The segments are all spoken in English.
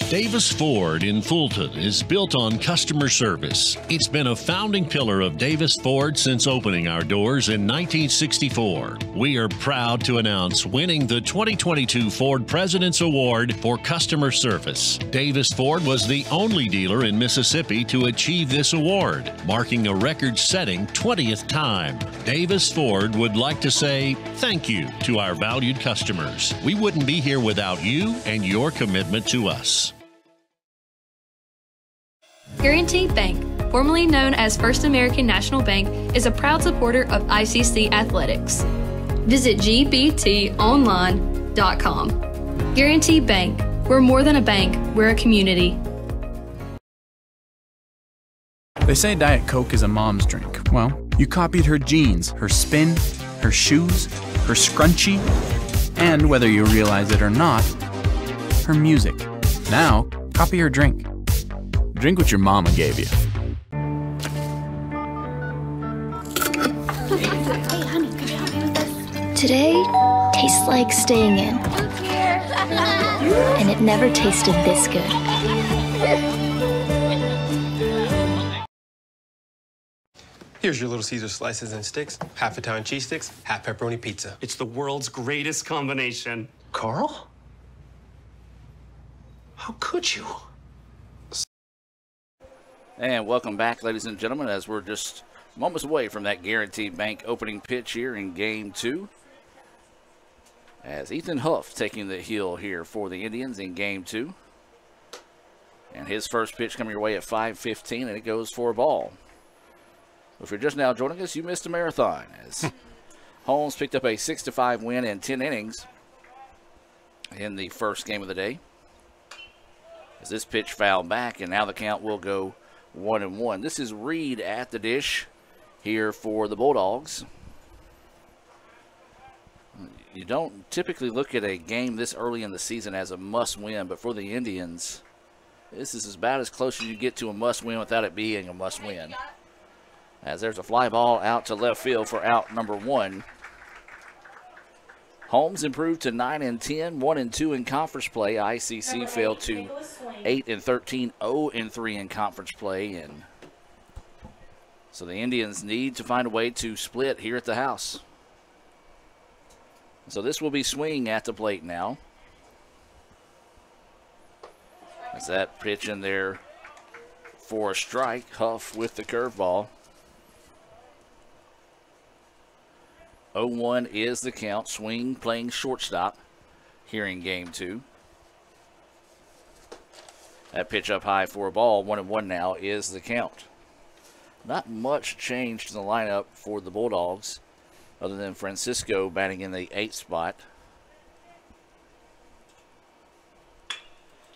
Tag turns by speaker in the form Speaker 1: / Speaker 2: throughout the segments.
Speaker 1: Davis Ford in Fulton is built on customer service. It's been a founding pillar of Davis Ford since opening our doors in 1964. We are proud to announce winning the 2022 Ford President's Award for Customer Service. Davis Ford was the only dealer in Mississippi to achieve this award, marking a record-setting 20th time. Davis Ford would like to say thank you to our valued customers. We wouldn't be here without you and your commitment to us.
Speaker 2: Guaranty Bank, formerly known as First American National Bank, is a proud supporter of ICC Athletics. Visit gbtonline.com. Guaranty Bank, we're more than a bank, we're a community.
Speaker 3: They say Diet Coke is a mom's drink. Well, you copied her jeans, her spin, her shoes, her scrunchie, and whether you realize it or not, her music. Now, copy her drink. Drink what your mama gave you.
Speaker 4: Hey, honey, could you help me with this? Today tastes like staying in. And it never tasted this good.
Speaker 5: Here's your Little Caesar slices and sticks, half Italian cheese sticks, half pepperoni pizza.
Speaker 6: It's the world's greatest combination.
Speaker 5: Carl? How could you?
Speaker 7: And welcome back, ladies and gentlemen, as we're just moments away from that Guaranty Bank opening pitch here in Game 2. As Ethan Huff taking the heel here for the Indians in Game 2. And his first pitch coming your way at 5:15, and it goes for a ball. If you're just now joining us, you missed a marathon, as Holmes picked up a 6-5 win in 10 innings in the first game of the day. As this pitch fouled back, and now the count will go 1-1. This is Reed at the dish here for the Bulldogs. You don't typically look at a game this early in the season as a must-win, but for the Indians, this is about as close as you get to a must-win without it being a must-win. As there's a fly ball out to left field for out number 1. Holmes improved to 9-10, 1-2 in conference play. ICC fell to 8-13, 0-3 in conference play, and so the Indians need to find a way to split here at the house. So this will be swinging at the plate now. As that pitch in there for a strike. Huff with the curveball. 0-1 is the count. Swing playing shortstop here in Game 2. That pitch up high for a ball. 1-1 now is the count. Not much changed in the lineup for the Bulldogs other than Francisco batting in the 8th spot.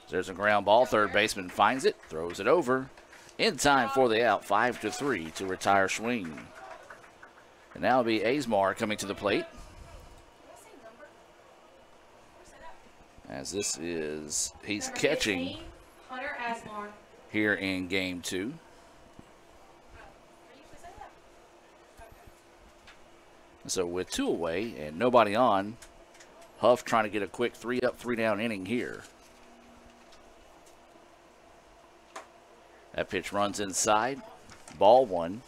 Speaker 7: There's a ground ball. Third baseman finds it, throws it over. In time for the out. 5-3 to retire Swing. And now it'll be Asmar coming to the plate. As this is, he's catching here in Game 2. So with 2 away and nobody on, Huff trying to get a quick 3-up, 3-down inning here. That pitch runs inside. Ball 1.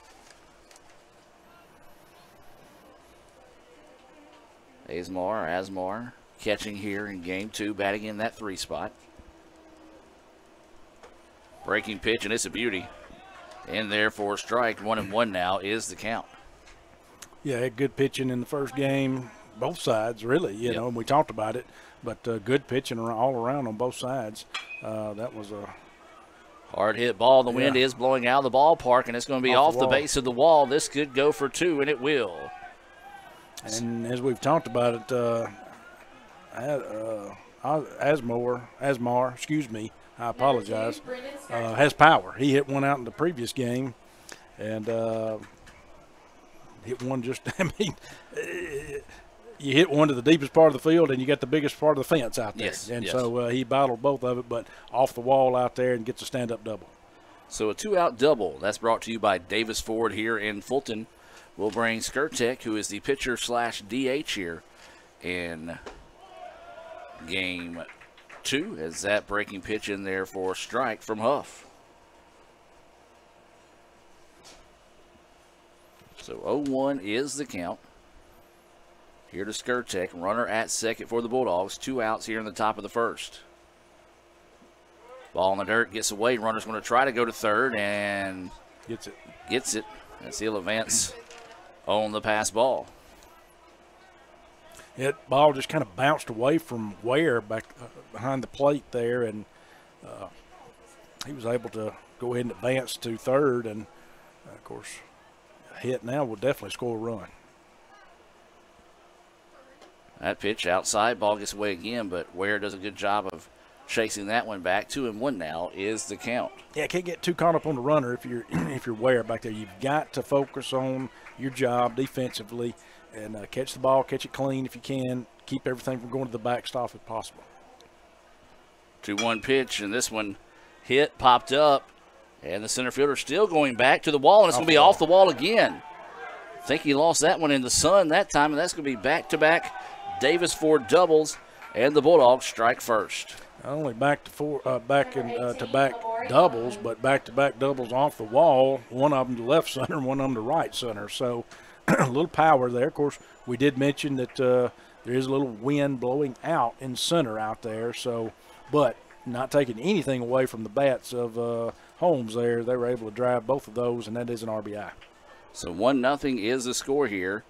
Speaker 7: Asmar catching here in Game 2, batting in that 3 spot. Breaking pitch, and it's a beauty. In there for a strike. 1-1 now is the count.
Speaker 8: Yeah, had good pitching in the first game, both sides, really. You know, and we talked about it, but good pitching all around on both sides. That was a
Speaker 7: hard hit ball. The wind is blowing out of the ballpark, and it's going to be off the base of the wall. This could go for 2, and it will.
Speaker 8: And as we've talked about it, Asmar, excuse me, I apologize, has power. He hit one out in the previous game, and hit one just, I mean, you hit one to the deepest part of the field, and you got the biggest part of the fence out there.
Speaker 7: Yes,
Speaker 8: and so he battled both of it, but off the wall out there and gets a stand-up double.
Speaker 7: So a 2-out double. That's brought to you by Davis Ford here in Fulton. We'll bring Skirtek, who is the pitcher/DH here in Game 2 as that breaking pitch in there for a strike from Huff. So 0-1 is the count. Here to Skirtek, runner at second for the Bulldogs. 2 outs here in the top of the first. Ball in the dirt, gets away. Runner's going to try to go to third and
Speaker 8: gets it.
Speaker 7: Gets it. As he'll advance on the pass ball.
Speaker 8: That ball just kind of bounced away from Ware back behind the plate there, and he was able to go ahead and advance to third, and of course, a hit now will definitely score a run.
Speaker 7: That pitch outside, ball gets away again, but Ware does a good job of chasing that one back. 2-1 now is the count.
Speaker 8: Yeah, can't get too caught up on the runner if you're if you're Ware back there. You've got to focus on your job defensively and catch the ball, catch it clean if you can. Keep everything from going to the backstop if possible.
Speaker 7: 2-1 pitch, and this one hit, popped up, and the center fielder still going back to the wall, and it's going to be off the wall again. I think he lost that one in the sun that time, and that's going to be back-to-back Davis Ford doubles, and the Bulldogs strike first.
Speaker 8: Not only back-to-back doubles, but back-to-back doubles off the wall, one of them to left center and one of them to right center. So a little power there. Of course, we did mention that there is a little wind blowing out in center out there. So, but not taking anything away from the bats of Holmes there. They were able to drive both of those, and that is an RBI.
Speaker 7: So 1-0 is the score here.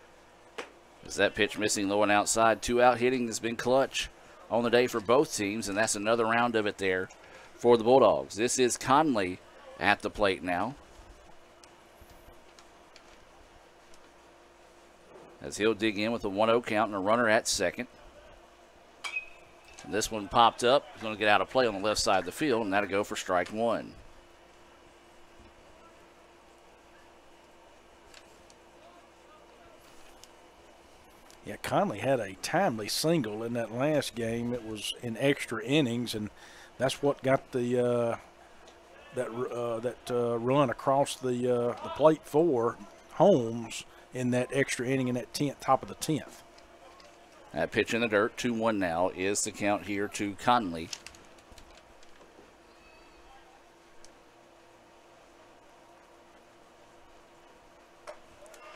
Speaker 7: As that pitch missing low and outside. 2-out hitting has been clutch on the day for both teams, and that's another round of it there for the Bulldogs. This is Conley at the plate now, as he'll dig in with a 1-0 count and a runner at second. And this one popped up. He's going to get out of play on the left side of the field, and that'll go for strike one.
Speaker 8: Yeah, Conley had a timely single in that last game. It was in extra innings, and that's what got the run across the plate for Holmes in that extra inning in that top of the 10th.
Speaker 7: That pitch in the dirt, 2-1 now is the count here to Conley.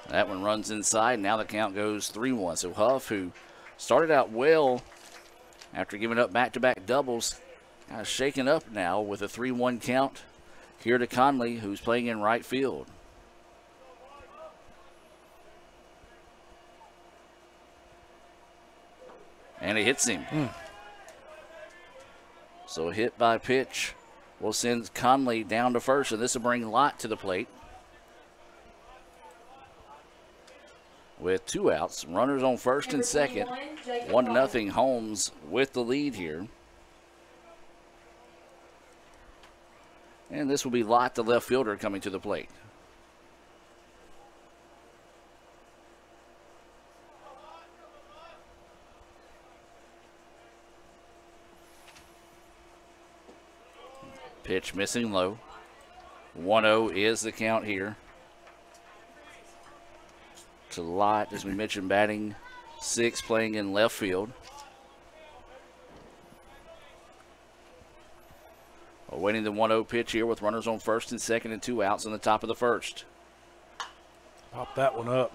Speaker 7: That one runs inside. Now the count goes 3-1. So Huff, who started out well after giving up back-to-back doubles, kind of shaken up now with a 3-1 count here to Conley, who's playing in right field. And he hits him. So hit by pitch will send Conley down to first, and this will bring Lott to the plate. With 2 outs, runners on first and second. 1-0 Holmes with the lead here. And this will be Lott, the left fielder, coming to the plate. Pitch missing low. 1-0 is the count here to Lott, as we mentioned, batting 6, playing in left field. Awaiting the 1-0 pitch here with runners on first and second and 2 outs in the top of the first.
Speaker 8: Pop that one up.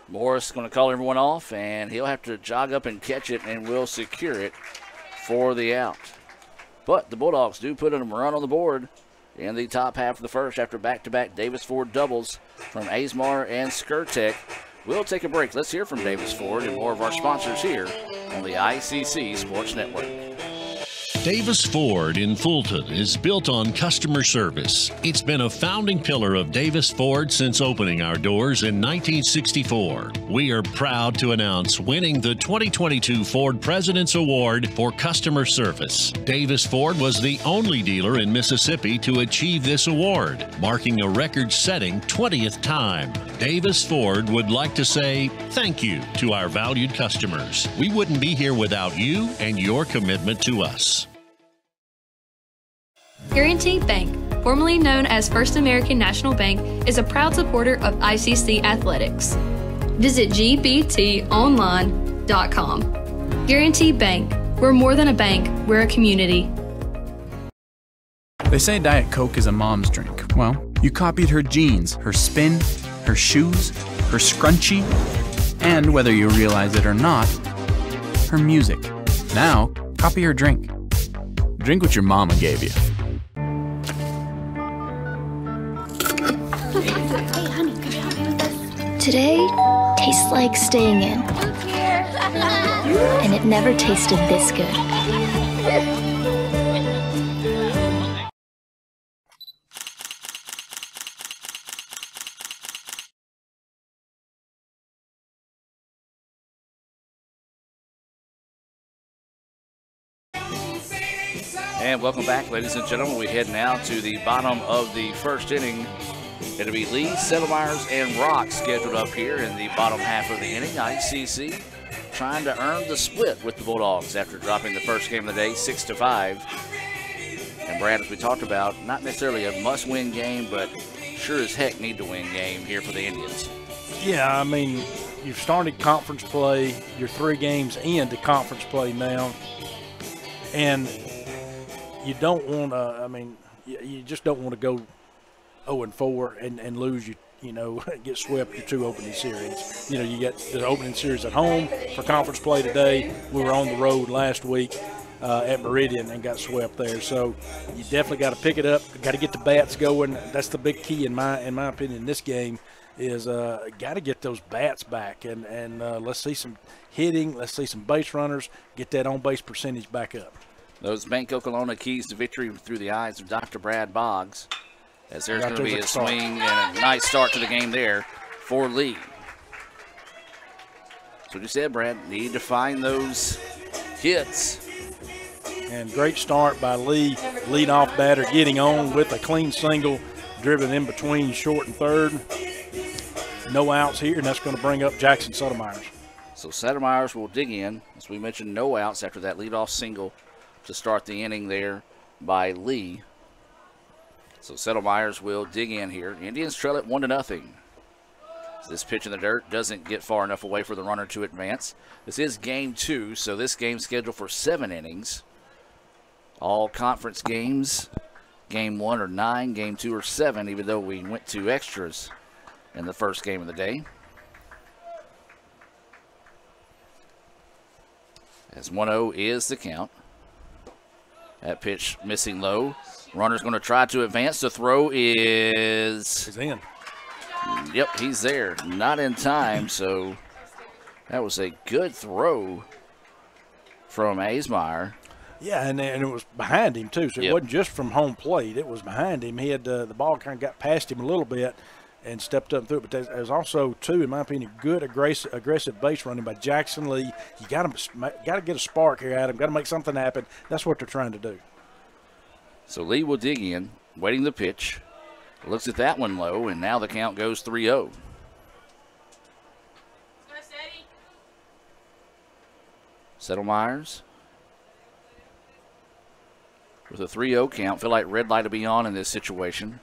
Speaker 7: Morris going to call everyone off, and he'll have to jog up and catch it, and will secure it for the out. But the Bulldogs do put a run on the board in the top half of the first after back-to-back Davis Ford doubles from Azmar and Skirtek. We'll take a break. Let's hear from Davis Ford and more of our sponsors here on the ICC Sports Network.
Speaker 1: Davis Ford in Fulton is built on customer service. It's been a founding pillar of Davis Ford since opening our doors in 1964. We are proud to announce winning the 2022 Ford President's Award for Customer Service. Davis Ford was the only dealer in Mississippi to achieve this award, marking a record-setting 20th time. Davis Ford would like to say thank you to our valued customers. We wouldn't be here without you and your commitment to us.
Speaker 2: Guaranty Bank, formerly known as First American National Bank, is a proud supporter of ICC Athletics. Visit gbtonline.com. Guaranty Bank, We're more than a bank, we're a community.
Speaker 3: They say Diet Coke is a mom's drink. Well, you copied her jeans, her spin, her shoes, her scrunchie, and whether you realize it or not, her music. Now, copy her drink. Drink what your mama gave you.
Speaker 4: Hey, honey, could you help me with this? Today tastes like staying in. And it never tasted this good.
Speaker 7: And welcome back, ladies and gentlemen. We head now to the bottom of the first inning. It'll be Lee, Settlemyres, and Rock scheduled up here in the bottom half of the inning. ICC trying to earn the split with the Bulldogs after dropping the first game of the day 6-5. And Brad, as we talked about, not necessarily a must-win game, but sure as heck need to win game here for the Indians.
Speaker 8: Yeah, I mean, you've started conference play. You're 3 games into conference play now. And you don't want to, I mean, you just don't want to go 0-4 and lose, you know, get swept your 2 opening series. You know, you get the opening series at home for conference play today. We were on the road last week at Meridian and got swept there. So you definitely got to pick it up. Got to get the bats going. That's the big key in my opinion in this game is got to get those bats back and let's see some hitting. Let's see some base runners. Get that on-base percentage back up.
Speaker 7: Those Bank Okolona keys to victory through the eyes of Dr. Brad Boggs, as there's going to be a swing and a nice start to the game there for Lee. So you said, Brad, need to find those hits.
Speaker 8: And great start by Lee, leadoff batter, getting on with a clean single, driven in between short and third. No outs here, and that's going to bring up Jackson Settlemyres.
Speaker 7: So Settlemyres will dig in. As we mentioned, no outs after that leadoff single to start the inning there by Lee. So Settlemyres will dig in here. Indians trail it 1-0. This pitch in the dirt doesn't get far enough away for the runner to advance. This is game 2, so this game's scheduled for 7 innings. All conference games, game 1 are 9, game 2 are 7, even though we went to extras in the first game of the day. As 1-0 is the count. That pitch missing low. Runner's going to try to advance. The throw is...
Speaker 8: He's in.
Speaker 7: Yep, he's there. Not in time, so that was a good throw from Aismeyer.
Speaker 8: Yeah, and it was behind him, too, so it wasn't just from home plate. It was behind him. He had the ball kind of got past him a little bit and stepped up and through it. But there's also, too, in my opinion, good aggressive base running by Jackson Lee. You got to get a spark here at him. Got to make something happen. That's what they're trying to do.
Speaker 7: So Lee will dig in, waiting the pitch. Looks at that one low, and now the count goes 3-0. Settlemyres with a 3-0 count. Feel like red light to be on in this situation.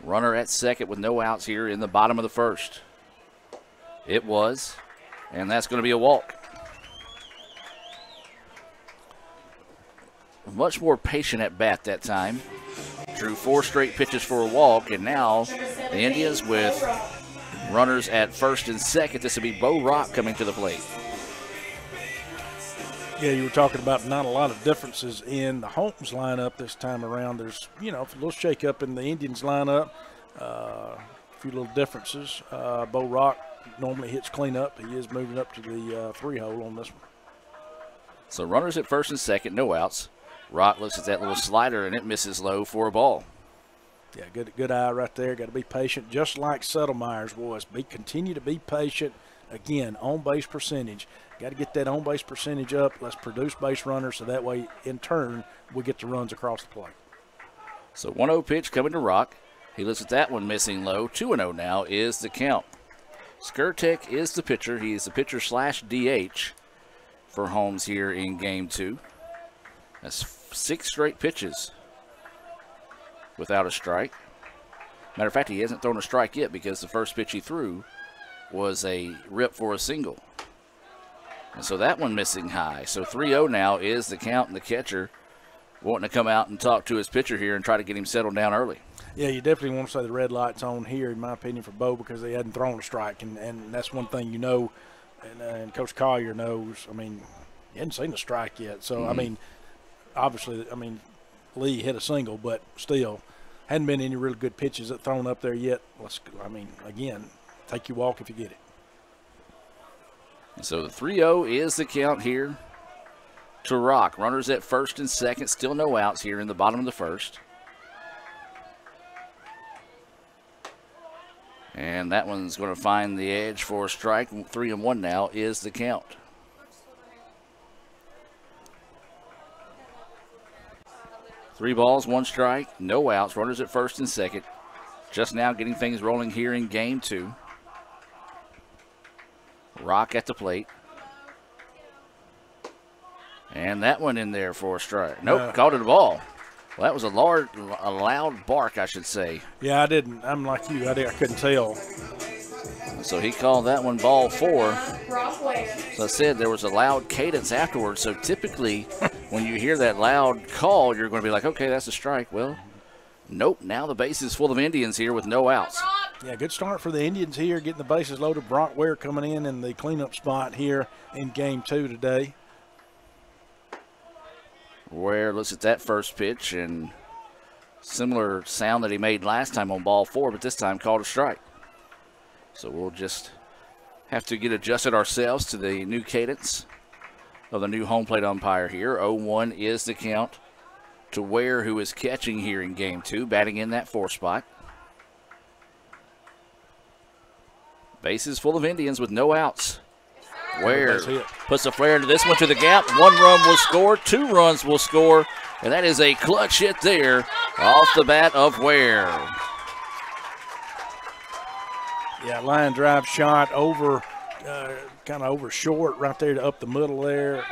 Speaker 7: Runner at second with no outs here in the bottom of the first. It was, and that's going to be a walk. Much more patient at bat that time. Drew 4 straight pitches for a walk, and now the Indians with runners at first and second. This will be Bo Rock coming to the plate.
Speaker 8: Yeah, you were talking about not a lot of differences in the Holmes lineup this time around. There's, you know, a little shake-up in the Indians lineup, a few little differences. Bo Rock normally hits cleanup. He is moving up to the 3-hole on this one.
Speaker 7: So runners at first and second, no outs. Rock looks at that little slider, and it misses low for a ball.
Speaker 8: Yeah, good eye right there. Got to be patient, just like Settlemyres was. Continue to be patient. Again, on-base percentage. Got to get that on-base percentage up. Let's produce base runners so that way, in turn, we get the runs across the plate.
Speaker 7: So 1-0 pitch coming to Rock. He looks at that one missing low. 2-0 now is the count. Skirtek is the pitcher. He is the pitcher / DH for Holmes here in game 2. That's 6 straight pitches without a strike. Matter of fact, he hasn't thrown a strike yet because the first pitch he threw was a rip for a single. And so that one missing high. So 3-0 now is the count, and the catcher wanting to come out and talk to his pitcher here and try to get him settled down early.
Speaker 8: Yeah, you definitely want to say the red light's on here, in my opinion, for Bo, because they hadn't thrown a strike, and that's one thing you know, and Coach Collier knows. I mean, he hadn't seen a strike yet. So, I mean, obviously, Lee hit a single, but still hadn't been any really good pitches that thrown up there yet. Again, take your walk if you get it.
Speaker 7: So the 3-0 is the count here to Rock. Runners at first and second, still no outs here in the bottom of the first. And that one's going to find the edge for a strike. 3-1 now is the count. Three balls, one strike, no outs. Runners at first and second. Just now getting things rolling here in game two. Rock at the plate. And that one in there for a strike. Nope, called it a ball. Well, that was a loud bark, I should say.
Speaker 8: Yeah, I didn't. I'm like you. I couldn't tell.
Speaker 7: So he called that one ball 4. So I said there was a loud cadence afterwards. So typically when you hear that loud call, you're going to be like, okay, that's a strike. Well, nope. Now the base is full of Indians here with no outs.
Speaker 8: Yeah, good start for the Indians here, getting the bases loaded. Brock Ware coming in the cleanup spot here in game 2 today.
Speaker 7: Ware looks at that first pitch, and similar sound that he made last time on ball 4, but this time called a strike. So we'll just have to get adjusted ourselves to the new cadence of the new home plate umpire here. 0-1 is the count to Ware, who is catching here in game 2, batting in that 4 spot. Bases full of Indians with no outs. Ware puts a flare into this one to the gap. 1 run will score, 2 runs will score, and that is a clutch hit there off the bat of Ware.
Speaker 8: Yeah, line drive shot over, kind of over short right there to up the middle there,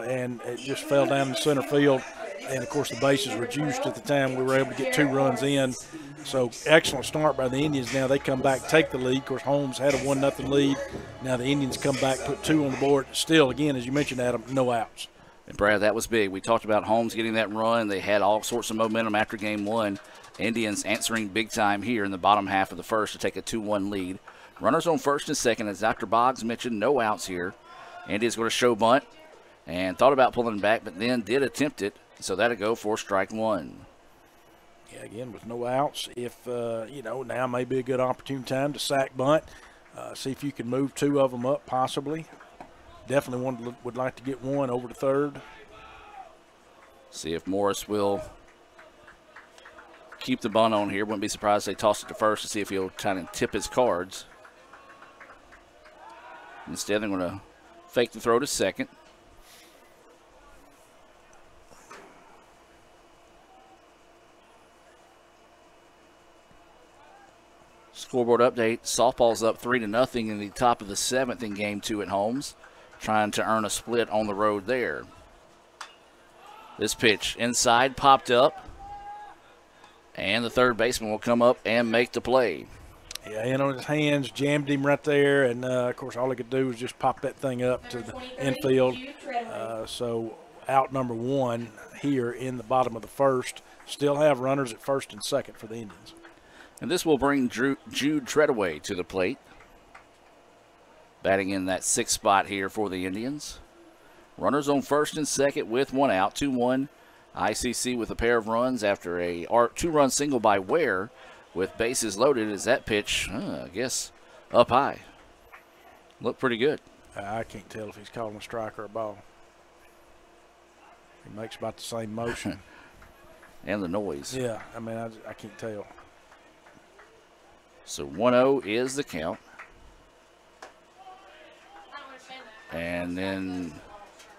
Speaker 8: and it just fell down in center field. And, of course, the bases reduced at the time. We were able to get 2 runs in. So, excellent start by the Indians. Now they come back, take the lead. Of course, Holmes had a 1-0 lead. Now the Indians come back, put 2 on the board. Still, again, as you mentioned, Adam, no outs.
Speaker 7: And, Brad, that was big. We talked about Holmes getting that run. They had all sorts of momentum after game 1. Indians answering big time here in the bottom half of the first to take a 2-1 lead. Runners on first and second. As Dr. Boggs mentioned, no outs here. Indians going to show bunt and thought about pulling back, but then did attempt it. So that'll go for strike 1.
Speaker 8: Yeah, again, with no outs, if, now may be a good opportune time to sack bunt, see if you can move 2 of them up possibly. Definitely would like to get 1 over to third.
Speaker 7: See if Morris will keep the bunt on here. Wouldn't be surprised if they toss it to first to see if he'll try and tip his cards. Instead, they're going to fake the throw to second. Scoreboard update, softball's up 3-0 in the top of the 7th in game 2 at Holmes, trying to earn a split on the road there. This pitch inside popped up, and the third baseman will come up and make the play.
Speaker 8: Yeah, in on his hands, jammed him right there, and, of course, all he could do was just pop that thing up to the infield. So out number 1 here in the bottom of the first. Still have runners at first and second for the Indians.
Speaker 7: And this will bring Jude Treadaway to the plate. Batting in that 6th spot here for the Indians. Runners on first and second with 1 out. 2-1 ICC with a pair of runs after a 2-run single by Ware with bases loaded as that pitch, I guess, up high. Looked pretty good.
Speaker 8: I can't tell if he's calling a strike or a ball. He makes about the same motion.
Speaker 7: And the noise.
Speaker 8: Yeah, I can't tell.
Speaker 7: So 1-0 is the count. And then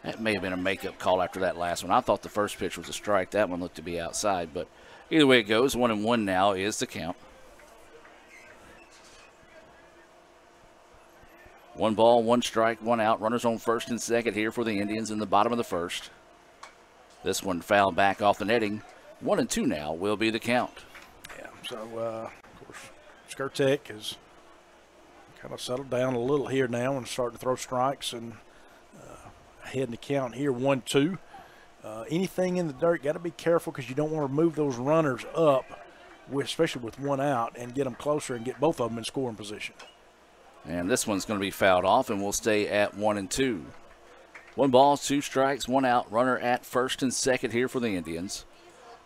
Speaker 7: that may have been a makeup call after that last one. I thought the first pitch was a strike. That one looked to be outside. But either way it goes, 1-1 now is the count. 1 ball, 1 strike, 1 out. Runners on first and second here for the Indians in the bottom of the first. This one fouled back off the netting. 1-2 now will be the count.
Speaker 8: Yeah, so, of course, Skirtek has kind of settled down a little here now and starting to throw strikes, and ahead in the count here, 1-2. Anything in the dirt, got to be careful because you don't want to move those runners up, especially with one out, and get them closer and get both of them in scoring position.
Speaker 7: And this one's going to be fouled off, and we'll stay at 1-2. 1 ball, 2 strikes, 1 out. Runner at first and second here for the Indians.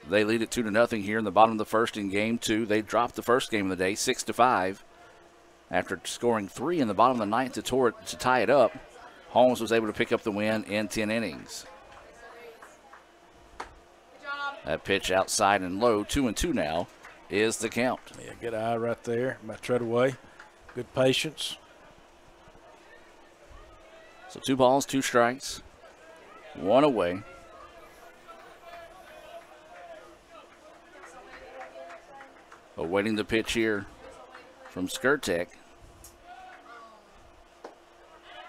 Speaker 7: They lead it 2-0 here in the bottom of the first in game 2. They dropped the first game of the day, 6-5. After scoring 3 in the bottom of the ninth to tie it up, Holmes was able to pick up the win in 10 innings. That pitch outside and low, 2-2 now, is the count.
Speaker 8: Yeah, good eye right there by Treadaway. Good patience.
Speaker 7: So 2 balls, 2 strikes, 1 away. Awaiting the pitch here from Skirtek.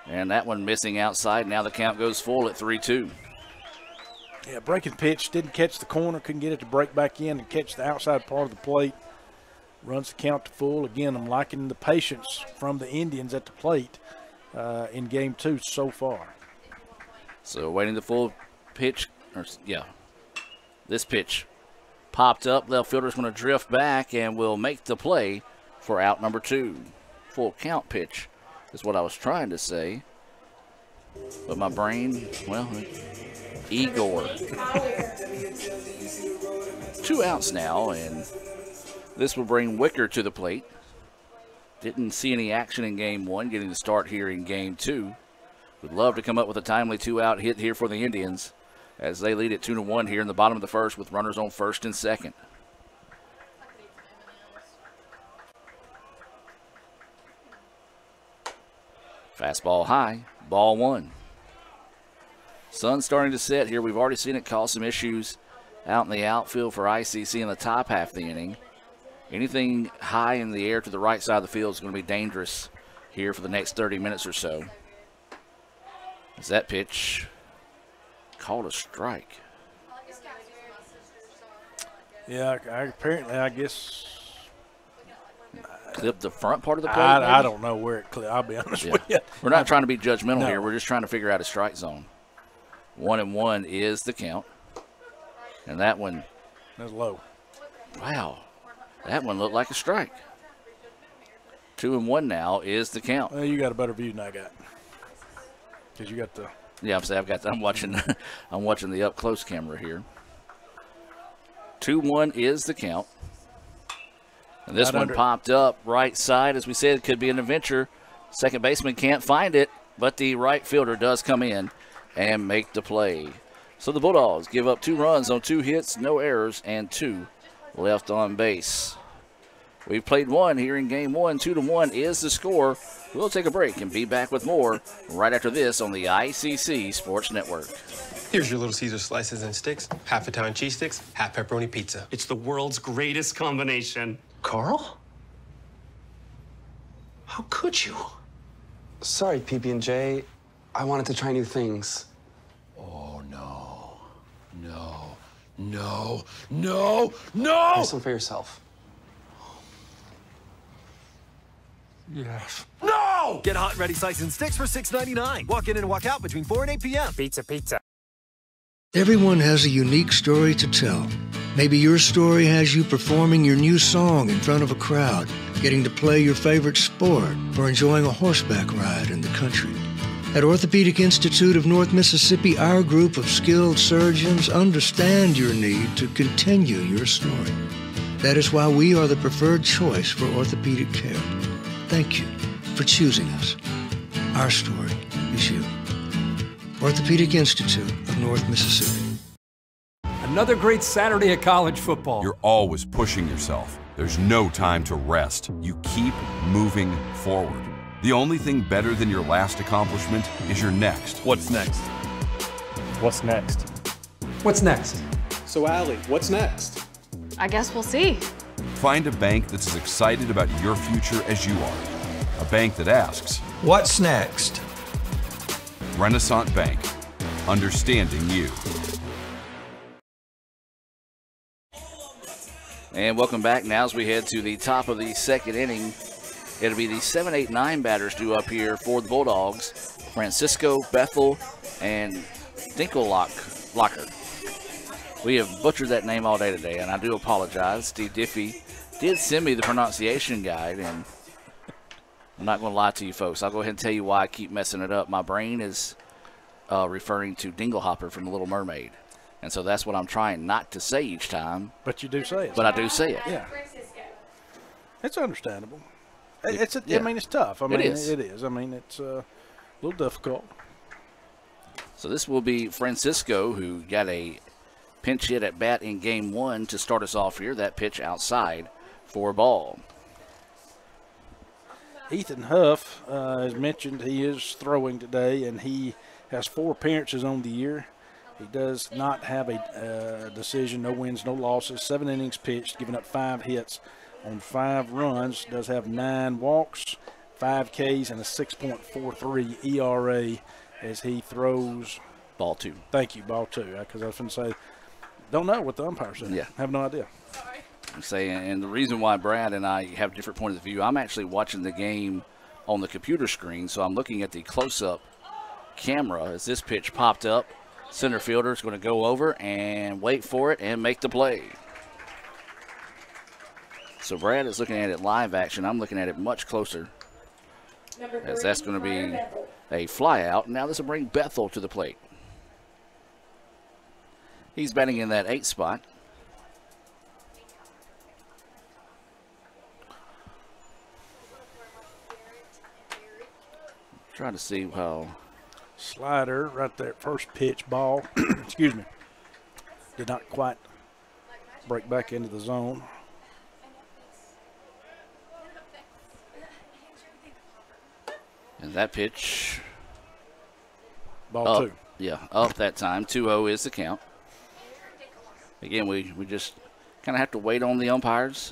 Speaker 7: And that one missing outside. Now the count goes full at 3-2.
Speaker 8: Yeah, breaking pitch, didn't catch the corner, couldn't get it to break back in and catch the outside part of the plate. Runs the count to full. Again, I'm liking the patience from the Indians at the plate in game 2 so far.
Speaker 7: So waiting the full pitch, this pitch popped up. Left fielder's going to drift back and will make the play for out number 2. Full count pitch is what I was trying to say. But my brain, well, Igor. 2 outs now, and this will bring Wicker to the plate. Didn't see any action in game 1, getting the start here in game 2. Would love to come up with a timely 2-out hit here for the Indians as they lead it 2-1 here in the bottom of the first with runners on first and second. Fastball high, ball 1. Sun starting to set here. We've already seen it cause some issues out in the outfield for ICC in the top half of the inning. Anything high in the air to the right side of the field is going to be dangerous here for the next 30 minutes or so. Is that pitch called a strike?
Speaker 8: Yeah, apparently, I guess.
Speaker 7: Clipped the front part of the plate?
Speaker 8: I don't know where it clipped. I'll be honest with you.
Speaker 7: We're not trying to be judgmental here. We're just trying to figure out a strike zone. 1-1 is the count. And that one.
Speaker 8: That's low.
Speaker 7: Wow. That one looked like a strike. 2-1 now is the count.
Speaker 8: Well, you got a better view than I got. Because you got the.
Speaker 7: Yeah, I'm watching I'm watching the up close camera here. 2-1 is the count. And this one popped up right side. As we said, it could be an adventure. Second baseman can't find it, but the right fielder does come in and make the play. So the Bulldogs give up 2 runs on 2 hits, no errors, and 2 left on base. We've played 1 here in game 1. 2-1 is the score. We'll take a break and be back with more right after this on the ICC Sports Network.
Speaker 5: Here's your Little Caesar slices and sticks, half Italian cheese sticks, half pepperoni pizza.
Speaker 6: It's the world's greatest combination.
Speaker 9: Carl? How could you?
Speaker 10: Sorry, PB&J. I wanted to try new things.
Speaker 9: Oh, no. No. No. No. No!
Speaker 10: Have some for yourself.
Speaker 9: Yes.
Speaker 11: No! Get hot and ready slices and sticks for $6.99. Walk in and walk out between 4 and 8 p.m. Pizza, pizza.
Speaker 12: Everyone has a unique story to tell. Maybe your story has you performing your new song in front of a crowd, getting to play your favorite sport, or enjoying a horseback ride in the country. At Orthopedic Institute of North Mississippi, our group of skilled surgeons understand your need to continue your story. That is why we are the preferred choice for orthopedic care. Thank you for choosing us. Our story is you. Orthopedic Institute of North Mississippi.
Speaker 13: Another great Saturday of college football.
Speaker 14: You're always pushing yourself. There's no time to rest. You keep moving forward. The only thing better than your last accomplishment is your next.
Speaker 15: What's next? What's next?
Speaker 16: What's next? So, Allie, what's next?
Speaker 17: I guess we'll see.
Speaker 14: Find a bank that's as excited about your future as you are. A bank that asks,
Speaker 18: what's next?
Speaker 14: Renaissance Bank, understanding you.
Speaker 7: And welcome back now as we head to the top of the second inning. It'll be the 7, 8, 9 batters due up here for the Bulldogs. Francisco, Bethel, and Dinkel-Locker. We have butchered that name all day today, and I do apologize. Steve Diffie did send me the pronunciation guide, and I'm not going to lie to you folks. I'll go ahead and tell you why I keep messing it up. My brain is referring to Dinglehopper from The Little Mermaid, and so that's what I'm trying not to say each time.
Speaker 8: But you do say it.
Speaker 7: But I do say it.
Speaker 8: Yeah. It's understandable. I mean, it's tough. I mean, it is. I mean, it's a little difficult.
Speaker 7: So this will be Francisco, who got a pinch hit at bat in game 1 to start us off here. That pitch outside for a ball.
Speaker 8: Ethan Huff, as mentioned, he is throwing today, and he has 4 appearances on the year. He does not have a decision, no wins, no losses, 7 innings pitched, giving up 5 hits on 5 runs. Does have 9 walks, 5 Ks, and a 6.43 ERA as he throws.
Speaker 7: Ball 2.
Speaker 8: Thank you, ball 2, because I was going to say, don't know what the umpire said.
Speaker 7: Yeah.
Speaker 8: Have no idea.
Speaker 7: I'm saying, and the reason why Brad and I have different points of view, I'm actually watching the game on the computer screen, so I'm looking at the close-up camera as this pitch popped up. Center fielder is going to go over and wait for it and make the play. So Brad is looking at it live action. I'm looking at it much closer, as that's going to be a fly out. Now this will bring Bethel to the plate. He's batting in that 8th spot. Trying to see how.
Speaker 8: Slider right there, first pitch ball. Excuse me. Did not quite break back into the zone.
Speaker 7: And that pitch.
Speaker 8: Ball
Speaker 7: up,
Speaker 8: 2.
Speaker 7: Yeah, up that time. 2-0 is the count. Again, we just kind of have to wait on the umpires.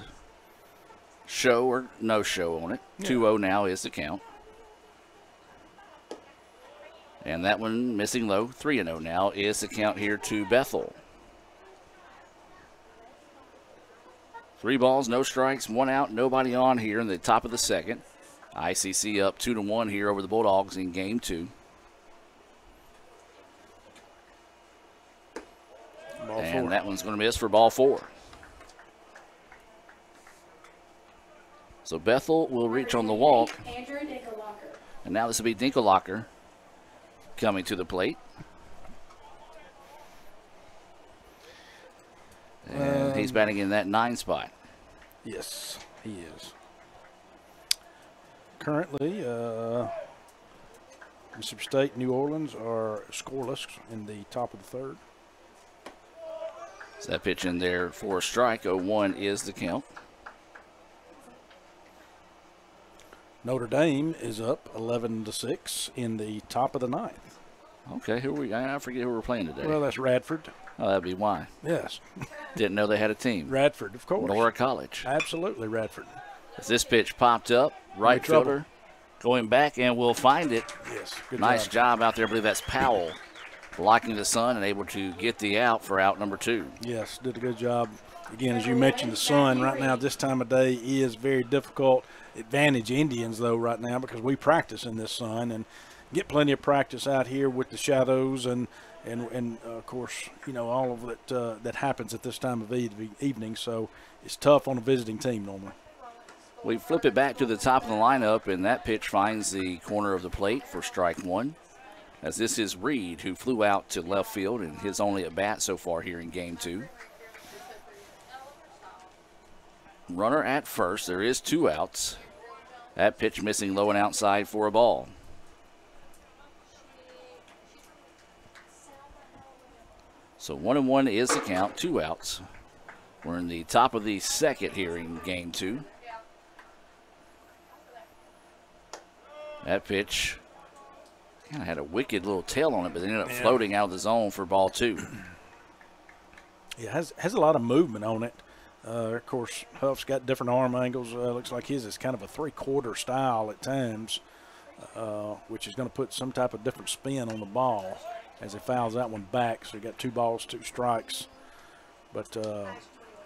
Speaker 7: Show or no show on it. Yeah. 2-0 now is the count. And that one missing low. 3-0 now is the count here to Bethel. 3 balls, no strikes, 1 out, nobody on here in the top of the 2nd. ICC up 2-1 here over the Bulldogs in game 2.
Speaker 8: Ball
Speaker 7: and
Speaker 8: 4.
Speaker 7: That one's going to miss for ball 4. So Bethel will reach on the walk. And now this will be Dinkel-Locker coming to the plate. And he's batting in that 9 spot.
Speaker 8: Yes, he is. Currently, Mississippi State and New Orleans are scoreless in the top of the 3rd.
Speaker 7: So that pitch in there for a strike. 0-1 is the count.
Speaker 8: Notre Dame is up 11-6 in the top of the 9th.
Speaker 7: Okay, I forget who we're playing today.
Speaker 8: Well, that's Radford.
Speaker 7: Oh, that'd be why.
Speaker 8: Yes.
Speaker 7: Didn't know they had a team.
Speaker 8: Radford, of course.
Speaker 7: Nora College.
Speaker 8: Absolutely, Radford.
Speaker 7: As this pitch popped up, right fielder going back and will find it.
Speaker 8: Yes, good
Speaker 7: nice job out there. I believe that's Powell blocking the sun and able to get the out for out number 2.
Speaker 8: Yes, did a good job. Again, as you mentioned, the sun right now this time of day is very difficult. Advantage Indians, though, right now because we practice in this sun and get plenty of practice out here with the shadows and of course, you know, all of it that happens at this time of evening. So it's tough on a visiting team normally.
Speaker 7: We flip it back to the top of the lineup, and that pitch finds the corner of the plate for strike 1. As this is Reed, who flew out to left field and his only at bat so far here in game 2. Runner at first. There is 2 outs. That pitch missing low and outside for a ball. So 1-1 is the count, 2 outs. We're in the top of the 2nd here in game 2. That pitch kind of had a wicked little tail on it, but it ended up floating out of the zone for ball 2.
Speaker 8: Yeah, has a lot of movement on it. Of course, Huff's got different arm angles. Looks like his is kind of a 3/4 style at times, which is going to put some type of different spin on the ball as he fouls that one back. So you got 2 balls, 2 strikes. But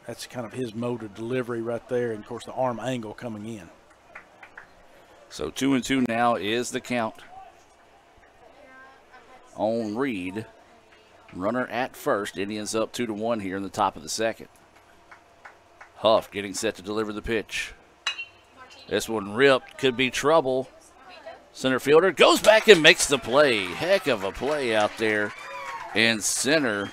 Speaker 8: that's kind of his mode of delivery right there. And, of course, the arm angle coming in.
Speaker 7: So 2-2 now is the count on Reed. Runner at first. Indians up 2-1 here in the top of the second. Huff getting set to deliver the pitch. This one ripped. Could be trouble. Center fielder goes back and makes the play. Heck of a play out there in center.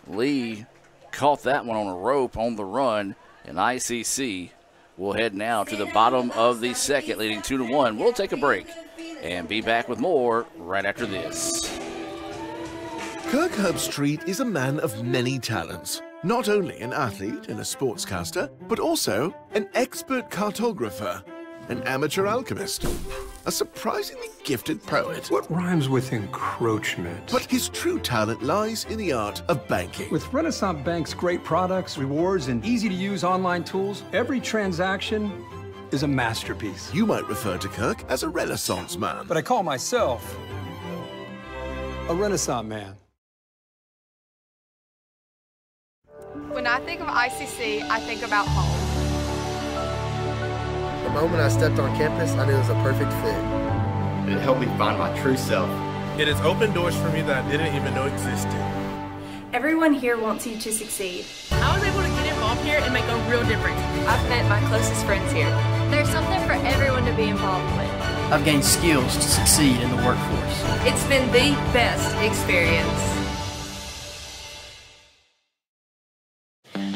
Speaker 7: Lee caught that one on a rope on the run, and ICC will head now to the bottom of the second, leading 2-1. We'll take a break and be back with more right after this.
Speaker 17: Kirk Herbstreit is a man of many talents. Not only an athlete and a sportscaster, but also an expert cartographer, an amateur alchemist, a surprisingly gifted poet.
Speaker 9: What rhymes with encroachment?
Speaker 17: But his true talent lies in the art of banking.
Speaker 13: With Renaissance Bank's great products, rewards, and easy-to-use online tools, every transaction is a masterpiece.
Speaker 17: You might refer to Kirk as a Renaissance man.
Speaker 13: But I call myself a Renaissance man.
Speaker 18: When I think of ICC, I think about home.
Speaker 19: The moment I stepped on campus, I knew it was a perfect fit.
Speaker 20: It helped me find my true self.
Speaker 21: It has opened doors for me that I didn't even know existed.
Speaker 22: Everyone here wants you to succeed.
Speaker 23: I was able to get involved here and make a real difference.
Speaker 22: I've met my closest friends here.
Speaker 2: There's something for everyone to be involved with.
Speaker 24: I've gained skills to succeed in the workforce.
Speaker 22: It's been the best experience.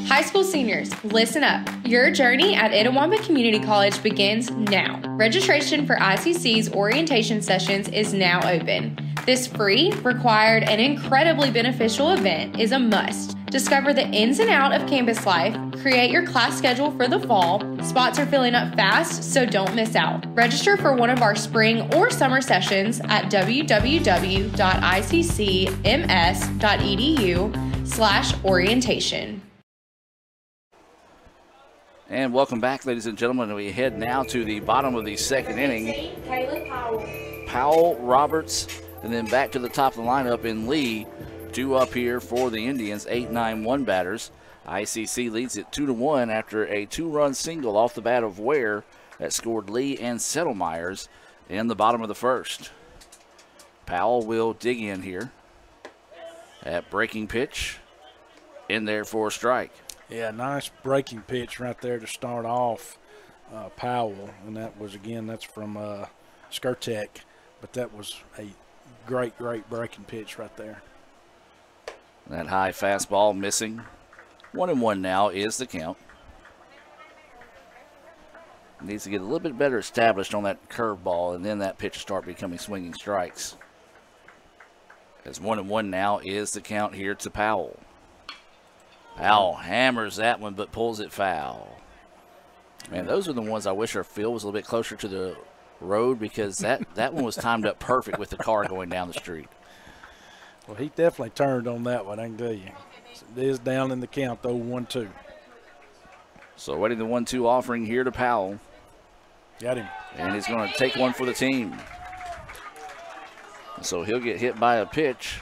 Speaker 25: High school seniors, listen up. Your journey at Itawamba Community College begins now. Registration for ICC's orientation sessions is now open. This free, required, and incredibly beneficial event is a must. Discover the ins and outs of campus life, create your class schedule for the fall. Spots are filling up fast, so don't miss out. Register for one of our spring or summer sessions at www.iccms.edu/orientation.
Speaker 7: And welcome back, ladies and gentlemen. We head now to the bottom of the second inning. Powell, Roberts, and then back to the top of the lineup in Lee. Two up here for the Indians, 8-9-1 batters. ICC leads it 2-1 after a two-run single off the bat of Ware that scored Lee and Settlemyers in the bottom of the first. Powell will dig in here at breaking pitch, in there for a strike.
Speaker 8: Yeah, nice breaking pitch right there to start off Powell. And that was, again, that's from Skirtek. But that was a great, great breaking pitch right there.
Speaker 7: That high fastball missing. 1-1 now is the count. Needs to get a little bit better established on that curveball, and then that pitch start becoming swinging strikes. As 1-1 now is the count here to Powell. Powell hammers that one but pulls it foul. Man, those are the ones I wish our field was a little bit closer to the road, because that one was timed up perfect with the car going down the street.
Speaker 8: Well, he definitely turned on that one, I can tell you. It is down in the count, though, 1-2.
Speaker 7: So waiting the 1-2 offering here to Powell.
Speaker 8: Got him.
Speaker 7: And he's going to take one for the team. So he'll get hit by a pitch.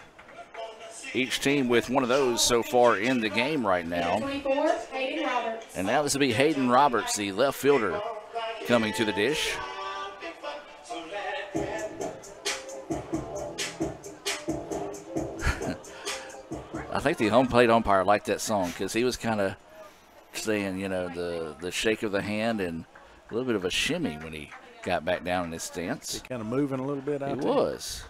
Speaker 7: Each team with one of those so far in the game right now.
Speaker 22: 24, Hayden Roberts.
Speaker 7: And now this will be Hayden Roberts, the left fielder, coming to the dish. I think the home plate umpire liked that song, because he was kind of saying, you know, the shake of the hand and a little bit of a shimmy when he got back down in his stance.
Speaker 8: He kind of moving a little bit out there.
Speaker 7: He was.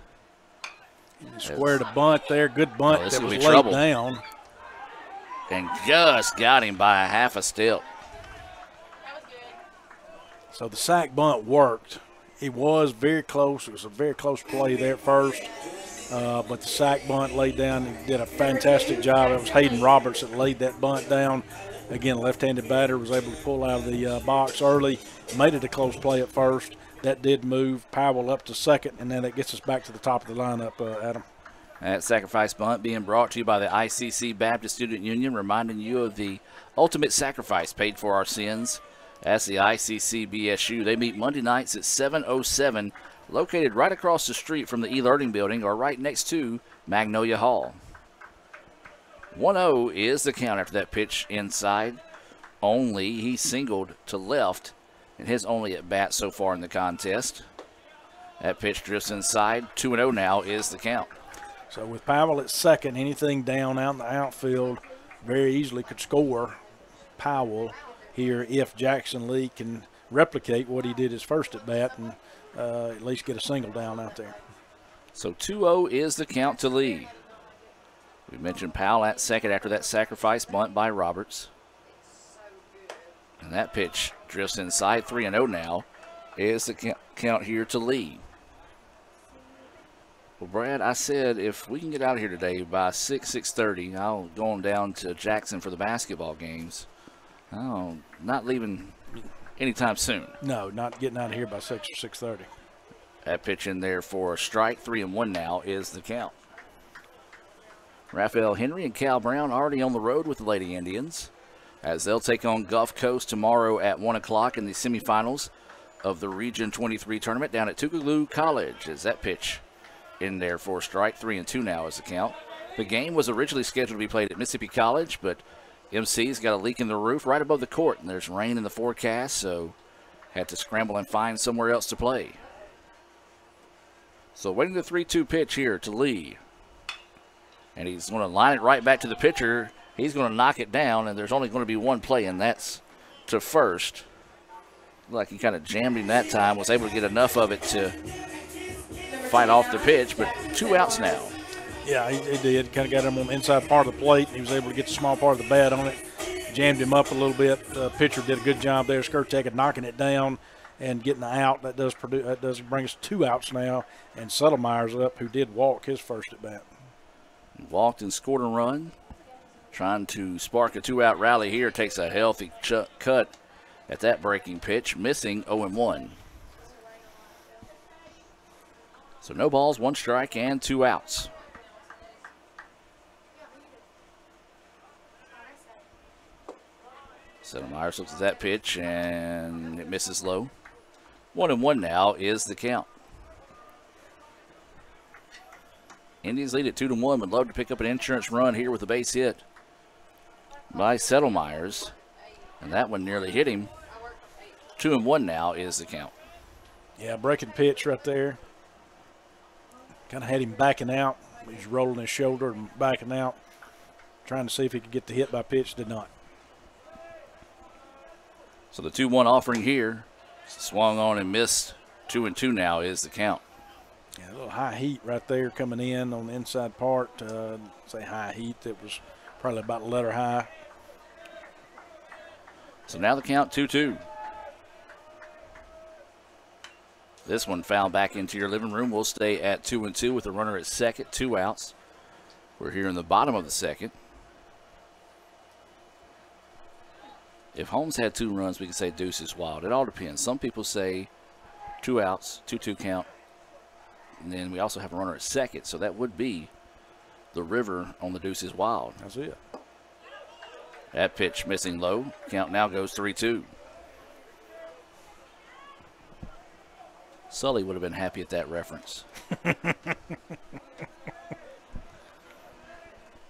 Speaker 8: Squared a bunt there, good bunt that was laid down.
Speaker 7: And just got him by a half a step.
Speaker 8: So the sack bunt worked. It was very close. It was a very close play there at first. But the sack bunt laid down and did a fantastic job. It was Hayden Roberts that laid that bunt down. Again, left-handed batter, was able to pull out of the box early. Made it a close play at first. That did move Powell up to second, and then that gets us back to the top of the lineup, Adam.
Speaker 7: That sacrifice bunt being brought to you by the ICC Baptist Student Union, reminding you of the ultimate sacrifice paid for our sins. That's the ICC BSU. They meet Monday nights at 7:07, located right across the street from the e-learning building, or right next to Magnolia Hall. 1-0 is the count after that pitch inside. Only he singled to left in his only at bat so far in the contest. That pitch drifts inside. 2-0 now is the count.
Speaker 8: So with Powell at second, anything down out in the outfield very easily could score Powell here if Jackson Lee can replicate what he did his first at bat and at least get a single down out there.
Speaker 7: So 2-0 is the count to Lee. We mentioned Powell at second after that sacrifice bunt by Roberts. And that pitch drifts inside. 3-0 now is the count here to Lee. Well, Brad, I said if we can get out of here today by 6:30, I'll go on down to Jackson for the basketball games. Oh, not leaving anytime soon.
Speaker 8: No, not getting out of here by 6 or 6:30.
Speaker 7: That pitch in there for a strike. 3-1 now is the count. Raphael Henry and Cal Brown already on the road with the Lady Indians as they'll take on Gulf Coast tomorrow at 1 o'clock in the semifinals of the Region 23 tournament down at Tougaloo College. As that pitch in there for a strike. 3-2 now is the count. The game was originally scheduled to be played at Mississippi College, but MC's got a leak in the roof right above the court, and there's rain in the forecast, so had to scramble and find somewhere else to play. So waiting the 3-2 pitch here to Lee. And he's going to line it right back to the pitcher. He's going to knock it down, and there's only going to be one play, and that's to first. Like he kind of jammed him that time, was able to get enough of it to fight off the pitch, but 2 outs now.
Speaker 8: Yeah, he did. Kind of got him on the inside part of the plate. He was able to get the small part of the bat on it. Jammed him up a little bit. The pitcher did a good job there, Skirtek, at knocking it down and getting the out. That does bring us 2 outs now, and Settlemeyer's up, who did walk his first at bat.
Speaker 7: Walked and scored a run. Trying to spark a 2-out rally here. Takes a healthy cut at that breaking pitch. Missing 0-1. So no balls, 1 strike, and 2 outs. Settlemyers looks at that pitch, and it misses low. 1-1 now is the count. Indians lead at 2-1. Would love to pick up an insurance run here with a base hit by Settlemyers. And that one nearly hit him. 2-1 now is the count.
Speaker 8: Yeah, breaking pitch right there. Kind of had him backing out. He's rolling his shoulder and backing out, trying to see if he could get the hit by pitch. Did not.
Speaker 7: So the 2-1 offering here. Swung on and missed. 2-2 now is the count.
Speaker 8: Yeah, a little high heat right there coming in on the inside part. Say high heat. It was probably about a letter high.
Speaker 7: So now the count 2-2. This one fouled back into your living room. We'll stay at 2-2 with a runner at second, 2 outs. We're here in the bottom of the second. If Holmes had 2 runs, we could say deuce is wild. It all depends. Some people say 2 outs, 2-2 count. And then we also have a runner at second, so that would be the river on the deuce is wild.
Speaker 8: That's it.
Speaker 7: That pitch missing low. Count now goes 3-2. Sully would have been happy at that reference.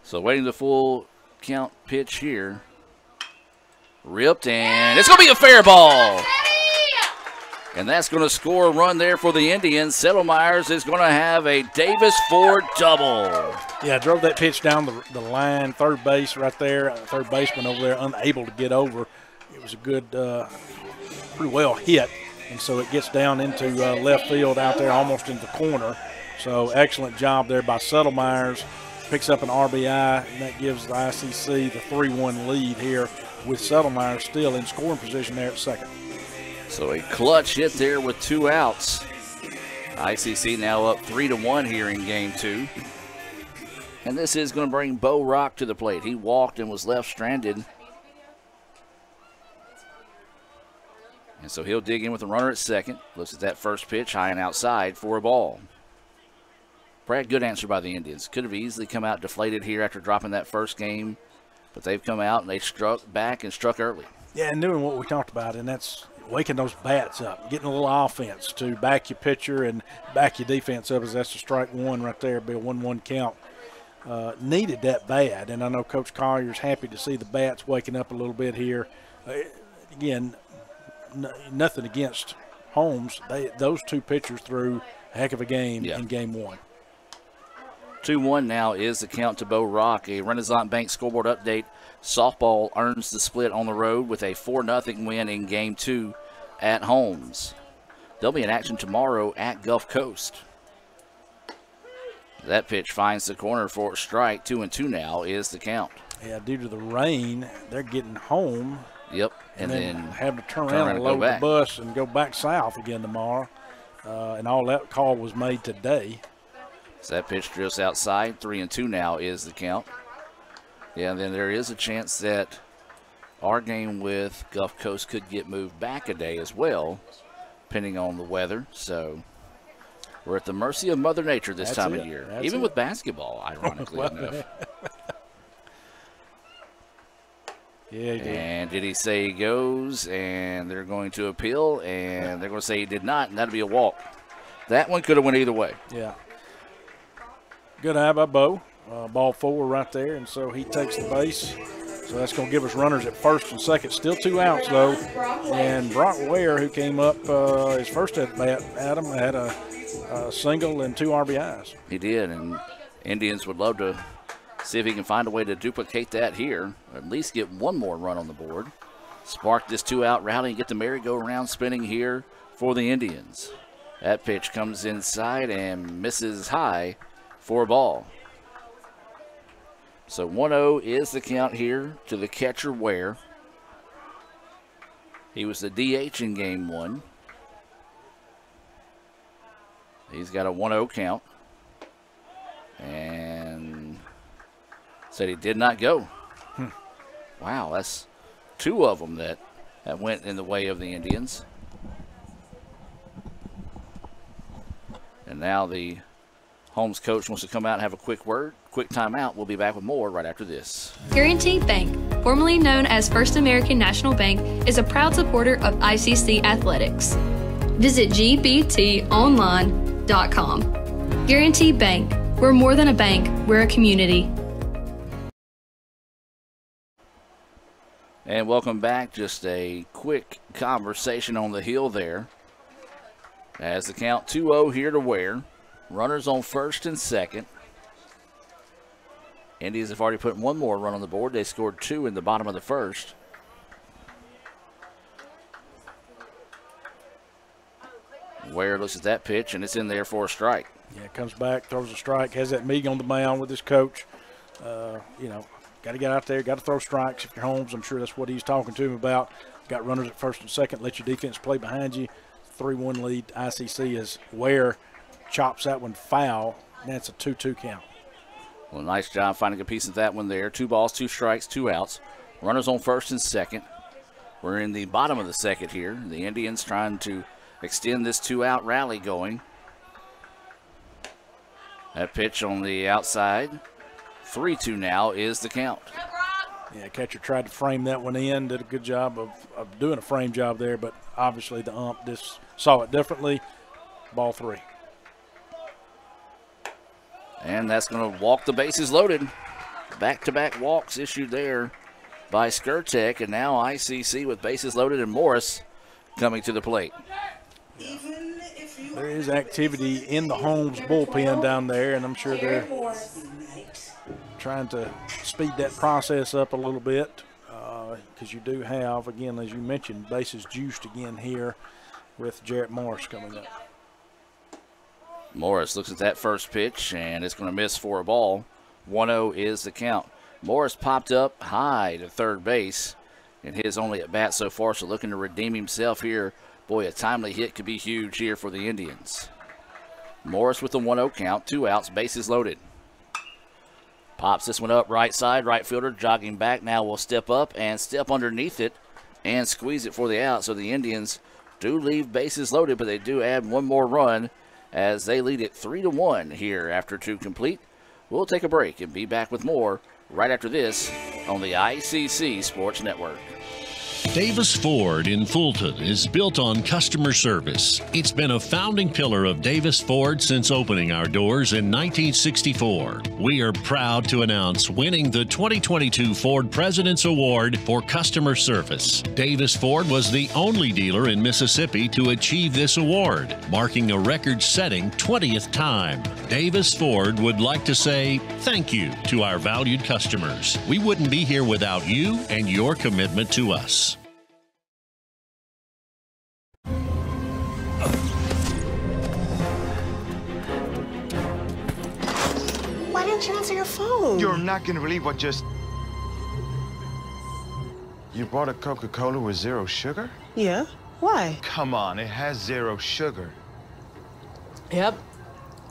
Speaker 7: So waiting the full count pitch here. Ripped, and it's going to be a fair ball. And that's going to score a run there for the Indians. Settlemyers is going to have a Davis Ford double.
Speaker 8: Yeah, drove that pitch down the line, third base right there. Third baseman over there unable to get over. It was a good, pretty well hit. And so it gets down into left field out there, almost in the corner. So excellent job there by Settlemyers. Picks up an RBI, and that gives the ICC the 3-1 lead here with Settlemyers still in scoring position there at second.
Speaker 7: So a clutch hit there with 2 outs. ICC now up 3-1 here in game 2. And this is going to bring Bo Rock to the plate. He walked and was left stranded. And so he'll dig in with a runner at second. Looks at that first pitch, high and outside for a ball. Brad, good answer by the Indians. Could have easily come out deflated here after dropping that first game. But they've come out and they struck back and struck early.
Speaker 8: Yeah, and doing what we talked about, and that's waking those bats up, getting a little offense to back your pitcher and back your defense up, as that's a strike 1 right there, be a 1-1 count. Needed that bad, and I know Coach Collier's happy to see the bats waking up a little bit here. Again, nothing against Holmes, those two pitchers threw a heck of a game in game one.
Speaker 7: 2-1 now is the count to Bo Rock. A Renaissance Bank scoreboard update. Softball earns the split on the road with a 4-0 win in game 2 at Holmes. They'll be in action tomorrow at Gulf Coast. That pitch finds the corner for a strike. 2-2 now is the count.
Speaker 8: Yeah, due to the rain, they're getting home.
Speaker 7: Yep.
Speaker 8: And then have to turn around and load the bus and go back south again tomorrow. And all that call was made today.
Speaker 7: So that pitch drifts outside. 3-2 now is the count. Yeah, and then there is a chance that our game with Gulf Coast could get moved back a day as well, depending on the weather. So we're at the mercy of Mother Nature this time of year, even with basketball, ironically enough.
Speaker 8: Yeah, he did.
Speaker 7: And did he say he goes, and they're going to appeal, and they're going to say he did not, and that'll be a walk. That one could have went either way.
Speaker 8: Yeah. Good eye by Bo. Ball 4 right there, and so he takes the base. So that's going to give us runners at first and second. Still 2 outs, though. And Brock Ware, who came up his first at bat, Adam, had a single and 2 RBIs.
Speaker 7: He did, and Indians would love to see if he can find a way to duplicate that here, or at least get one more run on the board. Spark this 2-out rally and get the merry-go-round spinning here for the Indians. That pitch comes inside and misses high for a ball. So 1-0 is the count here to the catcher Ware. He was the DH in game 1. He's got a 1-0 count. And said he did not go. Wow, that's 2 of them that went in the way of the Indians. And now the Holmes coach wants to come out and have a quick word. Quick timeout. We'll be back with more right after this.
Speaker 2: Guaranty Bank, formerly known as First American National Bank, is a proud supporter of ICC athletics. Visit gbtonline.com. Guaranty Bank. We're more than a bank. We're a community.
Speaker 7: And welcome back. Just a quick conversation on the hill there. As the count 2-0 here to Ware. Runners on first and second. Indians have already put one more run on the board. They scored 2 in the bottom of the first. Ware looks at that pitch, and it's in there for a strike.
Speaker 8: Yeah, comes back, throws a strike, has that Meeg on the mound with his coach. You know, got to get out there, got to throw strikes if you're Holmes. I'm sure that's what he's talking to him about. Got runners at first and second, let your defense play behind you. 3-1 lead ICC as Ware chops that one foul, and that's a 2-2 count.
Speaker 7: Well, nice job finding a piece of that one there. 2 balls, 2 strikes, 2 outs. Runners on first and second. We're in the bottom of the second here. The Indians trying to extend this 2-out rally going. That pitch on the outside. 3-2 now is the count.
Speaker 8: Yeah, catcher tried to frame that one in, did a good job of doing a frame job there, but obviously the ump just saw it differently. Ball 3.
Speaker 7: And that's going to walk the bases loaded. Back-to-back walks issued there by Skirtek, and now ICC with bases loaded and Morris coming to the plate.
Speaker 8: There is activity in the Holmes bullpen down there, and I'm sure they're trying to speed that process up a little bit because you do have, again, as you mentioned, bases juiced again here with Jarrett Morris coming up.
Speaker 7: Morris looks at that first pitch, and it's going to miss for a ball. 1-0 is the count. Morris popped up high to third base in his only at bat so far, so looking to redeem himself here. Boy, a timely hit could be huge here for the Indians. Morris with the 1-0 count, 2 outs, bases loaded. Pops this one up right side, right fielder jogging back. Now will step up and step underneath it and squeeze it for the out. So the Indians do leave bases loaded, but they do add one more run as they lead it 3-1 here after 2 complete. We'll take a break and be back with more right after this on the ICC Sports Network.
Speaker 1: Davis Ford in Fulton is built on customer service. It's been a founding pillar of Davis Ford since opening our doors in 1964. We are proud to announce winning the 2022 Ford President's Award for Customer Service. Davis Ford was the only dealer in Mississippi to achieve this award, marking a record-setting 20th time. Davis Ford would like to say thank you to our valued customers. We wouldn't be here without you and your commitment to us.
Speaker 3: Why didn't you answer your phone?
Speaker 4: You're not gonna believe what just... You bought a Coca-Cola with 0 sugar?
Speaker 3: Yeah. Why?
Speaker 4: Come on, it has 0 sugar.
Speaker 3: Yep.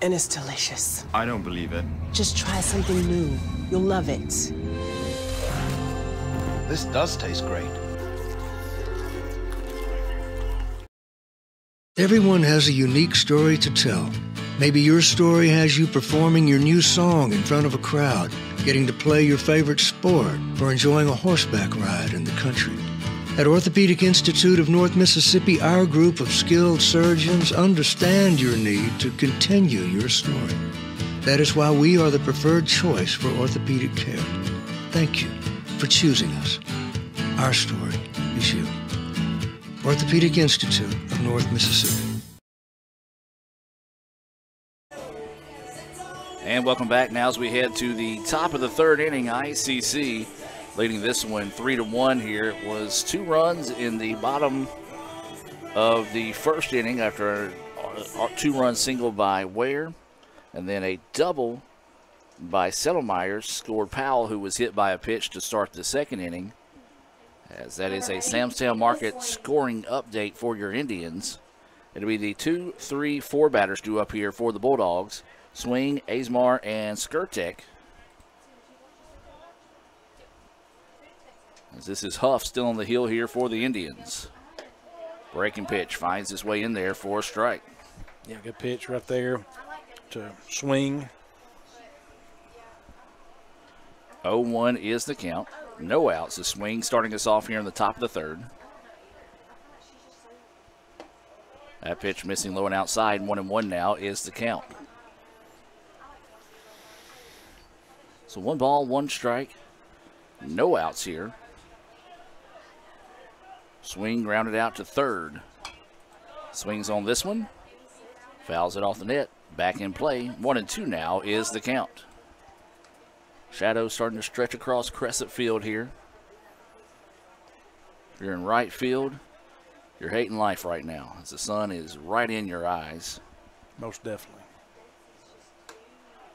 Speaker 3: And it's delicious.
Speaker 4: I don't believe it.
Speaker 3: Just try something new. You'll love it.
Speaker 4: This does taste great.
Speaker 12: Everyone has a unique story to tell. Maybe your story has you performing your new song in front of a crowd, getting to play your favorite sport, or enjoying a horseback ride in the country. At Orthopedic Institute of North Mississippi, our group of skilled surgeons understand your need to continue your story. That is why we are the preferred choice for orthopedic care. Thank you for choosing us. Our story is you. Orthopedic Institute of North Mississippi.
Speaker 7: And welcome back now as we head to the top of the third inning. ICC leading this one 3-1 here. It was 2 runs in the bottom of the first inning after a 2-run single by Ware, and then a double by Settlemyers scored Powell, who was hit by a pitch to start the second inning. As that is a Samstown Market scoring update for your Indians. It'll be the 2, 3, 4 batters due up here for the Bulldogs. Swing, Azmar, and Skirtek. As this is Huff still on the hill here for the Indians. Breaking pitch finds his way in there for a strike.
Speaker 8: Yeah, good pitch right there to swing.
Speaker 7: 0-1 is the count. No outs. The swing starting us off here in the top of the third. That pitch missing low and outside. 1-1 now is the count. So 1 ball, 1 strike. No outs here. Swing grounded out to third. Swings on this one. Fouls it off the net. Back in play. 1-2 now is the count. Shadows starting to stretch across Crescent Field here. If you're in right field, you're hating life right now as the sun is right in your eyes.
Speaker 8: Most definitely.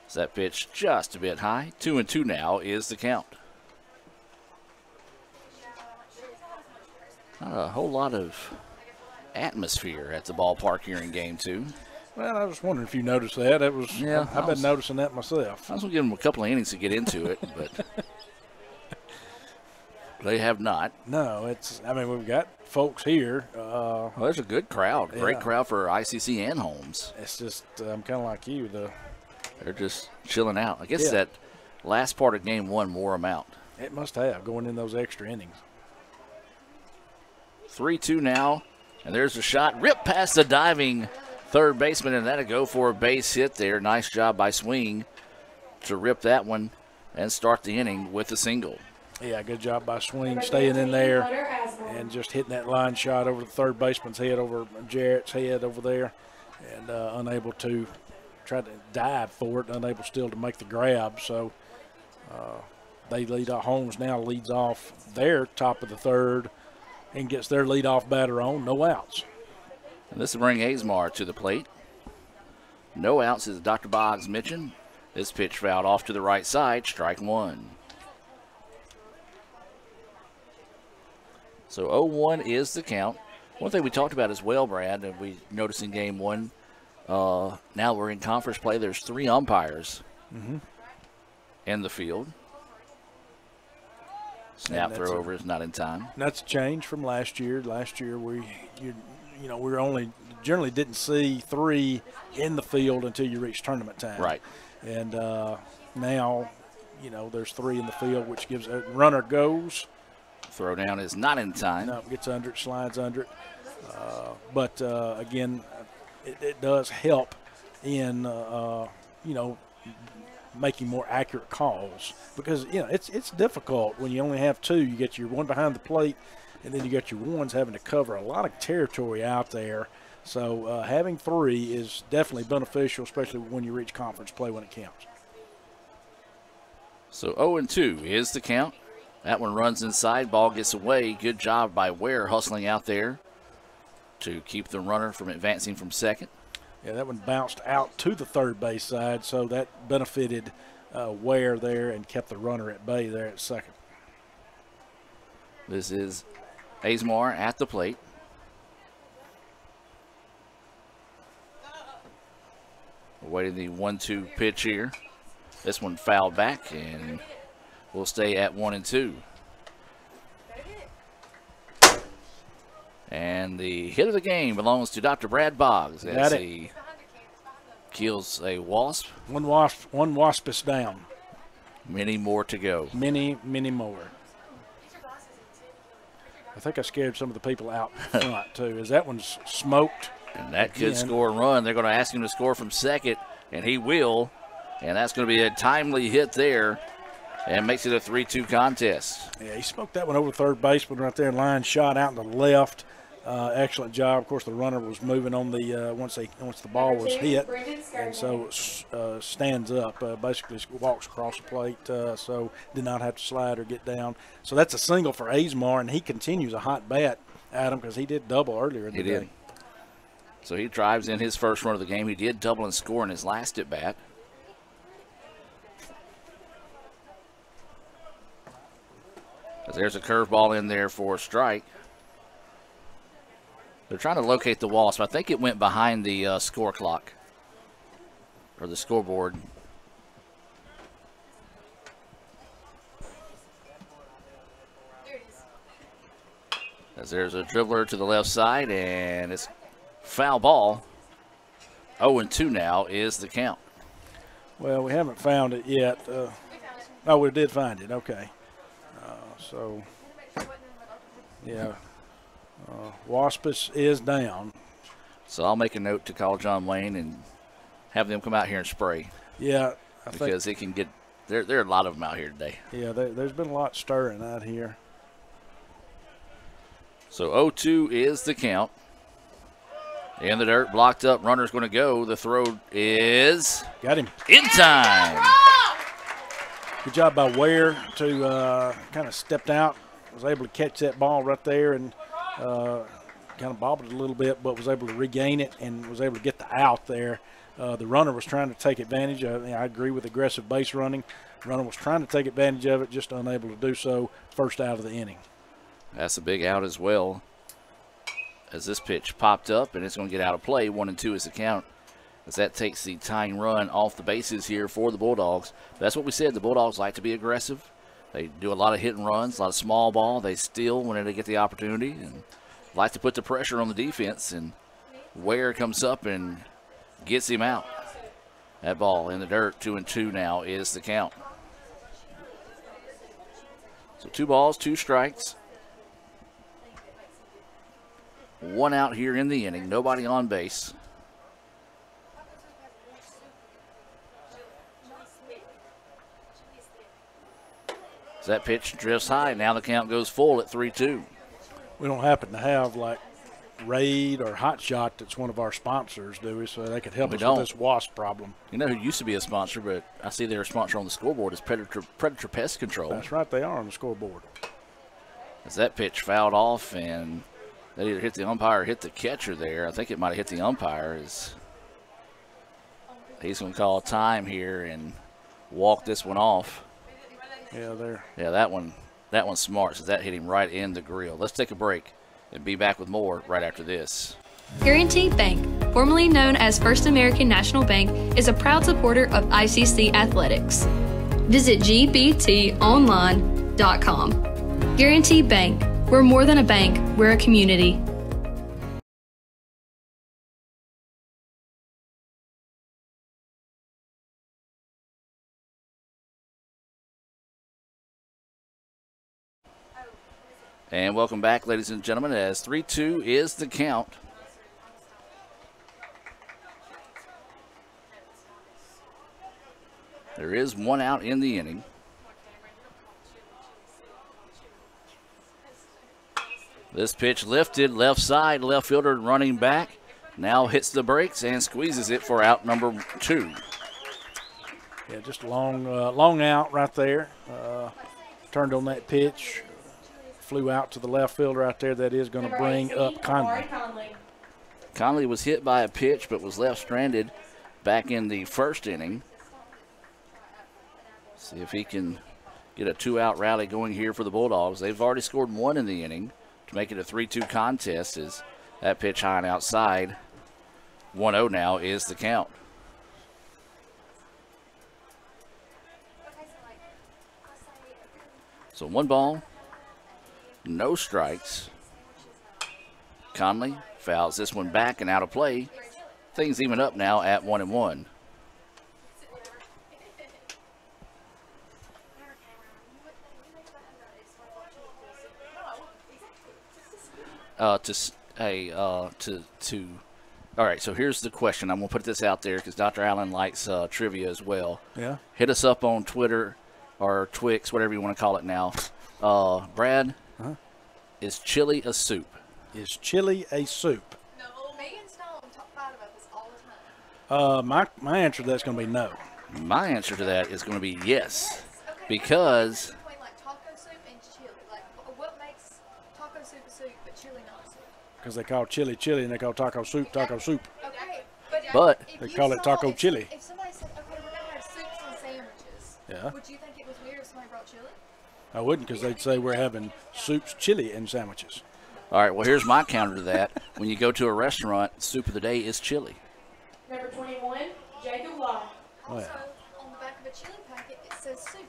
Speaker 7: So that pitch just a bit high. 2-2 now is the count. Not a whole lot of atmosphere at the ballpark here in game 2.
Speaker 8: Well, I was wondering if you noticed that. It was.
Speaker 7: Yeah,
Speaker 8: I've been noticing that myself.
Speaker 7: I was going to give them a couple of innings to get into it, but they have not.
Speaker 8: No, it's. I mean, we've got folks here.
Speaker 7: Well, there's a good crowd.
Speaker 8: Yeah.
Speaker 7: Great crowd for ICC and Holmes.
Speaker 8: It's just I'm kind of like you.
Speaker 7: They're just chilling out. I guess that last part of game 1 wore them out.
Speaker 8: It must have going in those extra innings.
Speaker 7: 3-2 now, and there's a shot ripped past the diving third baseman, and that'll go for a base hit there. Nice job by Swing to rip that one and start the inning with a single.
Speaker 8: Yeah, good job by Swing staying in there and just hitting that line shot over the third baseman's head, over Jarrett's head over there, and unable to try to dive for it, unable still to make the grab. So they lead off. Holmes now leads off their top of the third and gets their leadoff batter on. No outs.
Speaker 7: And this will bring Azmar to the plate. No outs, as Dr. Boggs mentioned. This pitch fouled off to the right side, strike 1. So 0-1 is the count. One thing we talked about as well, Brad, and we noticed in game 1, now we're in conference play. There's 3 umpires in the field. Snap throw over is not in time.
Speaker 8: That's a change from last year. Last year we were only generally didn't see 3 in the field until you reach tournament time.
Speaker 7: Right.
Speaker 8: And now, there's 3 in the field, which gives a runner goes.
Speaker 7: Throw down is not in time.
Speaker 8: No, gets under it, slides under it. But again, it does help in, making more accurate calls, because it's difficult when you only have two. You get your one behind the plate, and then you got your ones having to cover a lot of territory out there. So having three is definitely beneficial, especially when you reach conference play when it counts.
Speaker 7: So 0-2 is the count. That one runs inside, ball gets away. Good job by Ware hustling out there to keep the runner from advancing from second.
Speaker 8: Yeah, that one bounced out to the third base side, so that benefited Ware there and kept the runner at bay there at second.
Speaker 7: This is Azemar at the plate. Awaiting the 1-2 pitch here. This one fouled back, and we'll stay at 1-2. And the hit of the game belongs to Dr. Brad Boggs as he kills a wasp.
Speaker 8: One wasp is down.
Speaker 7: Many more to go.
Speaker 8: Many, many more. I think I scared some of the people out front, too, as that one's smoked.
Speaker 7: And that could score a run. They're going to ask him to score from second, and he will. And that's going to be a timely hit there and makes it a 3-2 contest.
Speaker 8: Yeah, he smoked that one over third baseman right there. Line shot out in the left. Excellent job. Of course, the runner was moving on the once the ball was hit, and so stands up. Basically walks across the plate, so did not have to slide or get down. So that's a single for Azemar, and he continues a hot bat at him because he did double earlier in the day.
Speaker 7: So he drives in his first run of the game. He did double and score in his last at bat. There's a curveball in there for a strike. They're trying to locate the wasp. I think it went behind the score clock or the scoreboard. As there's a dribbler to the left side, and it's foul ball. 0-2 now is the count.
Speaker 8: Well, we haven't found it yet. Oh, we did find it. Okay. So, yeah, Waspis is down.
Speaker 7: So I'll make a note to call John Wayne and have them come out here and spray.
Speaker 8: Yeah,
Speaker 7: because it can get there are a lot of them out here today.
Speaker 8: Yeah, there's been a lot stirring out here.
Speaker 7: So 0-2 is the count. In the dirt, blocked up. Runner's going to go. The throw is
Speaker 8: got him
Speaker 7: in time.
Speaker 8: Good job by Ware to kind of stepped out, was able to catch that ball right there and kind of bobbled it a little bit, but was able to regain it and was able to get the out there. The runner was trying to take advantage of it. I agree with aggressive base running. The runner was trying to take advantage of it, just unable to do so. First out of the inning.
Speaker 7: That's a big out as well. As this pitch popped up, and it's going to get out of play. 1-2 is the count. As that takes the tying run off the bases here for the Bulldogs. That's what we said. The Bulldogs like to be aggressive. They do a lot of hit and runs, a lot of small ball. They steal when they get the opportunity and like to put the pressure on the defense. And Ware comes up and gets him out. That ball in the dirt, 2-2 now is the count. So 2 balls, 2 strikes. 1 out here in the inning. Nobody on base. As that pitch drifts high, now the count goes full at 3-2.
Speaker 8: We don't happen to have like Raid or Hot Shot that's one of our sponsors, do we? So they could help us with this wasp problem.
Speaker 7: You know who used to be a sponsor, but I see their sponsor on the scoreboard is Predator Pest Control.
Speaker 8: That's right, they are on the scoreboard.
Speaker 7: As that pitch fouled off, and they either hit the umpire or hit the catcher there. I think it might have hit the umpire. He's going to call time here and walk this one off. Yeah, that one's smart, so that hit him right in the grill. Let's take a break and be back with more right after this.
Speaker 2: Guaranty Bank, formerly known as First American National Bank, is a proud supporter of ICC athletics. Visit gbtonline.com. Guaranty Bank, we're more than a bank, we're a community.
Speaker 7: And welcome back, ladies and gentlemen, as 3-2 is the count. There is one out in the inning. This pitch lifted, left side, left fielder running back. Now hits the brakes and squeezes it for out number 2.
Speaker 8: Yeah, just a long out right there. Turned on that pitch. Flew out to the left field right there. That is going to bring up Conley.
Speaker 7: Conley was hit by a pitch but was left stranded back in the first inning. See if he can get a 2-out rally going here for the Bulldogs. They've already scored 1 in the inning to make it a 3-2 contest as that pitch high and outside. 1-0 now is the count. So 1 ball, no strikes. Conley fouls this one back and out of play. Things even up now at 1-1. All right, so here's the question. I'm going to put this out there because Dr. Allen likes trivia as well.
Speaker 8: Yeah.
Speaker 7: Hit us up on Twitter or Twix, whatever you want to call it now. Brad, is chili a soup?
Speaker 8: Is chili a soup?
Speaker 18: No, me and Stone fight about this all the time.
Speaker 8: My answer to that's going to be no.
Speaker 7: My answer to that is going to be yes, because
Speaker 18: Between like taco soup and chili, like what makes taco soup a soup but chili not a soup?
Speaker 8: Because they call chili chili and they call taco soup taco soup.
Speaker 18: Okay,
Speaker 7: but
Speaker 8: they call it taco chili.
Speaker 18: If somebody said, okay, we're gonna have soups and sandwiches,
Speaker 8: Yeah.
Speaker 18: would you think it was weird if somebody brought chili?
Speaker 8: I wouldn't, because they'd say we're having soups, chili, and sandwiches.
Speaker 7: all right, well, here's my counter to that. When you go to a restaurant, soup of the day is chili.
Speaker 22: Number 21, Jacob Law.
Speaker 18: Also, on the back of a chili packet, it says soup.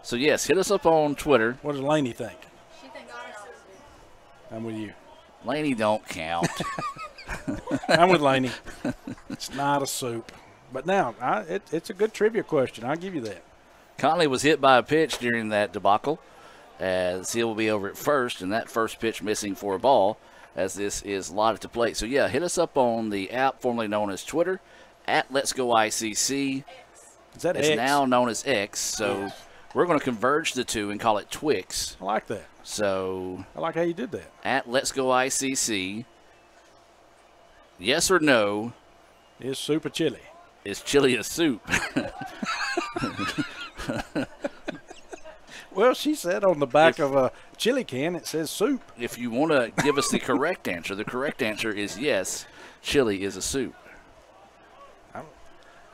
Speaker 7: So, yes, hit us up on Twitter.
Speaker 8: What does Lainey think?
Speaker 18: She thinks it's soup.
Speaker 8: I'm with you.
Speaker 7: Laney don't count.
Speaker 8: I'm with Laney. It's not a soup. But now, it's a good trivia question. I'll give you that.
Speaker 7: Conley was hit by a pitch during that debacle, as he will be over at first, and that first pitch missing for a ball, as this is allotted to plate. So, yeah, hit us up on the app formerly known as Twitter, at Let's Go ICC.
Speaker 8: Is that
Speaker 7: It's
Speaker 8: X?
Speaker 7: now known as X, so we're going to converge the two and call it Twix.
Speaker 8: I like that.
Speaker 7: So
Speaker 8: I like how you did that.
Speaker 7: At Let's Go ICC, yes or no?
Speaker 8: Is soup a chili?
Speaker 7: Is chili a soup?
Speaker 8: Well, she said on the back of a chili can it says soup.
Speaker 7: If you want to give us the correct answer is yes, chili is a soup.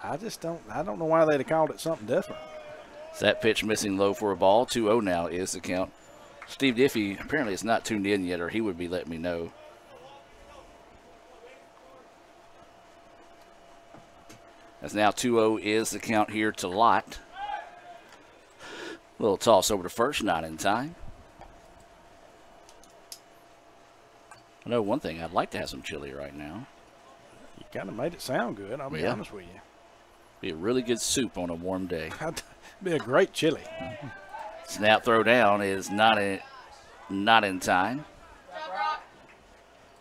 Speaker 8: I don't know why they'd have called it something different.
Speaker 7: So that pitch missing low for a ball. 2-0 now is the count. Steve Diffie apparently is not tuned in yet, or he would be letting me know. As now 2-0 is the count here to Lott. Little toss over to first, not in time. I know one thing, I'd like to have some chili right now.
Speaker 8: You kind of made it sound good, I'll be honest with you.
Speaker 7: Be a really good soup on a warm day.
Speaker 8: Be a great chili.
Speaker 7: Snap throw down is not in time.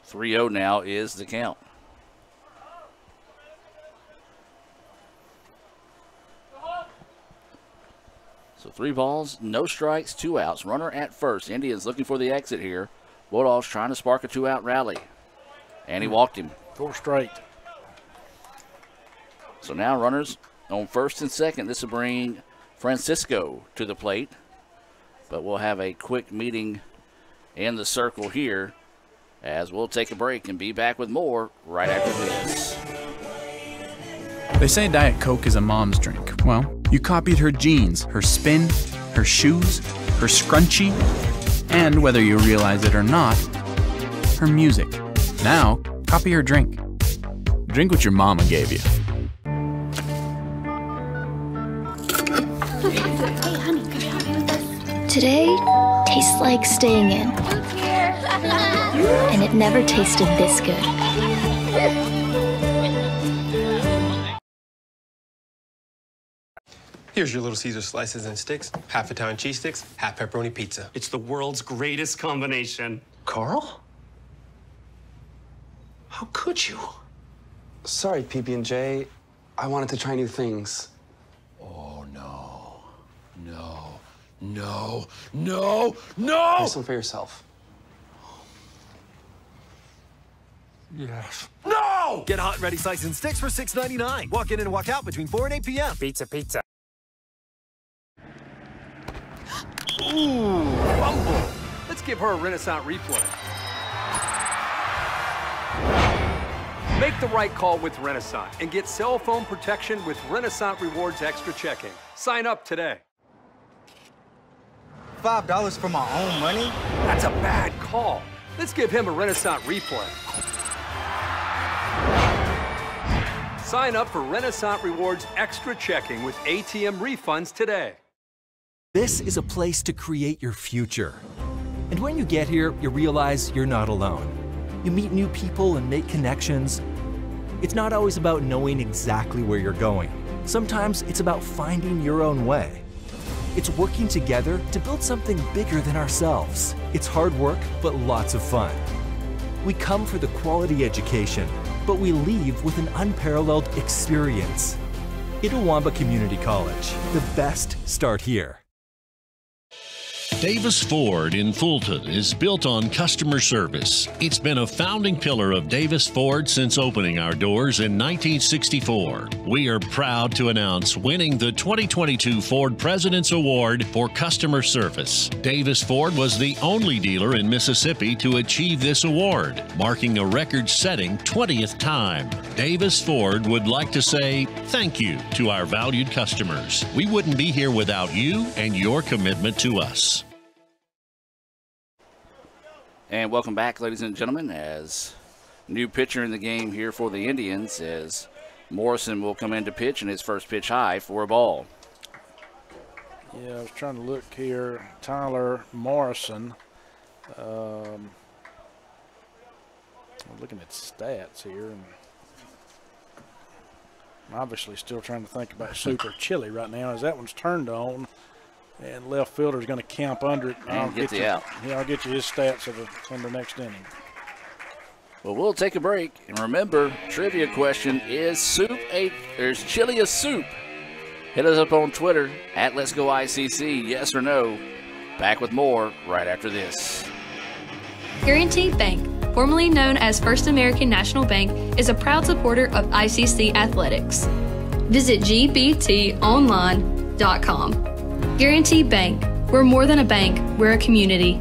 Speaker 7: 3-0 now is the count. So 3 balls, no strikes, 2 outs. Runner at first. Indians looking for the exit here. Bulldogs trying to spark a 2-out rally. And he walked him.
Speaker 8: 4 straight.
Speaker 7: So now runners on first and second. This will bring Francisco to the plate. But we'll have a quick meeting in the circle here as we'll take a break and be back with more right after this.
Speaker 5: They say Diet Coke is a mom's drink. Well, you copied her jeans, her spin, her shoes, her scrunchie, and whether you realize it or not, her music. Now, copy her drink. Drink what your mama gave you.
Speaker 6: Hey, honey, could you help me with this? Today tastes like staying in. And it never tasted this good.
Speaker 10: Here's your Little Caesar slices and sticks, half Italian cheese sticks, half pepperoni pizza.
Speaker 11: It's the world's greatest combination.
Speaker 10: Carl? How could you?
Speaker 15: Sorry, PB&J. I wanted to try new things.
Speaker 16: Oh, no. No. No. No. No!
Speaker 15: Have some for yourself.
Speaker 16: Yes.
Speaker 20: No! Get hot and ready slices and sticks for $6.99. Walk in and walk out between 4 and 8 p.m. Pizza, pizza.
Speaker 13: Ooh, fumble. Let's give her a Renaissance replay. Make the right call with Renaissance and get cell phone protection with Renaissance Rewards Extra Checking. Sign up today.
Speaker 20: $5 for my own money?
Speaker 13: That's a bad call. Let's give him a Renaissance replay. Sign up for Renaissance Rewards Extra Checking with ATM refunds today.
Speaker 26: This is a place to create your future. And when you get here, you realize you're not alone. You meet new people and make connections. It's not always about knowing exactly where you're going. Sometimes it's about finding your own way. It's working together to build something bigger than ourselves. It's hard work, but lots of fun. We come for the quality education, but we leave with an unparalleled experience. Itawamba Community College. The best start here.
Speaker 1: Davis Ford in Fulton is built on customer service. It's been a founding pillar of Davis Ford since opening our doors in 1964. We are proud to announce winning the 2022 Ford President's Award for Customer Service. Davis Ford was the only dealer in Mississippi to achieve this award, marking a record-setting 20th time. Davis Ford would like to say thank you to our valued customers. We wouldn't be here without you and your commitment to us.
Speaker 7: And welcome back, ladies and gentlemen, as new pitcher in the game here for the Indians, as Morrison will come in to pitch, and his first pitch high for a ball.
Speaker 8: Yeah, I was trying to look here. Tyler Morrison. I'm looking at stats here, and I'm obviously still trying to think about Super Chili right now, as that one's turned on. And left fielder's going to camp under it.
Speaker 7: And get the out.
Speaker 8: Yeah, I'll get you his stats in the next inning.
Speaker 7: Well, we'll take a break. And remember, trivia question, is chili a soup? Hit us up on Twitter, at Let's Go ICC, yes or no. Back with more right after this.
Speaker 2: Guaranteed Bank, formerly known as First American National Bank, is a proud supporter of ICC athletics. Visit gbtonline.com. Guaranteed Bank. We're more than a bank, we're a community.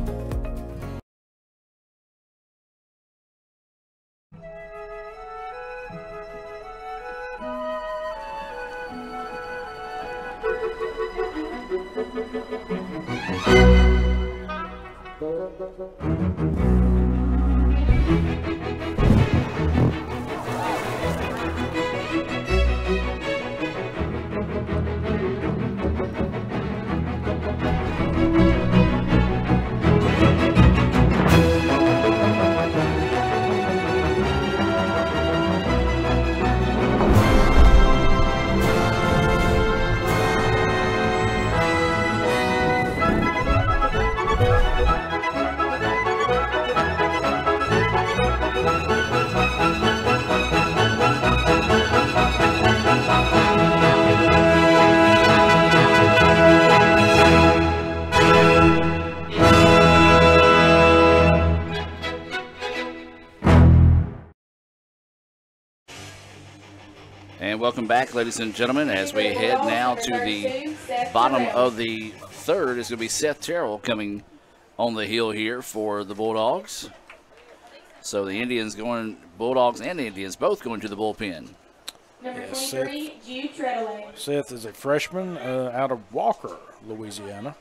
Speaker 7: Welcome back, ladies and gentlemen, as we head now to the bottom of the third. It's going to be Seth Terrell coming on the hill here for the Bulldogs. So the Bulldogs and the Indians both going to the bullpen.
Speaker 22: Number 23, Jude Treadaway.
Speaker 8: Seth is a freshman out of Walker, Louisiana.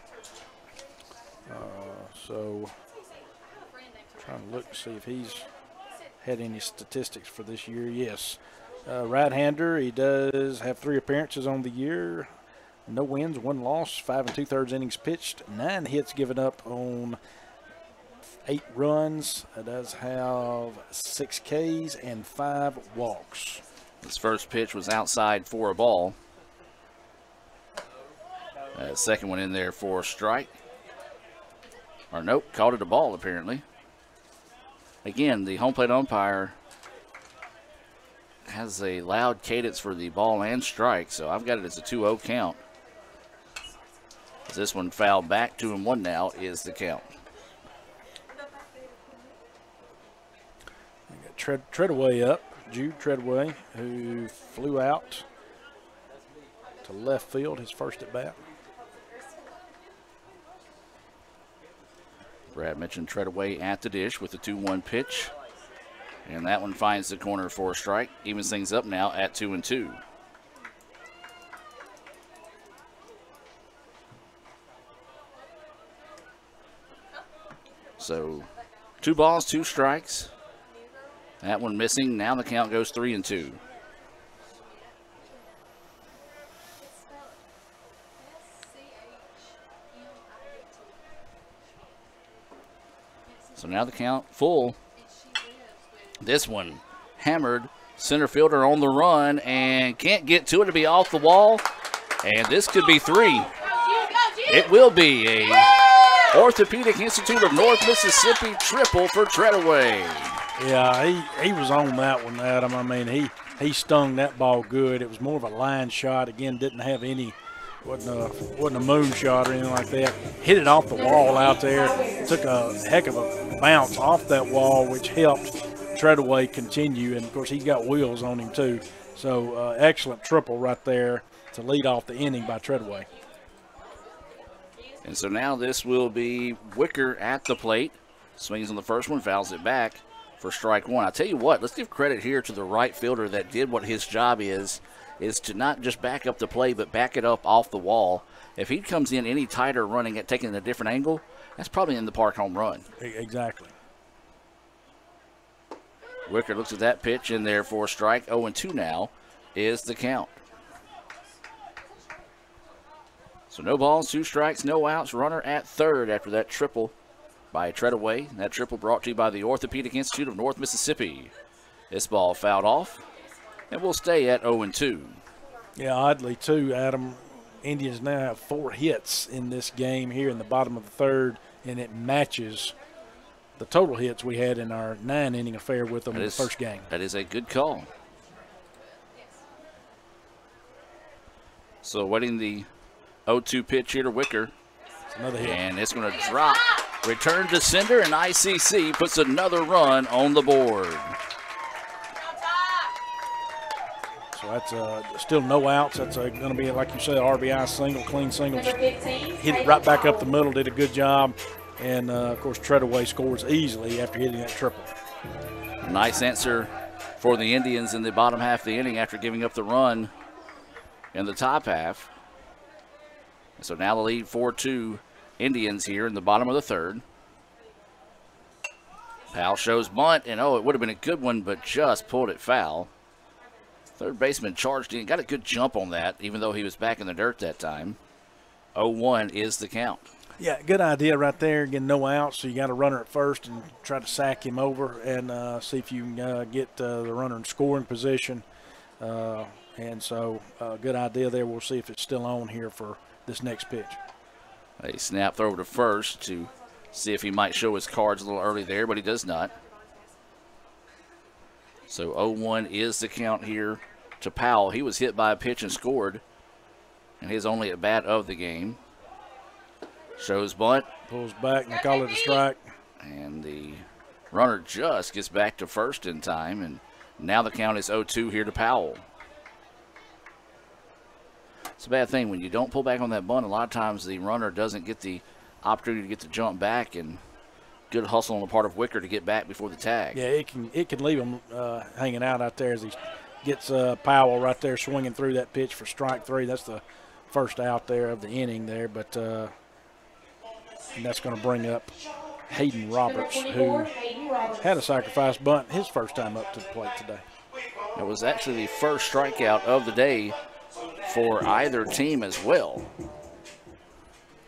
Speaker 8: So trying to look to see if he's had any statistics for this year. Yes. Right-hander, he does have 3 appearances on the year. No wins, 1 loss, 5 2/3 innings pitched, 9 hits given up on 8 runs. It does have 6 Ks and 5 walks.
Speaker 7: His first pitch was outside for a ball. That second one in there for a strike. Or nope, called it a ball apparently. Again, the home plate umpire has a loud cadence for the ball and strike, so I've got it as a 2-0 count. As this one fouled back, 2-1 now is the count.
Speaker 8: We got Treadaway up, Jude Treadaway, who flew out to left field, his first at bat.
Speaker 7: Brad mentioned Treadaway at the dish with the 2-1 pitch. And that one finds the corner for a strike. Evens things up now at 2-2. So 2 balls, 2 strikes. That one missing. Now the count goes 3-2. So now the count full. This one hammered, center fielder on the run and can't get to it to be off the wall. And this could be 3. It will be a Orthopedic Institute of North Mississippi triple for Treadaway.
Speaker 8: Yeah, he was on that one, Adam. I mean, he stung that ball good. It was more of a line shot. Again, didn't have any, wasn't a moon shot or anything like that. Hit it off the wall out there. Took a heck of a bounce off that wall, which helped Treadaway continue. And, of course, he got wheels on him too. So, excellent triple right there to lead off the inning by Treadaway.
Speaker 7: And so now this will be Wicker at the plate. Swings on the first one, fouls it back for strike 1. I tell you what, let's give credit here to the right fielder that did what his job is to not just back up the play, but back it up off the wall. If he comes in any tighter running at taking a different angle, that's probably in the park home run.
Speaker 8: Exactly.
Speaker 7: Wicker looks at that pitch in there for a strike. 0-2 now is the count. So no balls, 2 strikes, no outs. Runner at third after that triple by Treadaway. That triple brought to you by the Orthopedic Institute of North Mississippi. This ball fouled off, and we'll stay at 0-2.
Speaker 8: Yeah, oddly too, Adam, Indians now have 4 hits in this game here in the bottom of the third, and it matches the total hits we had in our 9-inning affair with them in the first game.
Speaker 7: That is a good call. So waiting the 0-2 pitch here to Wicker.
Speaker 8: Another hit. And
Speaker 7: it's going to drop. Return to sender, and ICC puts another run on the board.
Speaker 8: So that's still no outs. That's going to be, like you said, RBI single, clean single. Hit it right back up the middle, did a good job. And, of course, Treadaway scores easily after hitting that triple.
Speaker 7: Nice answer for the Indians in the bottom half of the inning after giving up the run in the top half. So now the lead 4-2 Indians here in the bottom of the third. Powell shows bunt, and it would have been a good one, but just pulled it foul. Third baseman charged in, got a good jump on that, even though he was back in the dirt that time. 0-1 is the count.
Speaker 8: Yeah, good idea right there. Again, no outs, so you got a runner at first and try to sack him over and see if you can get the runner in scoring position. And so good idea there. We'll see if it's still on here for this next pitch.
Speaker 7: A snap throw to first to see if he might show his cards a little early there, but he does not. So 0-1 is the count here to Powell. He was hit by a pitch and scored, and his only at bat of the game. Shows bunt.
Speaker 8: Pulls back and call it a strike.
Speaker 7: And the runner just gets back to first in time, and now the count is 0-2 here to Powell. It's a bad thing when you don't pull back on that bunt. A lot of times the runner doesn't get the opportunity to get the jump back, and good hustle on the part of Wicker to get back before the tag.
Speaker 8: Yeah, it can leave him hanging out there as he gets Powell right there swinging through that pitch for strike 3. That's the first out there of the inning there, but and that's going to bring up Hayden Roberts, who had a sacrifice bunt his first time up to the plate today.
Speaker 7: It was actually the first strikeout of the day for either team as well.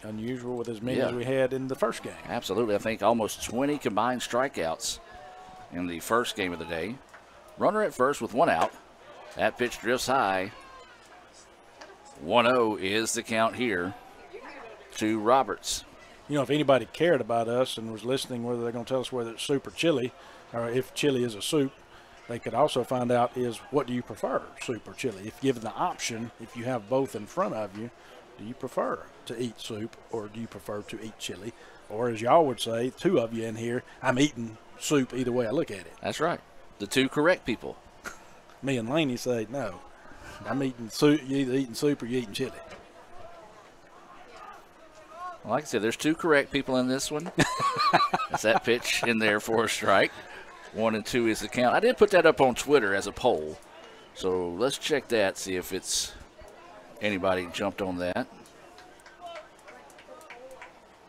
Speaker 8: Unusual with as many as we had in the first game.
Speaker 7: Absolutely. I think almost 20 combined strikeouts in the first game of the day. Runner at first with 1 out. That pitch drifts high. 1-0 is the count here to Roberts.
Speaker 8: You know, if anybody cared about us and was listening, whether they're going to tell us whether it's soup or chili, or if chili is a soup, they could also find out is what do you prefer, soup or chili? If given the option, if you have both in front of you, do you prefer to eat soup or do you prefer to eat chili? Or as y'all would say, two of you in here, I'm eating soup either way I look at it.
Speaker 7: That's right. The two correct people.
Speaker 8: Me and Laney say, no, I'm eating soup. You're either eating soup or you're eating chili.
Speaker 7: Well, like I said, there's two correct people in this one. That's that pitch in there for a strike. 1 and 2 is the count. I did put that up on Twitter as a poll. So let's check that, see if it's anybody jumped on that.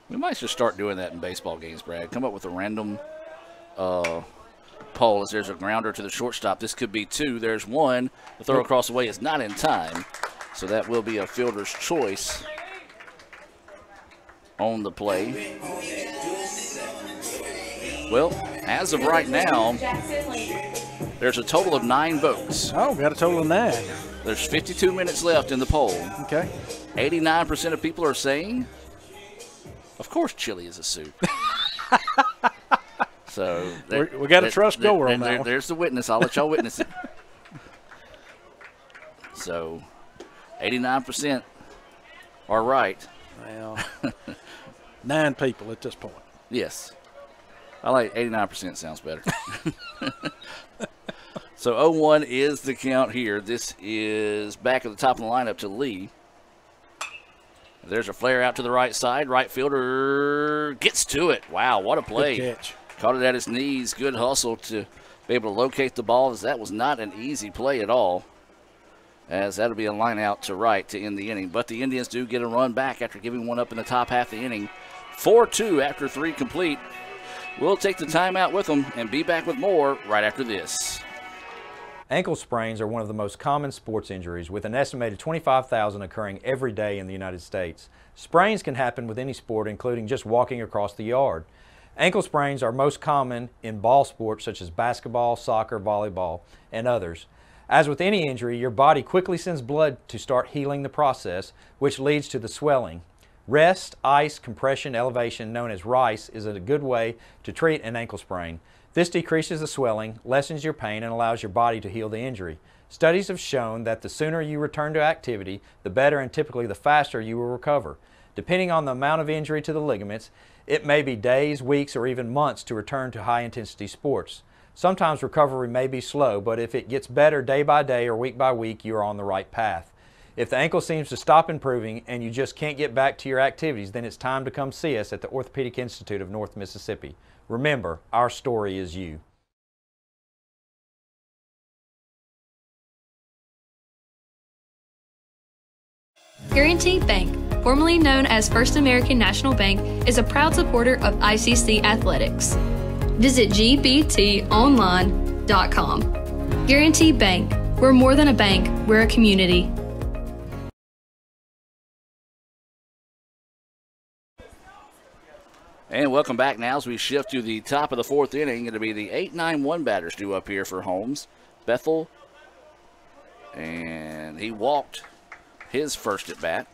Speaker 7: We might just start doing that in baseball games, Brad. Come up with a random poll as there's a grounder to the shortstop. This could be 2. There's 1. The throw across the way is not in time. So that will be a fielder's choice on the play. Well, as of right now, there's a total of 9 votes.
Speaker 8: Oh, got a total of 9.
Speaker 7: There's 52 minutes left in the poll.
Speaker 8: Okay.
Speaker 7: 89% of people are saying, of course chili is a soup. So
Speaker 8: we got to trust Goer on that one.
Speaker 7: There's the witness. I'll let y'all witness it. So 89% are right.
Speaker 8: Well, 9 people at this point.
Speaker 7: Yes. I like 89% sounds better. So 0-1 is the count here. This is back at the top of the lineup to Lee. There's a flare out to the right side. Right fielder gets to it. Wow, what a play.
Speaker 8: Good catch.
Speaker 7: Caught it at his knees. Good hustle to be able to locate the ball, as that was not an easy play at all, as that'll be a line out to right to end the inning. But the Indians do get a run back after giving one up in the top half of the inning. 4-2 after 3 complete. We'll take the timeout with them and be back with more right after this.
Speaker 9: Ankle sprains are one of the most common sports injuries, with an estimated 25,000 occurring every day in the United States. Sprains can happen with any sport, including just walking across the yard. Ankle sprains are most common in ball sports such as basketball, soccer, volleyball, and others. As with any injury, your body quickly sends blood to start healing the process, which leads to the swelling. Rest, ice, compression, elevation, known as RICE, is a good way to treat an ankle sprain. This decreases the swelling, lessens your pain, and allows your body to heal the injury. Studies have shown that the sooner you return to activity, the better and typically the faster you will recover. Depending on the amount of injury to the ligaments, it may be days, weeks, or even months to return to high-intensity sports. Sometimes recovery may be slow, but if it gets better day by day or week by week, you are on the right path. If the ankle seems to stop improving and you just can't get back to your activities, then it's time to come see us at the Orthopedic Institute of North Mississippi. Remember, our story is you.
Speaker 2: Guaranty Bank, formerly known as First American National Bank, is a proud supporter of ICC athletics. Visit gbtonline.com. Guaranty Bank, we're more than a bank, we're a community.
Speaker 7: And welcome back now as we shift to the top of the 4th inning. It'll be the 8-9-1 batters due up here for Holmes. Bethel, and he walked his first at bat.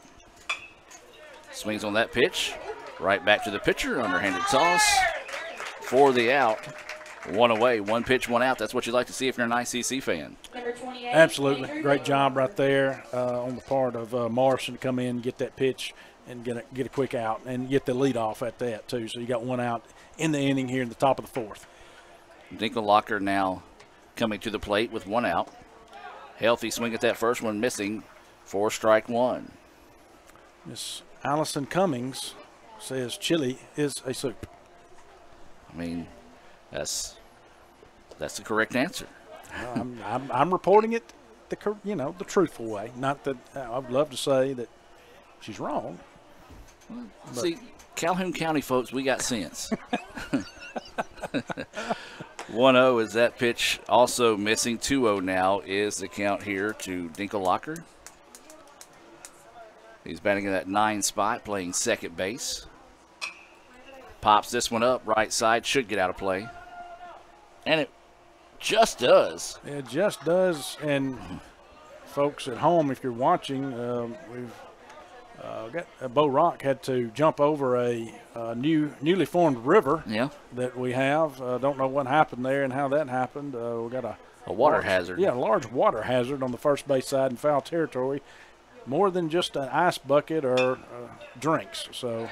Speaker 7: Swings on that pitch. Right back to the pitcher. Underhanded toss for the out. 1 away. 1 pitch, 1 out. That's what you'd like to see if you're an ICC fan.
Speaker 8: Absolutely. Great job right there on the part of Morrison to come in and get that pitch and get a quick out and get the lead off at that too. So you got 1 out in the inning here in the top of the 4th.
Speaker 7: Dinkel-Locker now coming to the plate with 1 out. Healthy swing at that first one, missing for strike 1.
Speaker 8: Miss Allison Cummings says chili is a soup.
Speaker 7: I mean, that's the correct answer.
Speaker 8: I'm reporting it the truthful way. Not that I would love to say that she's wrong.
Speaker 7: See, Calhoun County folks, we got sense. 1-0 is that pitch also missing. 2-0 now is the count here to Dinkel-Locker. He's batting in that 9 spot, playing second base. Pops this one up, right side, should get out of play. And it just does.
Speaker 8: It just does. And folks at home, if you're watching, we've Bo Rock had to jump over a newly formed river that we have. Don't know what happened there and how that happened. We got a
Speaker 7: water hazard.
Speaker 8: Yeah, a large water hazard on the first base side in foul territory. More than just an ice bucket or drinks. So.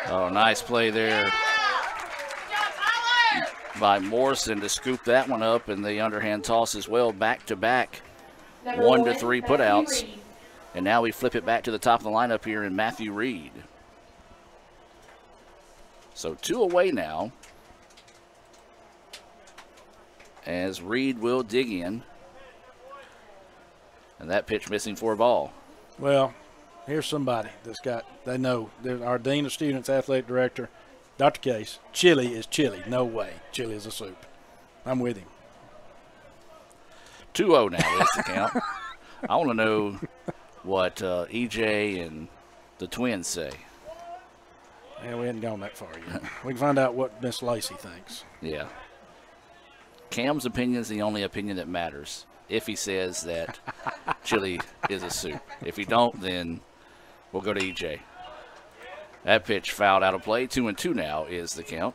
Speaker 7: Oh, nice play there by Morrison to scoop that one up, and the underhand toss as well, back-to-back 1-3 putouts. And now we flip it back to the top of the lineup here in Matthew Reed. So 2 away now, as Reed will dig in. And that pitch missing for a ball.
Speaker 8: Well, here's somebody they know. Our Dean of Students, Athletic Director, Dr. Case, chili is chili. No way. Chili is a soup. I'm with him.
Speaker 7: 2-0 now is the count. I want to know what EJ and the Twins say.
Speaker 8: Yeah, we hadn't gone that far yet. We can find out what Miss Lacey thinks.
Speaker 7: Yeah. Cam's opinion is the only opinion that matters. If he says that chili is a soup. If he don't, then we'll go to EJ. That pitch fouled out of play. 2-2 now is the count.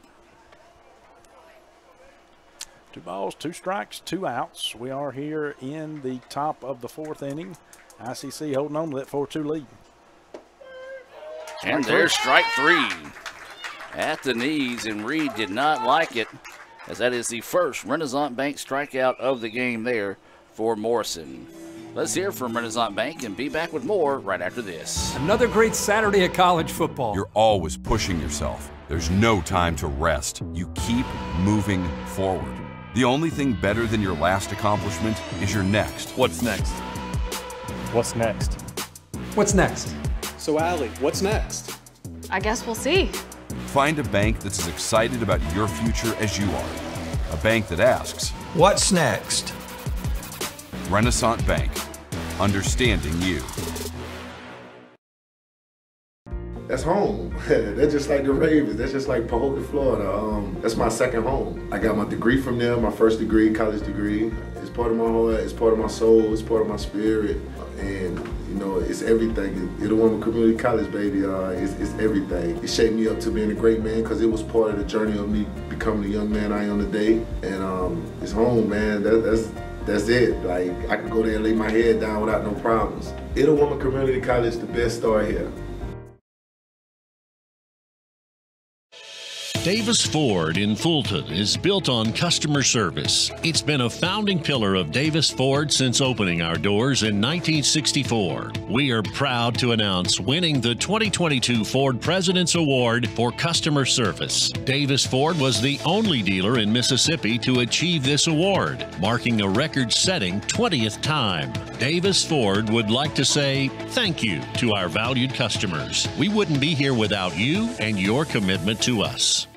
Speaker 8: 2 balls, 2 strikes, 2 outs. We are here in the top of the 4th inning. ICC holding on to that 4-2 lead.
Speaker 7: And there's strike 3 at the knees, and Reed did not like it, as that is the first Renaissance Bank strikeout of the game there for Morrison. Let's hear from Renaissance Bank and be back with more right after this.
Speaker 13: Another great Saturday of college football.
Speaker 14: You're always pushing yourself. There's no time to rest. You keep moving forward. The only thing better than your last accomplishment is your next.
Speaker 17: What's next? What's next?
Speaker 10: What's next? So, Allie, what's next?
Speaker 19: I guess we'll see.
Speaker 14: Find a bank that's as excited about your future as you are. A bank that asks,
Speaker 21: what's next?
Speaker 14: Renaissance Bank, understanding you.
Speaker 23: That's home. That's just like the Ravens. That's just like Pahokee, Florida. That's my second home. I got my degree from there, my first degree, college degree. It's part of my heart, it's part of my soul, it's part of my spirit. And, you know, it's everything. Itawamba Community College, baby, it's everything. It shaped me up to being a great man because it was part of the journey of me becoming the young man I am today. And it's home, man. That's it. Like, I could go there and lay my head down without no problems. Itawamba Community College, the best star here.
Speaker 1: Davis Ford in Fulton is built on customer service. It's been a founding pillar of Davis Ford since opening our doors in 1964. We are proud to announce winning the 2022 Ford President's Award for Customer Service. Davis Ford was the only dealer in Mississippi to achieve this award, marking a record-setting 20th time. Davis Ford would like to say thank you to our valued customers. We wouldn't be here without you and your commitment to us.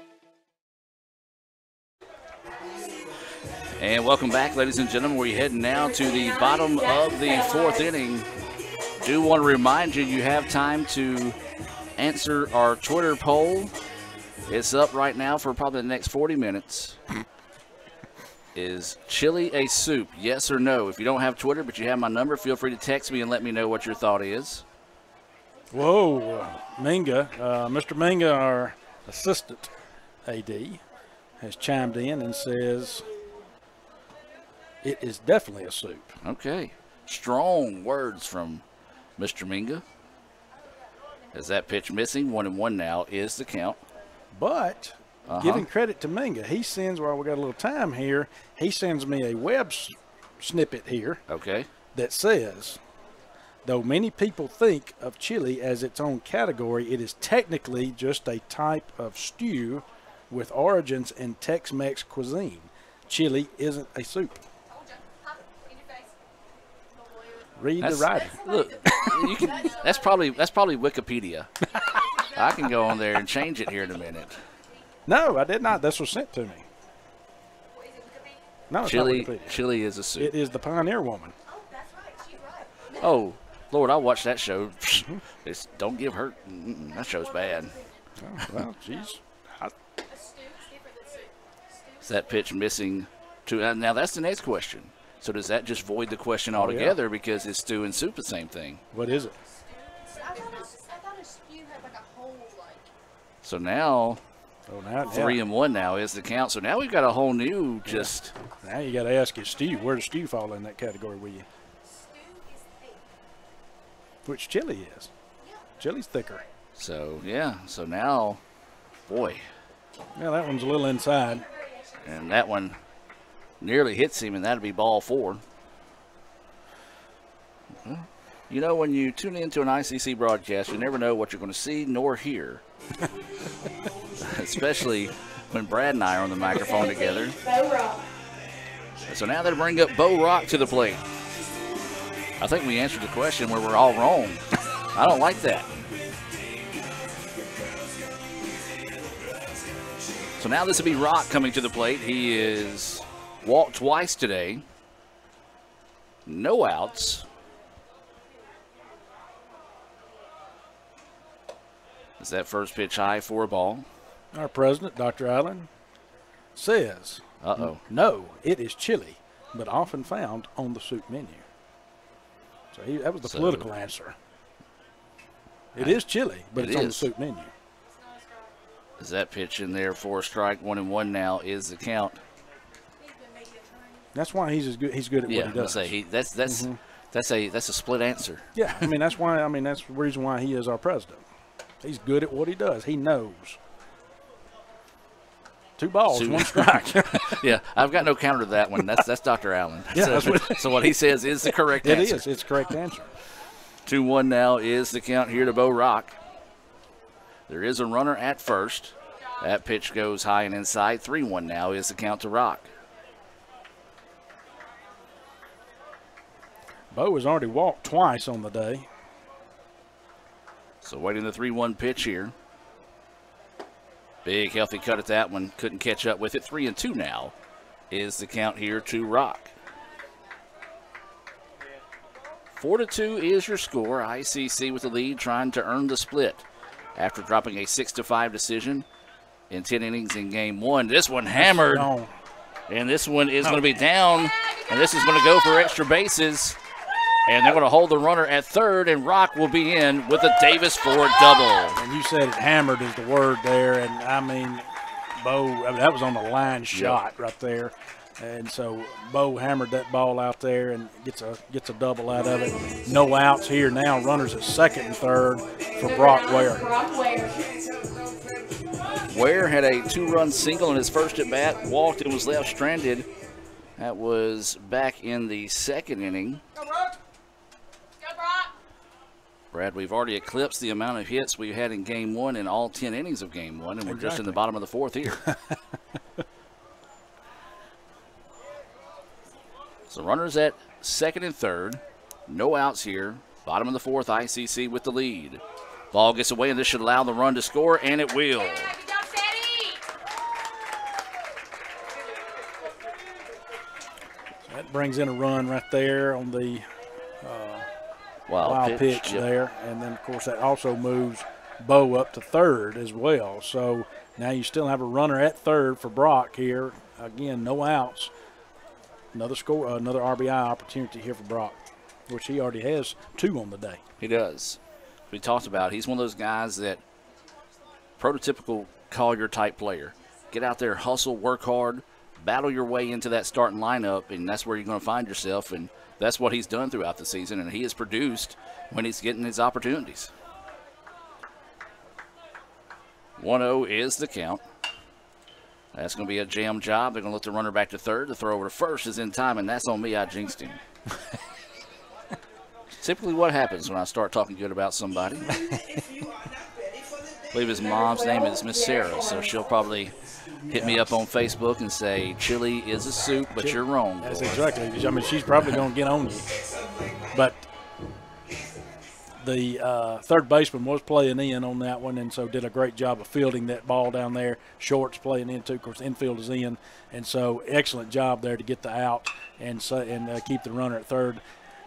Speaker 7: And welcome back, ladies and gentlemen. We're heading now to the bottom of the 4th inning. Do want to remind you, you have time to answer our Twitter poll. It's up right now for probably the next 40 minutes. Is chili a soup? Yes or no? If you don't have Twitter, but you have my number, feel free to text me and let me know what your thought is.
Speaker 8: Whoa, Minga. Mr. Minga, our assistant AD, has chimed in and says it is definitely a soup.
Speaker 7: Okay. Strong words from Mr. Minga. As that pitch missing, 1-1 now is the count.
Speaker 8: But giving credit to Minga, he sends, while we got a little time here, he sends me a web snippet here.
Speaker 7: Okay.
Speaker 8: That says, though many people think of chili as its own category, it is technically just a type of stew with origins in Tex-Mex cuisine. Chili isn't a soup. Read the writing.
Speaker 7: Look, that's probably Wikipedia. I can go on there and change it here in a minute.
Speaker 8: No, I did not. This was sent to me. No, it's not Wikipedia.
Speaker 7: Chili is a soup.
Speaker 8: It is the Pioneer Woman.
Speaker 7: Oh, Lord, I watched that show. Don't give her. That show's bad.
Speaker 8: Oh, well, jeez.
Speaker 7: Is that pitch missing? Now, that's the next question. So does that just void the question altogether because it's stew and soup the same thing?
Speaker 8: What is it?
Speaker 7: So now, 3-1 now is the count. So now we've got a whole new just.
Speaker 8: Now you got to ask you, Stu, where does Stu fall in that category with you? Which Chili is. Chili's thicker.
Speaker 7: So, yeah. So now, boy.
Speaker 8: Yeah, that one's a little inside.
Speaker 7: And that one nearly hits him, and that'll be ball 4. You know, when you tune into an ICC broadcast, you never know what you're going to see nor hear. Especially when Brad and I are on the microphone together. So now they bring up Bo Rock to the plate. I think we answered the question where we're all wrong. I don't like that. So now this will be Rock coming to the plate. He is walked twice today. No outs. Is that first pitch high for a ball?
Speaker 8: Our president, Dr. Allen, says, no, it is chili, but often found on the soup menu. So that was the political answer. It is chili, but it's on the soup menu.
Speaker 7: Is that pitch in there for a strike? 1-1 now is the count.
Speaker 8: That's why he's good at what he does.
Speaker 7: That's a split answer.
Speaker 8: Yeah, I mean that's the reason why he is our president. He's good at what he does. He knows. 2 balls, 1 strike.
Speaker 7: Yeah, I've got no counter to that one. That's Dr. Allen.
Speaker 8: Yeah,
Speaker 7: so what he says is the correct answer.
Speaker 8: It is. It's the correct answer.
Speaker 7: 2-1 now is the count here to Bo Rock. There is a runner at first. That pitch goes high and inside. 3-1 now is the count to Rock.
Speaker 8: Bo has already walked twice on the day.
Speaker 7: So waiting the 3-1 pitch here. Big healthy cut at that one. Couldn't catch up with it. 3-2 now is the count here to Rock. 4-2 is your score. ICC with the lead, trying to earn the split after dropping a 6-5 decision in 10 innings in game 1. This one hammered, and this one is going to be down, and this is going to go for extra bases. And they're going to hold the runner at third, and Rock will be in with a Davis Ford double.
Speaker 8: And you said it, hammered is the word there, and I mean, Bo, that was on the line shot right there. And so Bo hammered that ball out there and gets a double out of it. No outs here now. Runners at second and third for Brock Ware.
Speaker 7: Ware had a 2-run single in his first at bat, walked and was left stranded. That was back in the second inning. Brad, we've already eclipsed the amount of hits we had in game 1 in all 10 innings of game 1, and we're just in the bottom of the 4th here. So runners at second and third. No outs here. Bottom of the 4th, ICC with the lead. Ball gets away, and this should allow the run to score, and it will.
Speaker 8: That brings in a run right there on the wild pitch there. And then, of course, that also moves Bo up to third as well. So now you still have a runner at third for Brock here. Again, no outs. Another score, another RBI opportunity here for Brock, which he already has 2 on the day.
Speaker 7: He does. We talked about, he's one of those guys that prototypical Collier type player. Get out there, hustle, work hard, battle your way into that starting lineup, and that's where you're going to find yourself. And that's what he's done throughout the season, and he has produced when he's getting his opportunities. 1-0 is the count. That's going to be a jam job. They're going to let the runner back to third. The throw over to first is in time, and that's on me. I jinxed him. Typically what happens when I start talking good about somebody. I believe his mom's name is Miss Sarah, so she'll probably hit me up on Facebook and say, chili is a soup, but you're wrong.
Speaker 8: That's exactly. I mean, she's probably going to get on you. But the third baseman was playing in on that one, and so did a great job of fielding that ball down there. Short's playing in too. Of course, infield is in, and so excellent job there to get the out and keep the runner at third.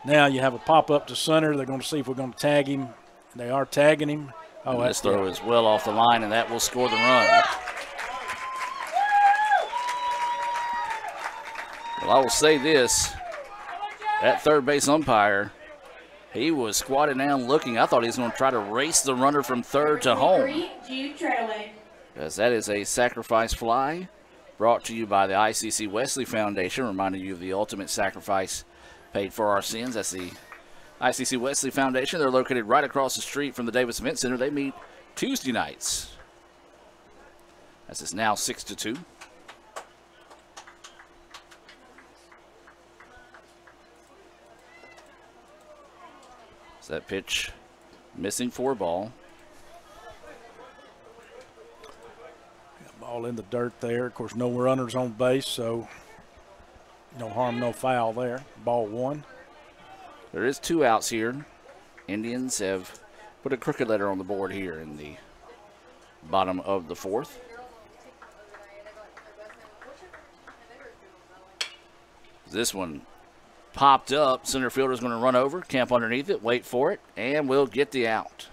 Speaker 8: Now you have a pop-up to center. They're going to see if we're going to tag him. They are tagging him.
Speaker 7: Oh, this throw is well off the line, and that will score the run. Well, I will say this. That third base umpire He was squatted down looking. I thought he was going to try to race the runner from third to home.
Speaker 22: Jude Treadaway.
Speaker 7: As that is a sacrifice fly brought to you by the ICC Wesley Foundation, reminding you of the ultimate sacrifice paid for our sins. That's the ICC Wesley Foundation. They're located right across the street from the Davis Event Center. They meet Tuesday nights. As it's now 6-2. So that pitch missing for a ball.
Speaker 8: Ball in the dirt there. Of course, no runners on base, so no harm, no foul there. Ball one.
Speaker 7: There is 2 outs here. Indians have put a crooked letter on the board here in the bottom of the 4th. This one popped up. Center fielder's going to run over, camp underneath it, wait for it, and we'll get the out.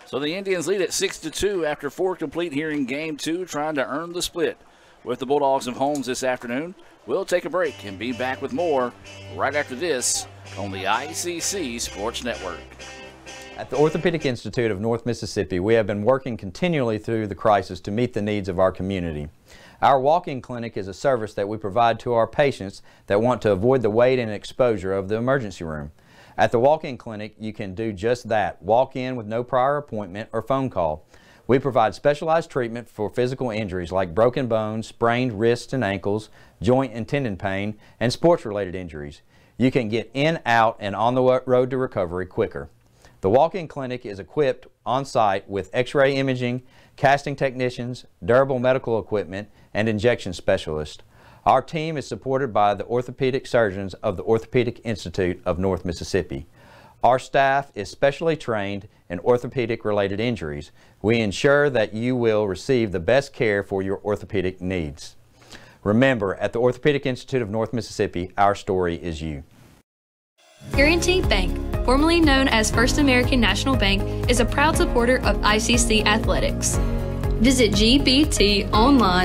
Speaker 7: So the Indians lead at 6-2 after 4 complete here in Game 2, trying to earn the split with the Bulldogs of Holmes this afternoon. We'll take a break and be back with more right after this on the ICC Sports Network.
Speaker 9: At the Orthopedic Institute of North Mississippi, we have been working continually through the crisis to meet the needs of our community. Our walk-in clinic is a service that we provide to our patients that want to avoid the wait and exposure of the emergency room. At the walk-in clinic, you can do just that. Walk in with no prior appointment or phone call. We provide specialized treatment for physical injuries like broken bones, sprained wrists and ankles, joint and tendon pain, and sports-related injuries. You can get in, out, and on the road to recovery quicker. The walk-in clinic is equipped on-site with x-ray imaging, casting technicians, durable medical equipment, and injection specialists. Our team is supported by the orthopedic surgeons of the Orthopedic Institute of North Mississippi. Our staff is specially trained in orthopedic-related injuries. We ensure that you will receive the best care for your orthopedic needs. Remember, at the Orthopedic Institute of North Mississippi, our story is you.
Speaker 2: Guaranty Bank, formerly known as First American National Bank, is a proud supporter of ICC Athletics. Visit gbtonline.com.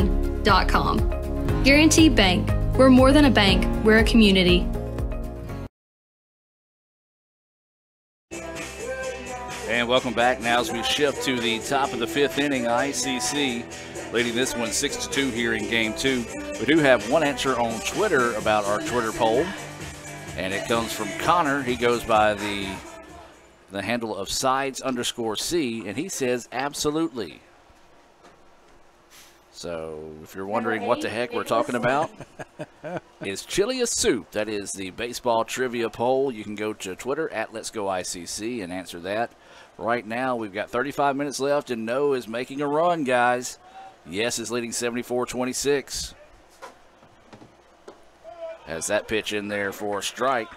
Speaker 2: Guaranty Bank. We're more than a bank, we're a community.
Speaker 7: And welcome back now as we shift to the top of the 5th inning. ICC leading this one 6-2 here in Game 2. We do have one answer on Twitter about our Twitter poll, and it comes from Connor. He goes by the handle of sides_C, and he says absolutely. So if you're wondering what the heck we're talking about, it's chili a soup. That is the baseball trivia poll. You can go to Twitter at Let's Go ICC and answer that. Right now, we've got 35 minutes left, and No is making a run, guys. Yes is leading 74-26. Has that pitch in there for a strike.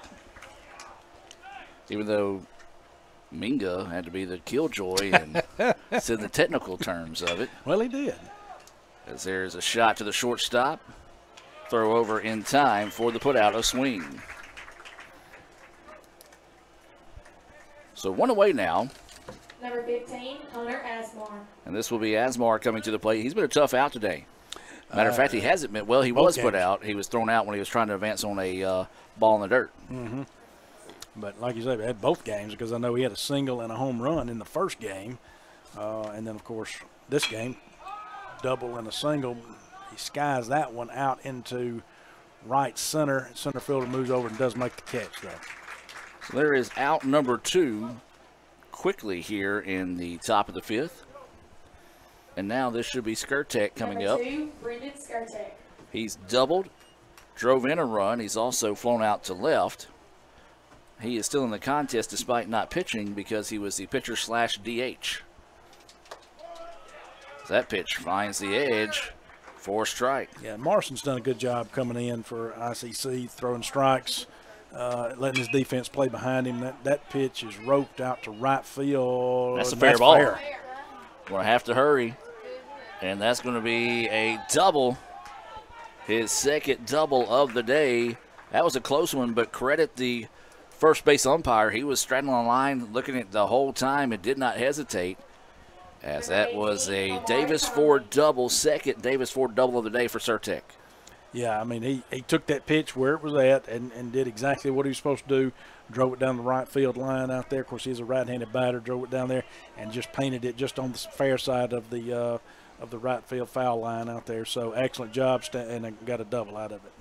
Speaker 7: Even though Minga had to be the killjoy and said the technical terms of it.
Speaker 8: Well, he did.
Speaker 7: As there's a shot to the shortstop. Throw over in time for the put-out of swing. So one away now.
Speaker 22: Number 15, Hunter Asmar.
Speaker 7: And this will be Asmar coming to the plate. He's been a tough out today. Matter of fact, he hasn't been. Well, he was put out. He was thrown out when he was trying to advance on a ball in the dirt.
Speaker 8: Mm-hmm. But like you said, we had both games because I know he had a single and a home run in the first game. And then, of course, this game, double and a single. He skies that one out into right center. Center fielder moves over and does make the catch there.
Speaker 7: So there is out number 2 quickly here in the top of the 5th. And now this should be Skirtek coming up.
Speaker 22: Number 2, Brendan Skirtek.
Speaker 7: He's doubled, drove in a run. He's also flown out to left. He is still in the contest despite not pitching because he was the pitcher/DH. That pitch finds the edge for a strike.
Speaker 8: Yeah, Morrison's done a good job coming in for ICC, throwing strikes, letting his defense play behind him. That pitch is roped out to right field.
Speaker 7: That's a fair ball. We're going to have to hurry. And that's going to be a double. His second double of the day. That was a close one, but credit the first base umpire. He was straddling the line, looking at the whole time and did not hesitate. As that was a Davis Ford double, second Davis Ford double of the day for Skirtek.
Speaker 8: Yeah, I mean, he took that pitch where it was at and did exactly what he was supposed to do. Drove it down the right field line out there. Of course, he's a right-handed batter. Drove it down there and just painted it just on the fair side of the right field foul line out there. So excellent job, and got a double out of it.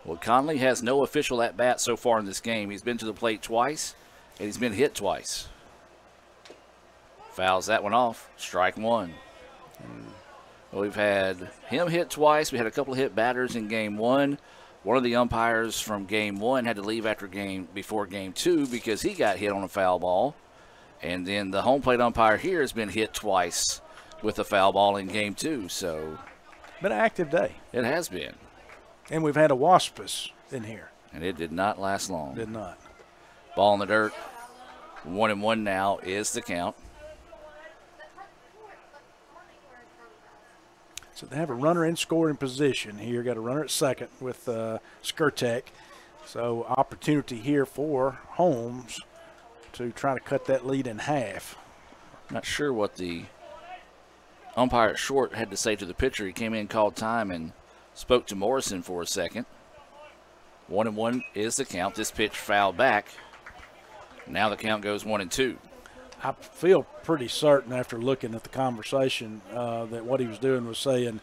Speaker 7: Well, Conley has no official at-bat so far in this game. He's been to the plate twice, and he's been hit twice. Fouls that one off. Strike one. Well, we've had him hit twice. We had a couple of hit batters in game one. One of the umpires from game one had to leave before game two because he got hit on a foul ball. And then the home plate umpire here has been hit twice with a foul ball in game two. So,
Speaker 8: been an active day.
Speaker 7: It has been.
Speaker 8: And we've had a waspus in here.
Speaker 7: And it did not last long.
Speaker 8: Did not.
Speaker 7: Ball in the dirt. 1-1 now is the count.
Speaker 8: So they have a runner in scoring position here. Got a runner at second with Skirtek. So opportunity here for Holmes to try to cut that lead in half.
Speaker 7: Not sure what the umpire at short had to say to the pitcher. He came in, called time, and spoke to Morrison for a second. 1-1 is the count. This pitch fouled back. Now the count goes 1-2.
Speaker 8: I feel pretty certain after looking at the conversation that what he was doing was saying,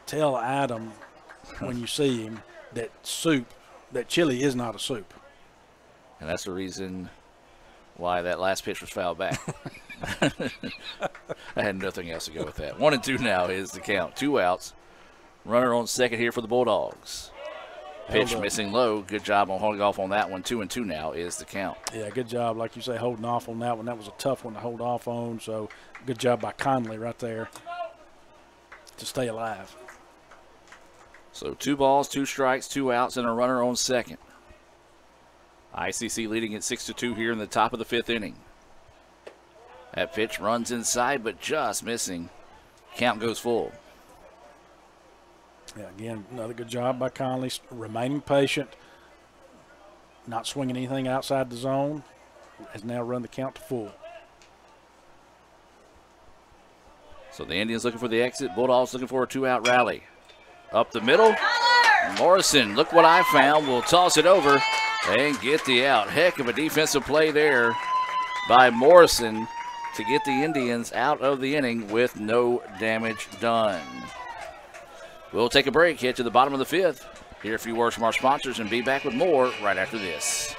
Speaker 8: tell Adam when you see him that chili is not a soup.
Speaker 7: And that's the reason why that last pitch was fouled back. I had nothing else to go with that. 1-2 now is the count. 2 outs. Runner on second here for the Bulldogs. Pitch missing low. Good job on holding off on that one. 2-2 now is the count.
Speaker 8: Yeah, good job, like you say, holding off on that one. That was a tough one to hold off on, so good job by Conley right there to stay alive.
Speaker 7: So 2 balls, 2 strikes, 2 outs, and a runner on second. ICC leading at 6-2 here in the top of the 5th inning. That pitch runs inside, but just missing. Count goes full.
Speaker 8: Yeah, again, another good job by Conley, remaining patient, not swinging anything outside the zone, has now run the count to full.
Speaker 7: So the Indians looking for the exit, Bulldogs looking for a 2-out rally. Up the middle, Morrison, look what I found, will toss it over and get the out. Heck of a defensive play there by Morrison to get the Indians out of the inning with no damage done. We'll take a break, head to the bottom of the 5th. Hear a few words from our sponsors and be back with more right after this.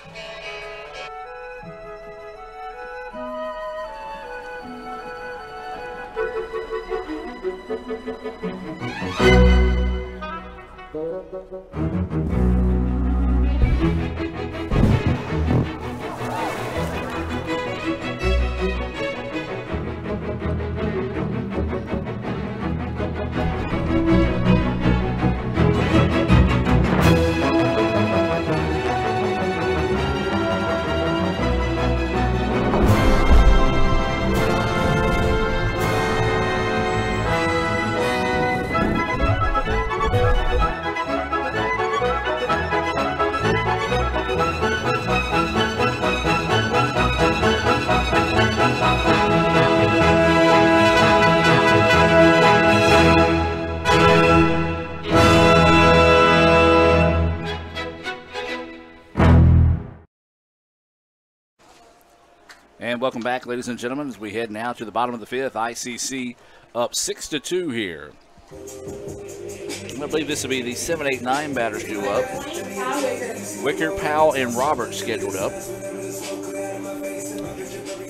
Speaker 7: And welcome back, ladies and gentlemen, as we head now to the bottom of the 5th. ICC up 6-2 here. I believe this will be the 7, 8, 9 batters due up. Wicker, Powell, and Roberts scheduled up.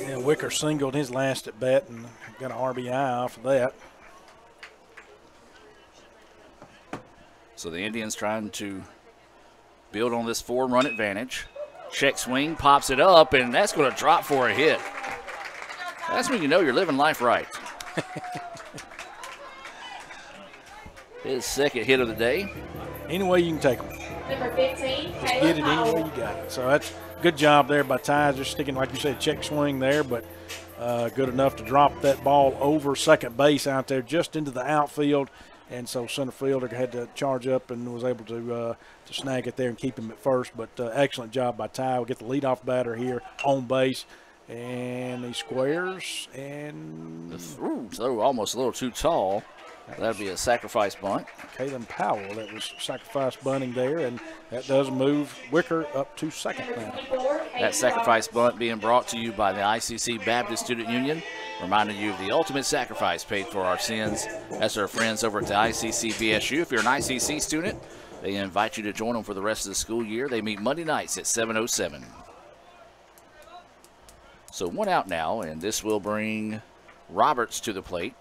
Speaker 8: Yeah, Wicker singled his last at bat and got an RBI off of that.
Speaker 7: So the Indians trying to build on this 4-run advantage. Check swing, pops it up, and that's going to drop for a hit. That's when you know you're living life right. His second hit of the day.
Speaker 8: Any way you can take them.
Speaker 22: Number 15,
Speaker 8: just get it any way you got it. So that's good job there by Ty, just sticking, like you said, check swing there, but good enough to drop that ball over second base out there just into the outfield. And so center fielder had to charge up and was able to snag it there and keep him at first. But excellent job by Ty. We'll get the leadoff batter here on base. And he squares and
Speaker 7: the throw almost a little too tall. That'd be a sacrifice bunt.
Speaker 8: Kaylin Powell, that was sacrifice bunting there, and that does move Wicker up to second now.
Speaker 7: That sacrifice bunt being brought to you by the ICC Baptist Student Union, reminding you of the ultimate sacrifice paid for our sins. That's our friends over at the ICC BSU. If you're an ICC student, they invite you to join them for the rest of the school year. They meet Monday nights at 7:07. So 1 out now, and this will bring Roberts to the plate.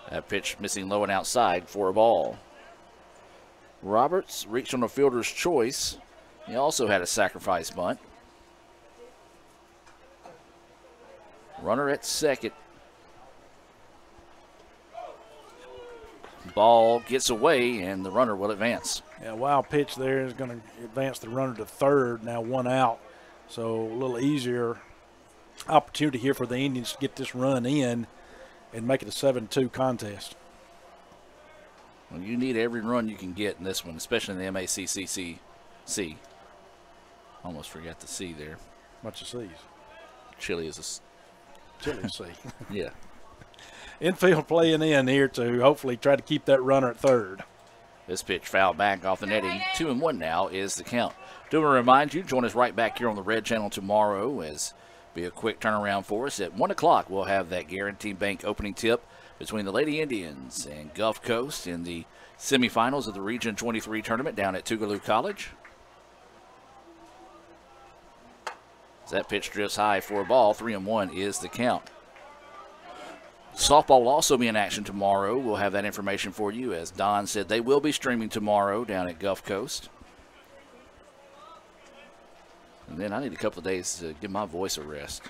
Speaker 7: That pitch missing low and outside for a ball. Roberts reached on a fielder's choice. He also had a sacrifice bunt. Runner at second. Ball gets away, and the runner will advance.
Speaker 8: Yeah, wild pitch there is going to advance the runner to third. Now 1 out, so a little easier opportunity here for the Indians to get this run in and make it a 7-2 contest.
Speaker 7: Well, you need every run you can get in this one, especially in the MACCC. Almost forgot the C there.
Speaker 8: Much of C's.
Speaker 7: Chili is a
Speaker 8: C.
Speaker 7: Yeah.
Speaker 8: Infield playing in here to hopefully try to keep that runner at third.
Speaker 7: This pitch fouled back off the netting. 2-1 now is the count. Do want to remind you, join us right back here on the Red Channel tomorrow as be a quick turnaround for us. At 1 o'clock, we'll have that Guaranty Bank opening tip between the Lady Indians and Gulf Coast in the semifinals of the Region 23 tournament down at Tougaloo College. As that pitch drifts high for a ball, 3-1 is the count. Softball will also be in action tomorrow. We'll have that information for you. As Don said, they will be streaming tomorrow down at Gulf Coast. And then I need a couple of days to give my voice a rest.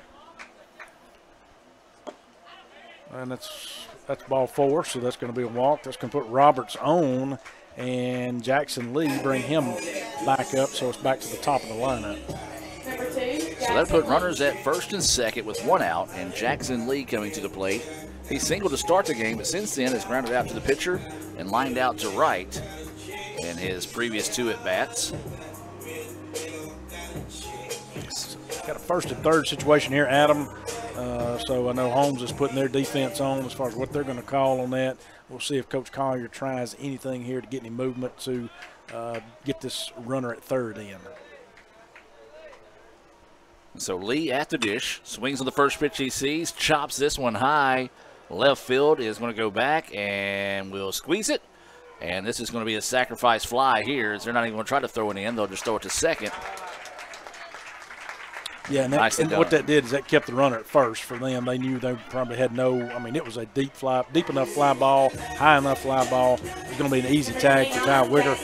Speaker 8: And that's ball 4, so that's going to be a walk. That's going to put Roberts on, and Jackson Lee bring him back up, so it's back to the top of the lineup.
Speaker 7: So that put runners at first and second with 1 out, and Jackson Lee coming to the plate. He singled to start the game, but since then has grounded out to the pitcher and lined out to right in his previous 2 at-bats.
Speaker 8: Got a first and third situation here, Adam. So I know Holmes is putting their defense on as far as what they're going to call on that. We'll see if Coach Collier tries anything here to get any movement to get this runner at third in.
Speaker 7: So Lee at the dish, swings on the first pitch he sees, chops this one high. Left field is going to go back and will squeeze it. And this is going to be a sacrifice fly here, as they're not even going to try to throw it in. They'll just throw it to second.
Speaker 8: Yeah, and what that did is that kept the runner at first for them. They knew they probably had it was a deep enough fly ball, high enough fly ball. It was going to be an easy tag for Ty Wigger.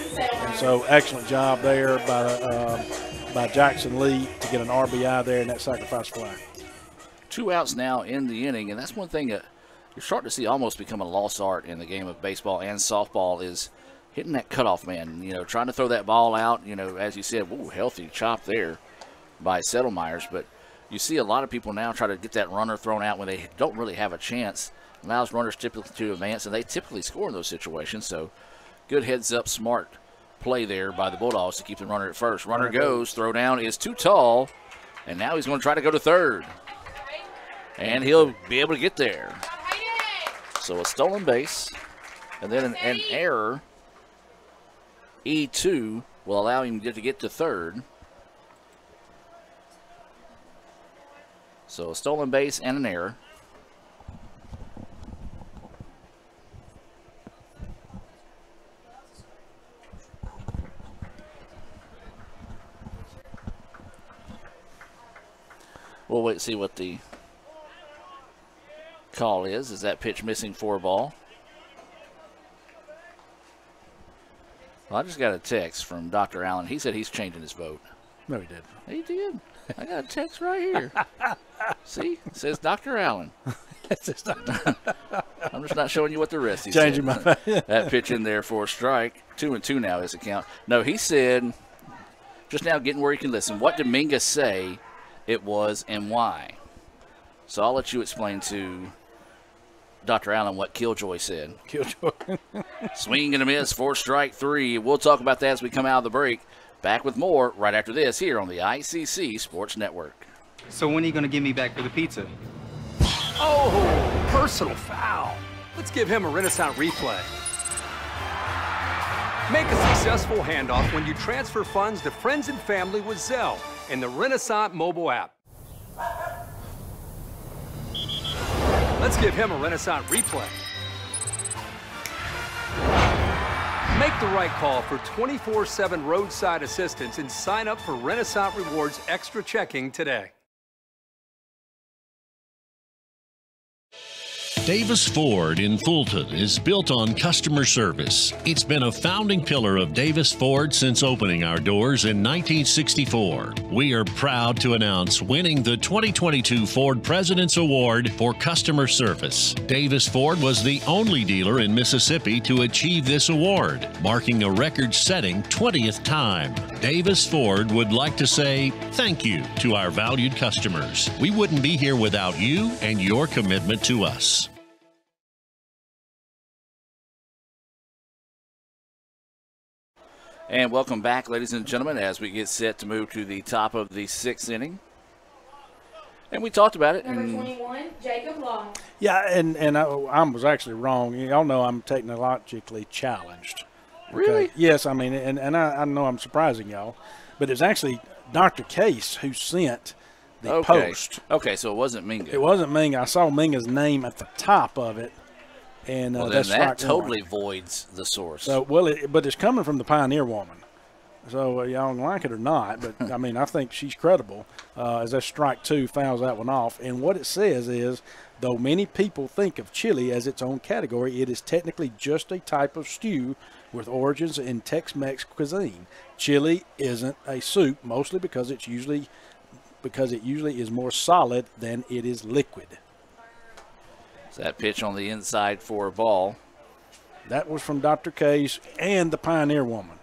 Speaker 8: And so excellent job there by Jackson Lee to get an RBI there in that sacrifice fly. 2
Speaker 7: outs now in the inning, and that's one thing that you're starting to see almost become a lost art in the game of baseball and softball is hitting that cutoff man, trying to throw that ball out, as you said, healthy chop there by Settlemyers, but you see a lot of people now try to get that runner thrown out when they don't really have a chance. Allows runners typically to advance, and they typically score in those situations. So good heads-up, smart play there by the Bulldogs to keep the runner at first. Runner goes, throw down is too tall, and now he's going to try to go to third. And he'll be able to get there. So a stolen base, and then an error. E2 will allow him to get to third. So a stolen base and an error. We'll wait and see what the call is. Is that pitch missing for a ball? Well, I just got a text from Dr. Allen. He said he's changing his vote.
Speaker 8: No, he did.
Speaker 7: He did. I got a text right here. See? It says Dr. Allen. I'm just not showing you what the rest he said.
Speaker 8: Changing my
Speaker 7: that pitch in there for a strike. 2-2 now is the count. No, he said, just now getting where you can listen, what did Mingus say it was and why? So I'll let you explain to Dr. Allen what Killjoy said.
Speaker 8: Killjoy.
Speaker 7: Swing and a miss for strike 3. We'll talk about that as we come out of the break. Back with more right after this here on the ICC Sports Network.
Speaker 3: So when are you going to get me back for the pizza?
Speaker 7: Oh,
Speaker 13: personal foul. Let's give him a Renaissance replay. Make a successful handoff when you transfer funds to friends and family with Zelle in the Renaissance mobile app. Let's give him a Renaissance replay. Make the right call for 24/7 roadside assistance and sign up for Renaissance Rewards Extra Checking today.
Speaker 1: Davis Ford in Fulton is built on customer service. It's been a founding pillar of Davis Ford since opening our doors in 1964. We are proud to announce winning the 2022 Ford President's Award for Customer Service. Davis Ford was the only dealer in Mississippi to achieve this award, marking a record-setting 20th time. Davis Ford would like to say thank you to our valued customers. We wouldn't be here without you and your commitment to us.
Speaker 7: And welcome back, ladies and gentlemen, as we get set to move to the top of the 6th inning. And we talked about it.
Speaker 22: Number 21, Jacob Law.
Speaker 8: Yeah, and I was actually wrong. Y'all know I'm technologically challenged. Okay?
Speaker 7: Really?
Speaker 8: Yes, I mean, and I know I'm surprising y'all, but it's actually Dr. Case who sent the post.
Speaker 7: Okay, so it wasn't Minga.
Speaker 8: It wasn't Minga. I saw Minga's name at the top of it. And
Speaker 7: well,
Speaker 8: that's
Speaker 7: then that
Speaker 8: strike
Speaker 7: totally
Speaker 8: one.
Speaker 7: voids the source.
Speaker 8: So, well, but it's coming from the Pioneer Woman. So y'all don't like it or not, but I mean, I think she's credible. As that strike 2 fouls that one off. And what it says is, though many people think of chili as its own category, it is technically just a type of stew with origins in Tex-Mex cuisine. Chili isn't a soup, mostly because it usually is more solid than it is liquid.
Speaker 7: That pitch on the inside for a ball.
Speaker 8: That was from Dr. Case and the Pioneer Woman.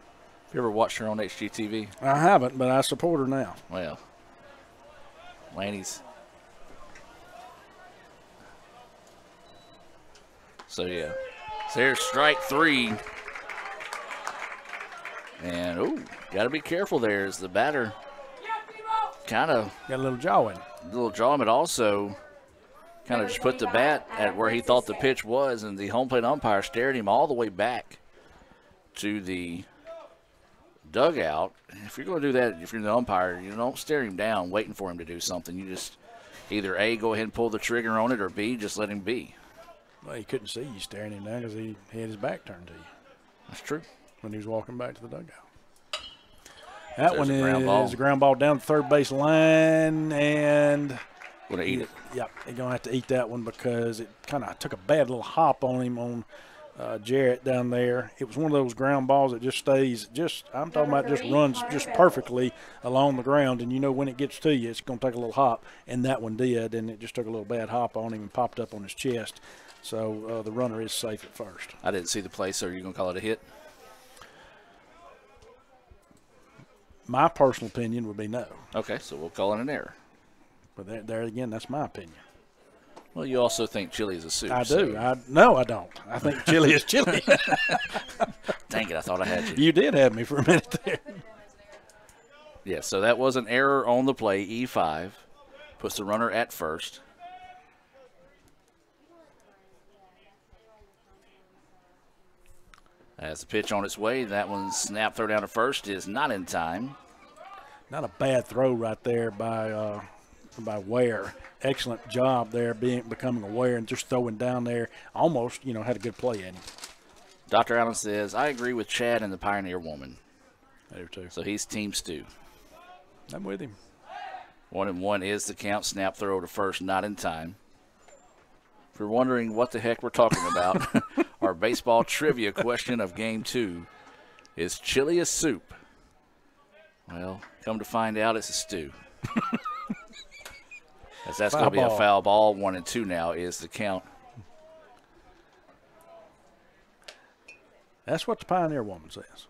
Speaker 7: You ever watched her on HGTV?
Speaker 8: I haven't, but I support her now.
Speaker 7: Well, Lanny's. So, yeah. So there's strike 3. And, ooh, got to be careful there as the batter kind of
Speaker 8: got a little jaw in.
Speaker 7: But also kind of just put the bat at where he thought the pitch was, and the home plate umpire stared him all the way back to the dugout. If you're going to do that, if you're the umpire, you don't stare him down waiting for him to do something. You just either A, go ahead and pull the trigger on it, or B, just let him be.
Speaker 8: Well, he couldn't see you staring him down because he had his back turned to you.
Speaker 7: That's true.
Speaker 8: When he was walking back to the dugout. That
Speaker 7: There's
Speaker 8: one
Speaker 7: is
Speaker 8: a ground ball down the third base line, and
Speaker 7: gonna eat it.
Speaker 8: Yep, he's gonna have to eat that one because it kind of took a bad little hop on him on Jarrett down there. It was one of those ground balls that just stays, I'm talking about just runs just perfectly along the ground, and you know when it gets to you, it's gonna take a little hop, and that one did, and it just took a little bad hop on him and popped up on his chest. So the runner is safe at first.
Speaker 7: I didn't see the play, so are you gonna call it a hit?
Speaker 8: My personal opinion would be no.
Speaker 7: Okay, so we'll call it an error.
Speaker 8: But there again, that's my opinion.
Speaker 7: Well, you also think chili is a soup.
Speaker 8: I
Speaker 7: so.
Speaker 8: do. No, I don't. I think chili is chili.
Speaker 7: Dang it, I thought I had you.
Speaker 8: You did have me for a minute there.
Speaker 7: Yeah, so that was an error on the play, E5. Puts the runner at first. As the pitch on its way, that one's snap throw down to first is not in time.
Speaker 8: Not a bad throw right there by Ware. Excellent job there becoming aware and just throwing down there. Almost, had a good play in him.
Speaker 7: Dr. Allen says, I agree with Chad and the Pioneer Woman.
Speaker 8: I do too.
Speaker 7: So he's Team Stu.
Speaker 8: I'm with him.
Speaker 7: 1-1 is the count. Snap throw to first, not in time. If you're wondering what the heck we're talking about, our baseball trivia question of Game 2 is chili a soup? Well, come to find out it's a stew. As that's going to be a foul ball. 1-2 now is the count.
Speaker 8: That's what the Pioneer Woman says.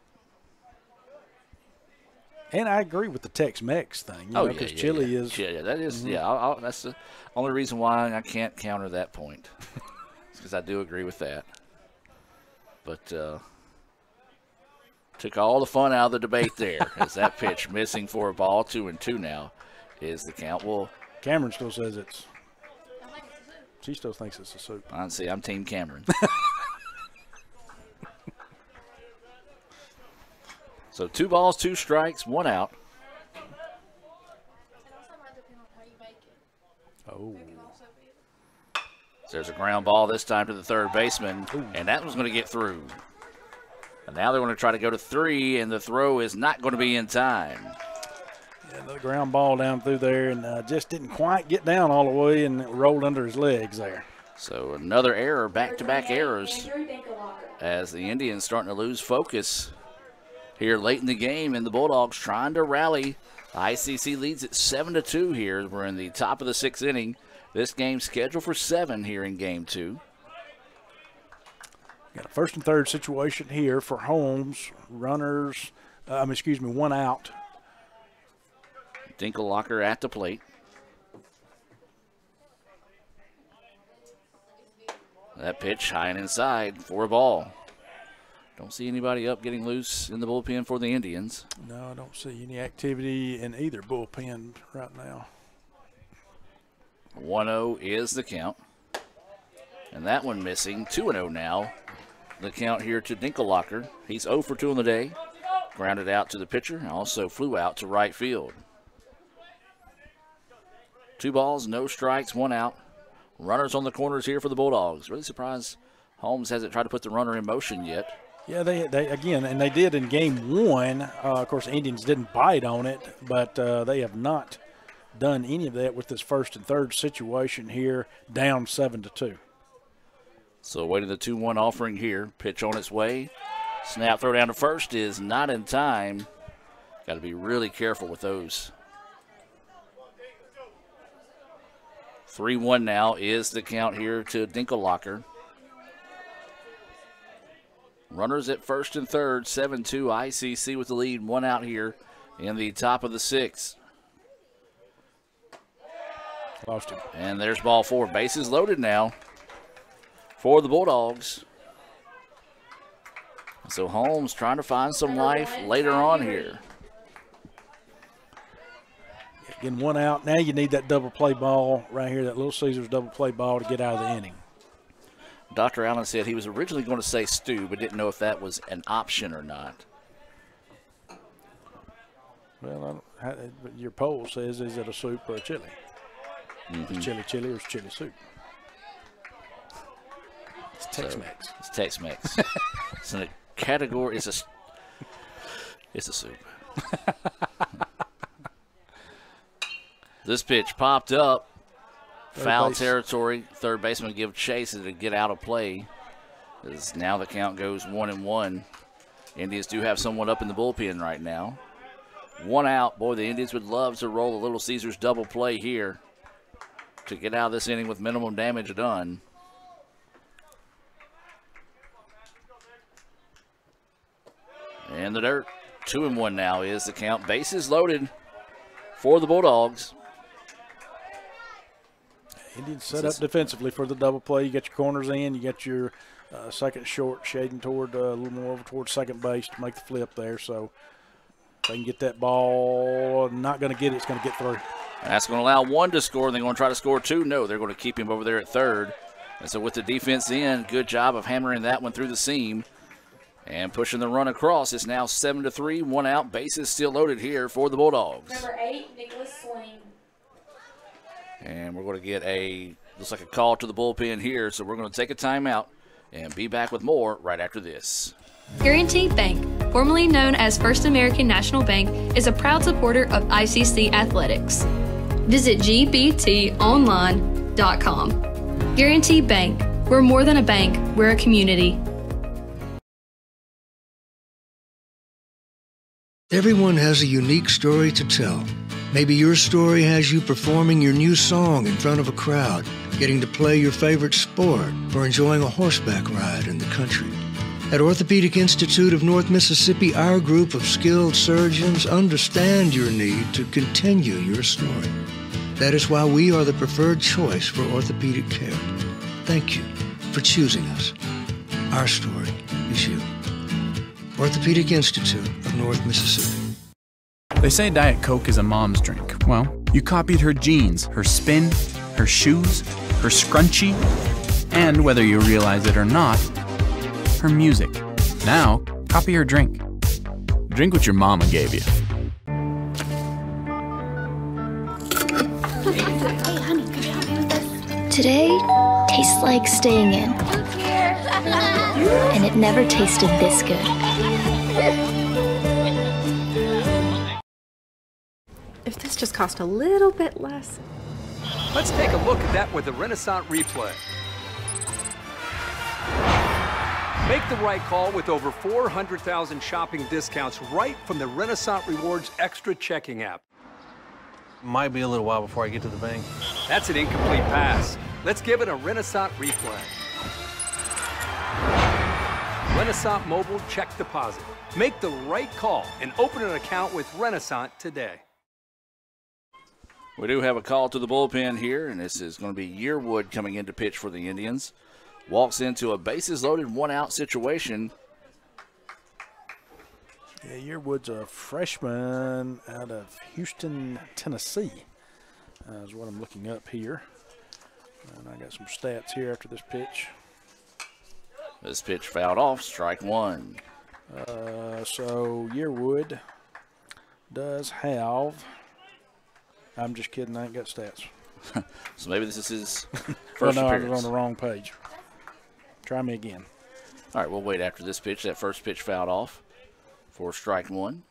Speaker 8: And I agree with the Tex-Mex thing. Because chili is.
Speaker 7: Yeah, that is. Yeah, that's the only reason why I can't counter that point. Because I do agree with that. But took all the fun out of the debate there. As that pitch missing for a ball. 2-2 now is the count. Well,
Speaker 8: Cameron still says it's. She still thinks it's a soup.
Speaker 7: I see. I'm Team Cameron. So 2 balls, 2 strikes, 1 out.
Speaker 8: Oh.
Speaker 7: There's a ground ball this time to the third baseman, and that one's going to get through. And now they're going to try to go to 3, and the throw is not going to be in time.
Speaker 8: Yeah, the ground ball down through there, and just didn't quite get down all the way, and it rolled under his legs there.
Speaker 7: So another error, back-to-back errors, as the Indians starting to lose focus here late in the game, and the Bulldogs trying to rally. ICC leads it 7-2 here. We're in the top of the 6th inning. This game's scheduled for 7 here in Game 2.
Speaker 8: Got a 1st and 3rd situation here for Holmes. Runners, 1 out.
Speaker 7: Dinkellocker at the plate. That pitch high and inside for a ball. Don't see anybody up getting loose in the bullpen for the Indians.
Speaker 8: No, I don't see any activity in either bullpen right now.
Speaker 7: 1-0 is the count. And that one missing. 2-0 now. The count here to Dinkellocker. He's 0 for 2 on the day. Grounded out to the pitcher and also flew out to right field. 2 balls, no strikes, 1 out. Runners on the corners here for the Bulldogs. Really surprised Holmes hasn't tried to put the runner in motion yet.
Speaker 8: Yeah, they again, and they did in Game 1. Of course, the Indians didn't bite on it, but they have not done any of that with this 1st and 3rd situation here, down 7-2.
Speaker 7: So awaiting the 2-1 offering here. Pitch on its way. Snap throw down to first is not in time. Got to be really careful with those. 3-1 now is the count here to Dinkellocker. Runners at 1st and 3rd, 7-2. ICC with the lead, 1 out here in the top of the 6th.
Speaker 8: Lost him.
Speaker 7: And there's ball 4. Bases loaded now for the Bulldogs. So Holmes trying to find some life later on here.
Speaker 8: Getting 1 out. Now you need that double play ball right here, that Little Caesars double play ball to get out of the inning.
Speaker 7: Dr. Allen said he was originally going to say stew, but didn't know if that was an option or not.
Speaker 8: Well, your poll says, is it a soup or a chili?
Speaker 7: Mm-hmm.
Speaker 8: It's chili or it's chili soup? It's Tex-Mex.
Speaker 7: So, it's Tex-Mex. It's in a category. It's a soup. This pitch popped up. Foul territory. Third baseman give chase to get out of play. As now the count goes 1-1. Indians do have someone up in the bullpen right now. 1 out. Boy, the Indians would love to roll a Little Caesars double play here to get out of this inning with minimum damage done. And the dirt. 2-1 now is the count. Bases loaded for the Bulldogs.
Speaker 8: Indians set up defensively for the double play. You get your corners in. You get your second short shading toward a little more over towards second base to make the flip there. So if they can get that ball, not going to get it, it's going to get through.
Speaker 7: That's going to allow 1 to score. They're going to try to score 2. No, they're going to keep him over there at third. And so with the defense in, good job of hammering that one through the seam and pushing the run across. It's now 7-3, 1 out. Bases still loaded here for the Bulldogs.
Speaker 22: Number 8, Nicholas Swain.
Speaker 7: And we're going to get looks like a call to the bullpen here. So we're going to take a timeout and be back with more right after this.
Speaker 2: Guaranty Bank, formerly known as First American National Bank, is a proud supporter of ICC athletics. Visit gbtonline.com. Guaranty Bank, we're more than a bank, we're a community.
Speaker 12: Everyone has a unique story to tell. Maybe your story has you performing your new song in front of a crowd, getting to play your favorite sport, or enjoying a horseback ride in the country. At Orthopedic Institute of North Mississippi, our group of skilled surgeons understand your need to continue your story. That is why we are the preferred choice for orthopedic care. Thank you for choosing us. Our story is you. Orthopedic Institute of North Mississippi.
Speaker 5: They say Diet Coke is a mom's drink. Well, you copied her jeans, her spin, her shoes, her scrunchie, and whether you realize it or not, her music. Now, copy her drink. Drink what your mama gave you.
Speaker 6: Hey, honey, could you help me with this? Today tastes like staying in. And it never tasted this good.
Speaker 3: If this just cost a little bit less.
Speaker 13: Let's take a look at that with the Renaissance replay. Make the right call with over 400,000 shopping discounts right from the Renaissance Rewards Extra Checking app.
Speaker 4: Might be a little while before I get to the bank.
Speaker 13: That's an incomplete pass. Let's give it a Renaissance replay. Renaissance Mobile Check Deposit. Make the right call and open an account with Renaissance today.
Speaker 7: We do have a call to the bullpen here, and this is going to be Yearwood coming in to pitch for the Indians. Walks into a bases-loaded, one-out situation.
Speaker 8: Yeah, Yearwood's a freshman out of Houston, Tennessee, is what I'm looking up here. And I got some stats here after this pitch.
Speaker 7: This pitch fouled off, strike one.
Speaker 8: So Yearwood does have, I'm just kidding, I ain't got stats.
Speaker 7: So maybe this is his
Speaker 8: Well,
Speaker 7: first
Speaker 8: no, I
Speaker 7: appearance.
Speaker 8: was on the wrong page. Try me again.
Speaker 7: All right, we'll wait after this pitch. That first pitch fouled off for strike one.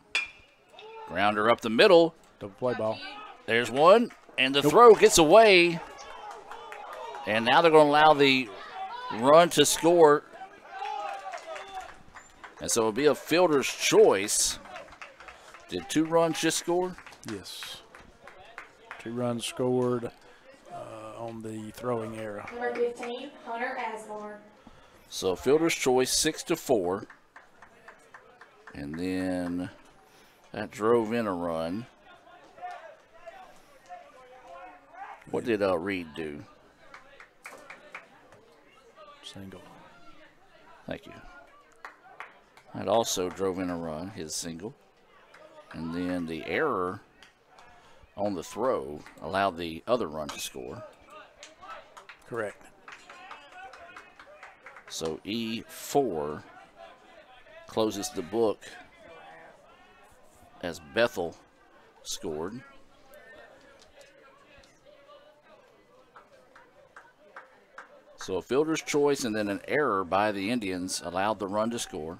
Speaker 7: Grounder up the middle.
Speaker 8: Double play ball.
Speaker 7: There's one, and the throw gets away. And now they're going to allow the run to score. And so it'll be a fielder's choice. Did 2 runs just score?
Speaker 8: Yes. 2 runs scored on the throwing error.
Speaker 22: Number 15, Hunter Asmar.
Speaker 7: So fielder's choice, 6-4. And then that drove in a run. What did Reed do?
Speaker 8: Single.
Speaker 7: Thank you. That also drove in a run, his single. And then the error on the throw allowed the other run to score.
Speaker 8: Correct.
Speaker 7: So E4 closes the book as Bethel scored. So a fielder's choice and then an error by the Indians allowed the run to score.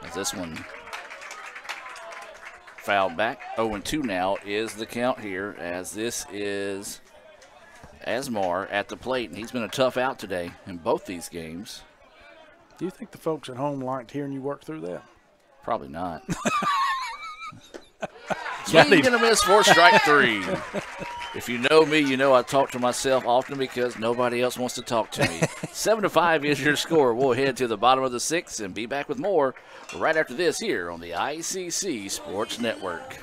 Speaker 7: As this one fouled back. 0-2 now is the count here, as this is Asmar at the plate, and he's been a tough out today in both these games.
Speaker 8: Do you think the folks at home liked hearing you work through that?
Speaker 7: Probably not. Swing and a miss for strike 3. If you know me, you know I talk to myself often because nobody else wants to talk to me. 7-5 is your score. We'll head to the bottom of the 6th and be back with more right after this here on the ICC Sports Network.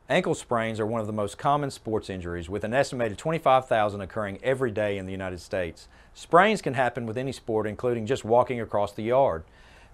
Speaker 9: Ankle sprains are one of the most common sports injuries, with an estimated 25,000 occurring every day in the United States. Sprains can happen with any sport, including just walking across the yard.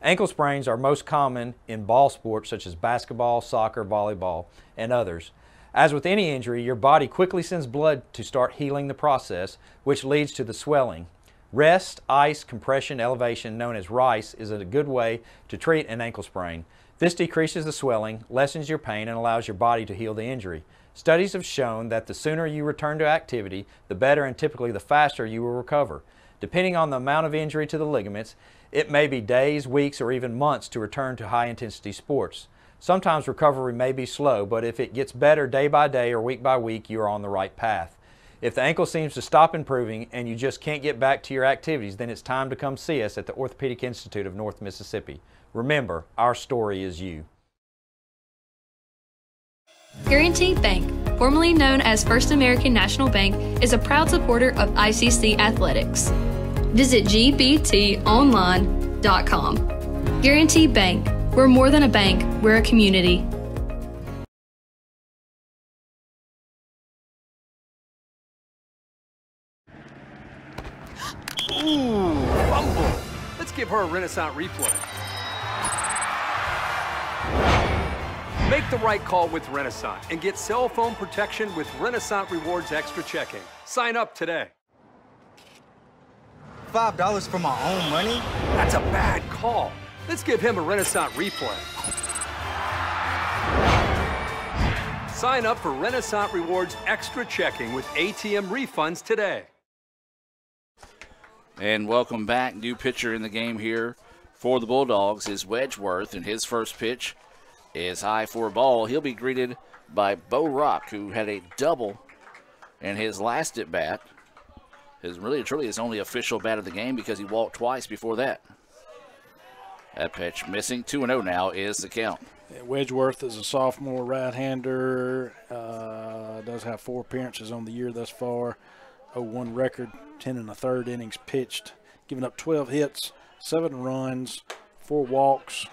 Speaker 9: Ankle sprains are most common in ball sports such as basketball, soccer, volleyball, and others. As with any injury, your body quickly sends blood to start healing the process, which leads to the swelling. Rest, ice, compression, elevation, known as RICE, is a good way to treat an ankle sprain. This decreases the swelling, lessens your pain, and allows your body to heal the injury. Studies have shown that the sooner you return to activity, the better and typically the faster you will recover. Depending on the amount of injury to the ligaments, it may be days, weeks, or even months to return to high-intensity sports. Sometimes recovery may be slow, but if it gets better day by day or week by week, you are on the right path. If the ankle seems to stop improving and you just can't get back to your activities, then it's time to come see us at the Orthopedic Institute of North Mississippi. Remember, our story is you.
Speaker 2: Guaranty Bank, formerly known as First American National Bank, is a proud supporter of ICC athletics. Visit gbtonline.com. Guaranty Bank. We're more than a bank, we're a community.
Speaker 13: Ooh, fumble. Let's give her a Renaissance replay. Make the right call with Renaissance and get cell phone protection with Renaissance Rewards Extra Checking. Sign up today.
Speaker 11: $5 for my own money?
Speaker 13: That's a bad call. Let's give him a Renaissance replay. Sign up for Renaissance Rewards Extra Checking with ATM refunds today.
Speaker 7: And welcome back. New pitcher in the game here for the Bulldogs is Wedgeworth, and his first pitch is high for a ball. He'll be greeted by Bo Rock, who had a double in his last at bat. His really truly his only official bat of the game because he walked twice before that. That pitch missing. 2-0 now is the count.
Speaker 8: Wedgeworth is a sophomore right-hander. Does have 4 appearances on the year thus far. 0-1 record, 10 1/3 innings pitched, giving up 12 hits, 7 runs, 4 walks,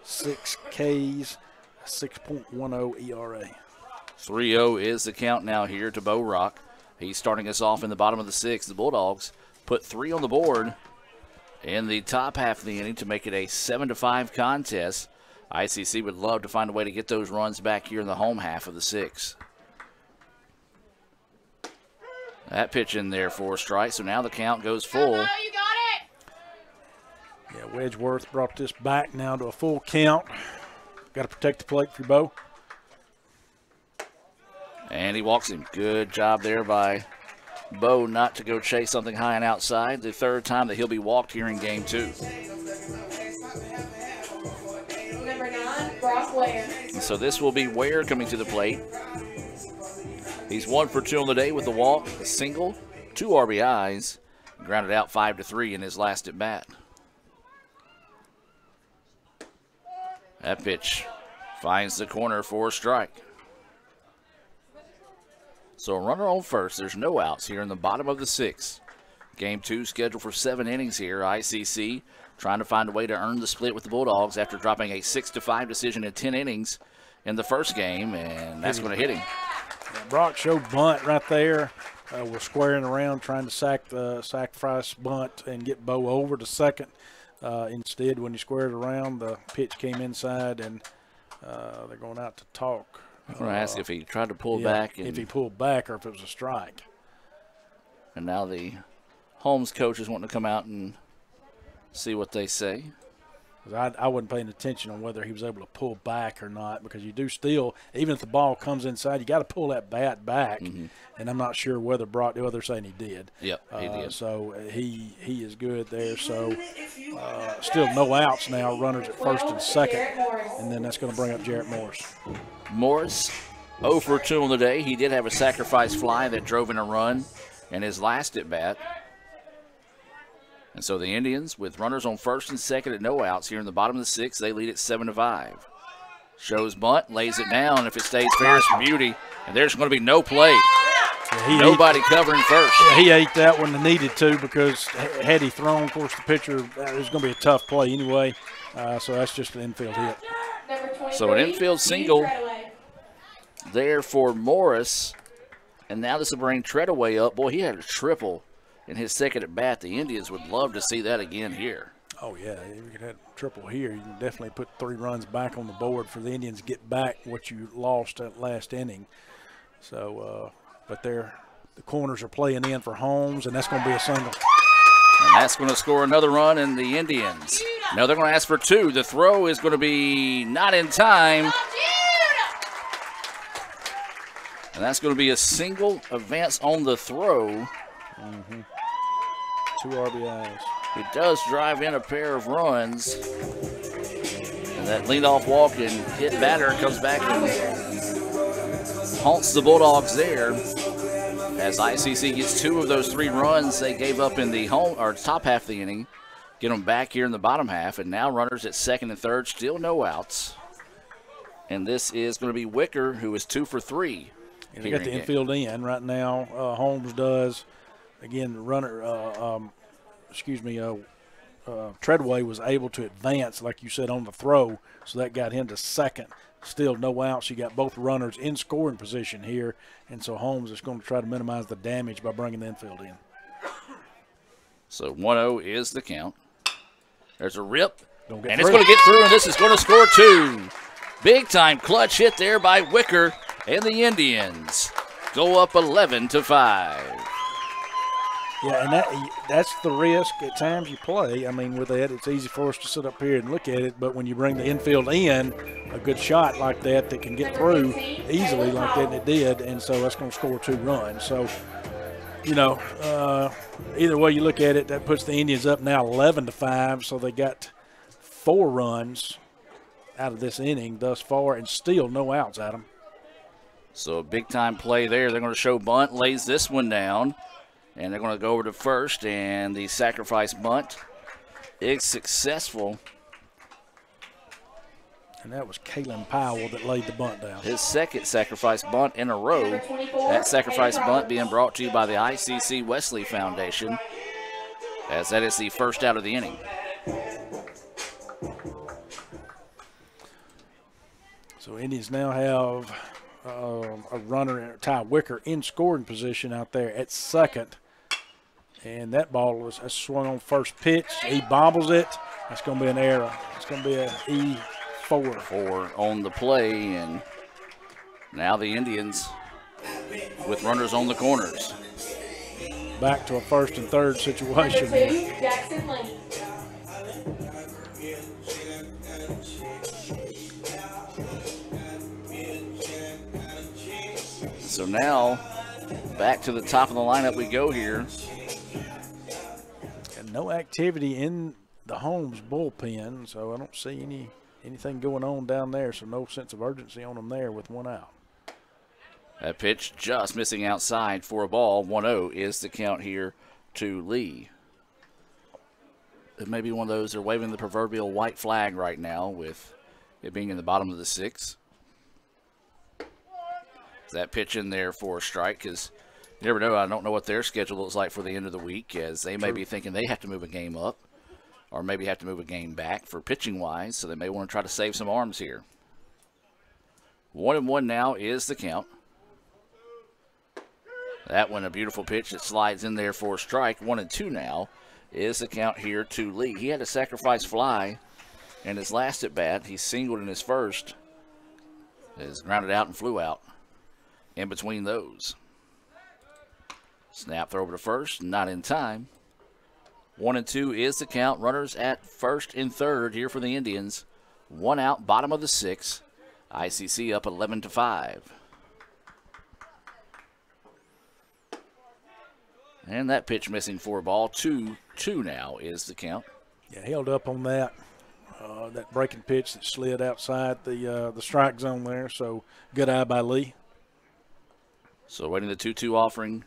Speaker 8: 6 Ks, 6.10 ERA.
Speaker 7: 3-0 is the count now here to Bo Rock. He's starting us off in the bottom of the 6th. The Bulldogs put 3 on the board in the top half of the inning to make it a 7-5 contest. ICC would love to find a way to get those runs back here in the home half of the 6th. That pitch in there for a strike, so now the count goes full.
Speaker 8: Yeah, Wedgeworth brought this back now to a full count. Got to protect the plate for Bo.
Speaker 7: And he walks him. Good job there by Bo not to go chase something high and outside. The 3rd time that he'll be walked here in game 2.
Speaker 22: Number 9, Brock Ware.
Speaker 7: So this will be Ware coming to the plate. He's 1 for 2 on the day with a walk, a single, 2 RBIs, grounded out 5-3 in his last at bat. That pitch finds the corner for a strike. So a runner on first. There's no outs here in the bottom of the 6th. Game 2 scheduled for 7 innings here. ICC trying to find a way to earn the split with the Bulldogs after dropping a 6-5 decision in 10 innings in the first game, and that's going to hit him.
Speaker 8: Brock showed bunt right there. We're squaring around trying to sacrifice bunt and get Bo over to second. Instead, when he squared around, the pitch came inside, and they're going out to talk.
Speaker 7: I'm going to ask if he tried to pull back.
Speaker 8: If he pulled back or if it was a strike.
Speaker 7: And now the Holmes coach is wanting to come out and see what they say.
Speaker 8: I wasn't paying attention on whether he was able to pull back or not, because you do still, even if the ball comes inside, you got to pull that bat back.
Speaker 7: Mm-hmm.
Speaker 8: And I'm not sure whether Brock, they're saying he did.
Speaker 7: Yep, he did.
Speaker 8: So he is good there. So still no outs now, runners at first and second. And then that's going to bring up Jarrett Morris.
Speaker 7: Morris, 0 for 2 on the day. He did have a sacrifice fly that drove in a run in his last at bat. And so the Indians, with runners on first and second and no outs here in the bottom of the 6th, they lead at 7-5. Shows bunt, lays it down. If it stays fair, it's beauty. And there's going to be no play. Yeah, nobody covering first.
Speaker 8: Yeah, he ate that one and needed to, because had he thrown, of course, the pitcher, it was going to be a tough play anyway. So that's just an infield hit.
Speaker 7: So an infield single there for Morris. And now this will bring Treadaway up. Boy, he had a triple in his second at bat. The Indians would love to see that again here.
Speaker 8: Oh, yeah. If you could have triple here, you can definitely put 3 runs back on the board for the Indians to get back what you lost that last inning. So, but the corners are playing in for Holmes, and that's going to be a single.
Speaker 7: And that's going to score another run in the Indians. Now they're going to ask for 2. The throw is going to be not in time. And that's going to be a single advance on the throw.
Speaker 8: Mm-hmm. 2 RBIs.
Speaker 7: He does drive in a pair of runs. And that leadoff walk and hit batter comes back and haunts the Bulldogs there. As ICC gets 2 of those 3 runs they gave up in the top half of the inning. Get them back here in the bottom half. And now runners at second and third, still no outs. And this is going to be Wicker, who is 2 for 3.
Speaker 8: They got the infield in right now. Holmes does. Again, the runner, Treadway was able to advance, like you said, on the throw, so that got him to second. Still no outs. You got both runners in scoring position here, and so Holmes is going to try to minimize the damage by bringing the infield in.
Speaker 7: So 1-0 is the count. There's a rip,
Speaker 8: and
Speaker 7: it's going to get through, and this is going to score 2. Big time clutch hit there by Wicker, and the Indians go up 11-5.
Speaker 8: Yeah, and that's the risk at times you play. I mean, with that, it's easy for us to sit up here and look at it, but when you bring the infield in, a good shot like that can get through easily like that, and it did, and so that's going to score 2 runs. So, you know, either way you look at it, that puts the Indians up now 11-5, so they got 4 runs out of this inning thus far and still no outs, Adam.
Speaker 7: So a big-time play there. They're going to show bunt, lays this one down. And they're going to go over to first, and the sacrifice bunt is successful.
Speaker 8: And that was Kalen Powell that laid the bunt down.
Speaker 7: His second sacrifice bunt in a row. That sacrifice bunt being brought to you by the ICC Wesley Foundation, as that is the first out of the inning.
Speaker 8: So Indians now have a runner, Ty Wicker, in scoring position out there at second. And that ball was swung on first pitch. He bobbles it. That's going to be an error. It's going to be an E4.
Speaker 7: 4 on the play, and now the Indians with runners on the corners.
Speaker 8: Back to a first and third situation.
Speaker 22: Jackson Lane.
Speaker 7: So now back to the top of the lineup we go here.
Speaker 8: And no activity in the Holmes bullpen, so I don't see anything going on down there, so no sense of urgency on them there with 1 out.
Speaker 7: That pitch just missing outside for a ball. 1-0 is the count here to Lee. It may be one of those, they're waving the proverbial white flag right now with it being in the bottom of the 6th. That pitch in there for a strike, because you never know. I don't know what their schedule looks like for the end of the week, as they may be thinking they have to move a game up or maybe have to move a game back for pitching-wise, so they may want to try to save some arms here. 1-1 now is the count. That one, a beautiful pitch that slides in there for a strike. 1-2 now is the count here to Lee. He had a sacrifice fly in his last at-bat. He singled in his first. Is grounded out and flew out. In between those. Snap throw over to first, not in time. 1-2 is the count. Runners at first and third here for the Indians. 1 out, bottom of the 6th. ICC up 11-5. And that pitch missing for a ball. 2-2 now is the count.
Speaker 8: Yeah, held up on that. That breaking pitch that slid outside the strike zone there. So good eye by Lee.
Speaker 7: So waiting the 2-2 offering.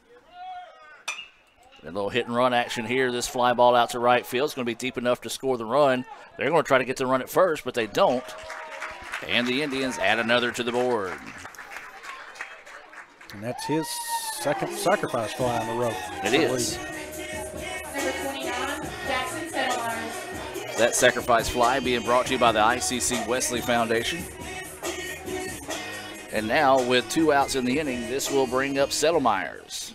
Speaker 7: A little hit and run action here. This fly ball out to right field is going to be deep enough to score the run. They're going to try to get the run at first, but they don't. And the Indians add another to the board.
Speaker 8: And that's his second sacrifice fly in a row.
Speaker 7: It is.
Speaker 22: Number 29, Jackson Settlemyers.
Speaker 7: That sacrifice fly being brought to you by the ICC Wesley Foundation. And now, with 2 outs in the inning, this will bring up Settlemyers.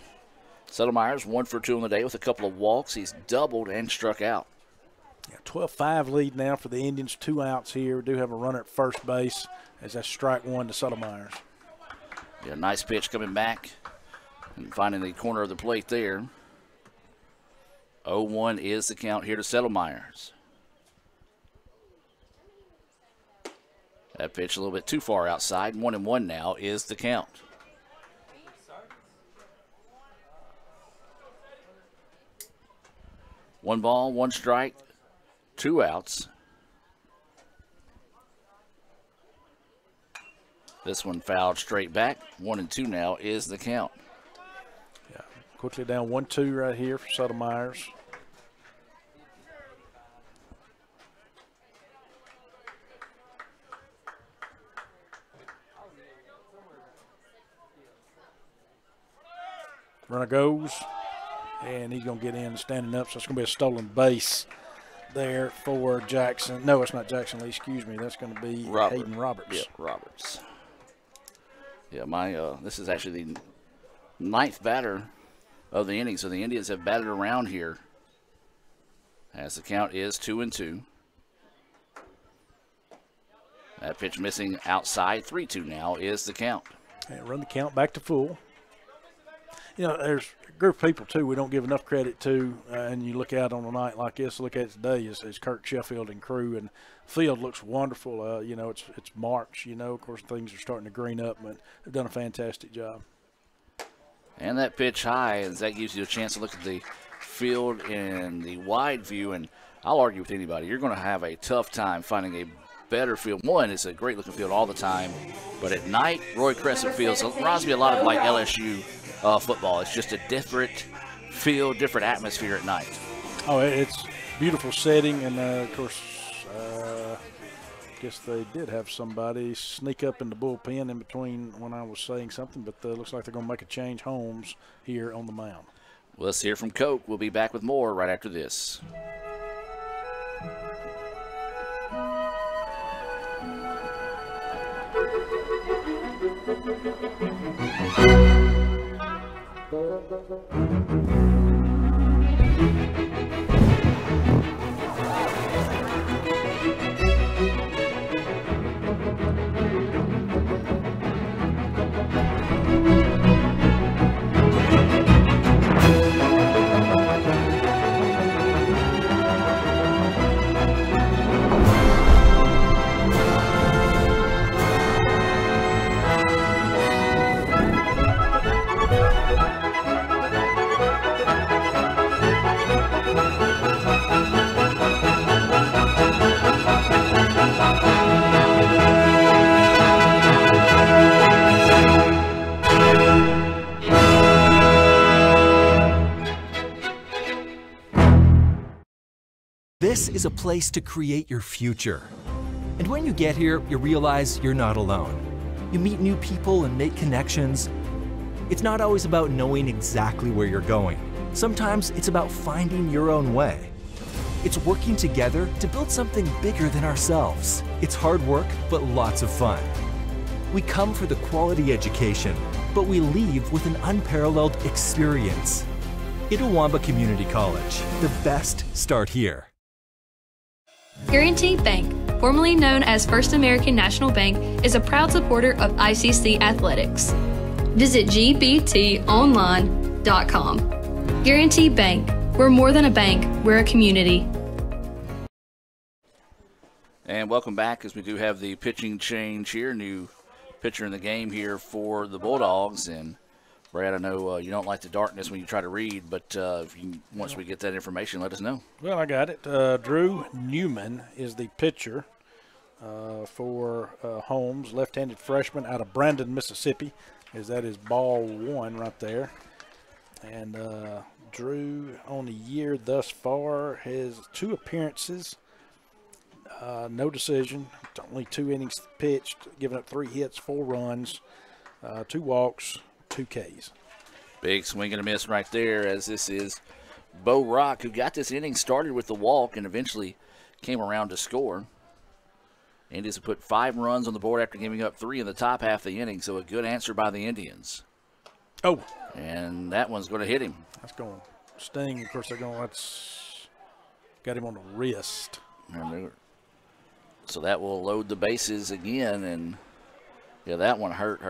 Speaker 7: Settlemyers 1 for 2 on the day with a couple of walks. He's doubled and struck out.
Speaker 8: Yeah, 12-5 lead now for the Indians. 2 outs here. We do have a runner at first base as that's strike 1 to Settlemyers.
Speaker 7: Yeah, nice pitch coming back and finding the corner of the plate there. 0-1 is the count here to Settlemyers. That pitch a little bit too far outside. 1-1 now is the count. One ball, 1 strike, 2 outs. This one fouled straight back. 1-2 now is the count.
Speaker 8: Yeah, quickly down 1-2 right here for Settlemyers. Runner goes, and he's going to get in standing up, so it's going to be a stolen base there for Jackson. No, it's not Jackson Lee, excuse me. That's going to be Hayden Roberts.
Speaker 7: Yeah, Roberts. Yeah, this is actually the 9th batter of the inning, so the Indians have batted around here as the count is 2-2. That pitch missing outside. 3-2 now is the count.
Speaker 8: And run the count back to full. You know, there's a group of people, too, we don't give enough credit to, and you look out on a night like this, look at it today, is Kirk Sheffield and crew, and field looks wonderful. You know, it's March, you know, of course things are starting to green up, but they've done a fantastic job.
Speaker 7: And that pitch high, as that gives you a chance to look at the field in the wide view, and I'll argue with anybody, you're going to have a tough time finding a better field. One, it's a great looking field all the time, but at night, Roy Crescent Field reminds me a lot of like LSU football. It's just a different field, different atmosphere at night.
Speaker 8: Oh, it's beautiful setting, and of course, I guess they did have somebody sneak up in the bullpen in between when I was saying something, but looks like they're going to make a change. Holmes here on the mound.
Speaker 7: Well, let's hear from Coke. We'll be back with more right after this.
Speaker 26: This is a place to create your future. And when you get here, you realize you're not alone. You meet new people and make connections. It's not always about knowing exactly where you're going. Sometimes it's about finding your own way. It's working together to build something bigger than ourselves. It's hard work, but lots of fun. We come for the quality education, but we leave with an unparalleled experience. Itawamba Community College. The best start here.
Speaker 2: Guaranty Bank, formerly known as First American National Bank, is a proud supporter of ICC athletics. Visit gbtonline.com. Guaranty Bank, we're more than a bank, we're a community.
Speaker 7: And welcome back, as we do have the pitching change here. New pitcher in the game here for the Bulldogs. And Brad, I know you don't like the darkness when you try to read, but once we get that information, let us know.
Speaker 8: Well, I got it. Drew Newman is the pitcher for Holmes, left-handed freshman out of Brandon, Mississippi. That is ball one right there. And Drew, on the year thus far, has 2 appearances, no decision, only 2 innings pitched, giving up 3 hits, 4 runs, 2 walks, 2 Ks.
Speaker 7: Big swing and a miss right there, as this is Bo Rock, who got this inning started with the walk and eventually came around to score. Indians have put 5 runs on the board after giving up 3 in the top half of the inning, so a good answer by the Indians.
Speaker 8: Oh.
Speaker 7: And that one's going to hit him.
Speaker 8: That's going to sting. Of course, they're going to got him on the wrist.
Speaker 7: So that will load the bases again, and yeah, that one hurt.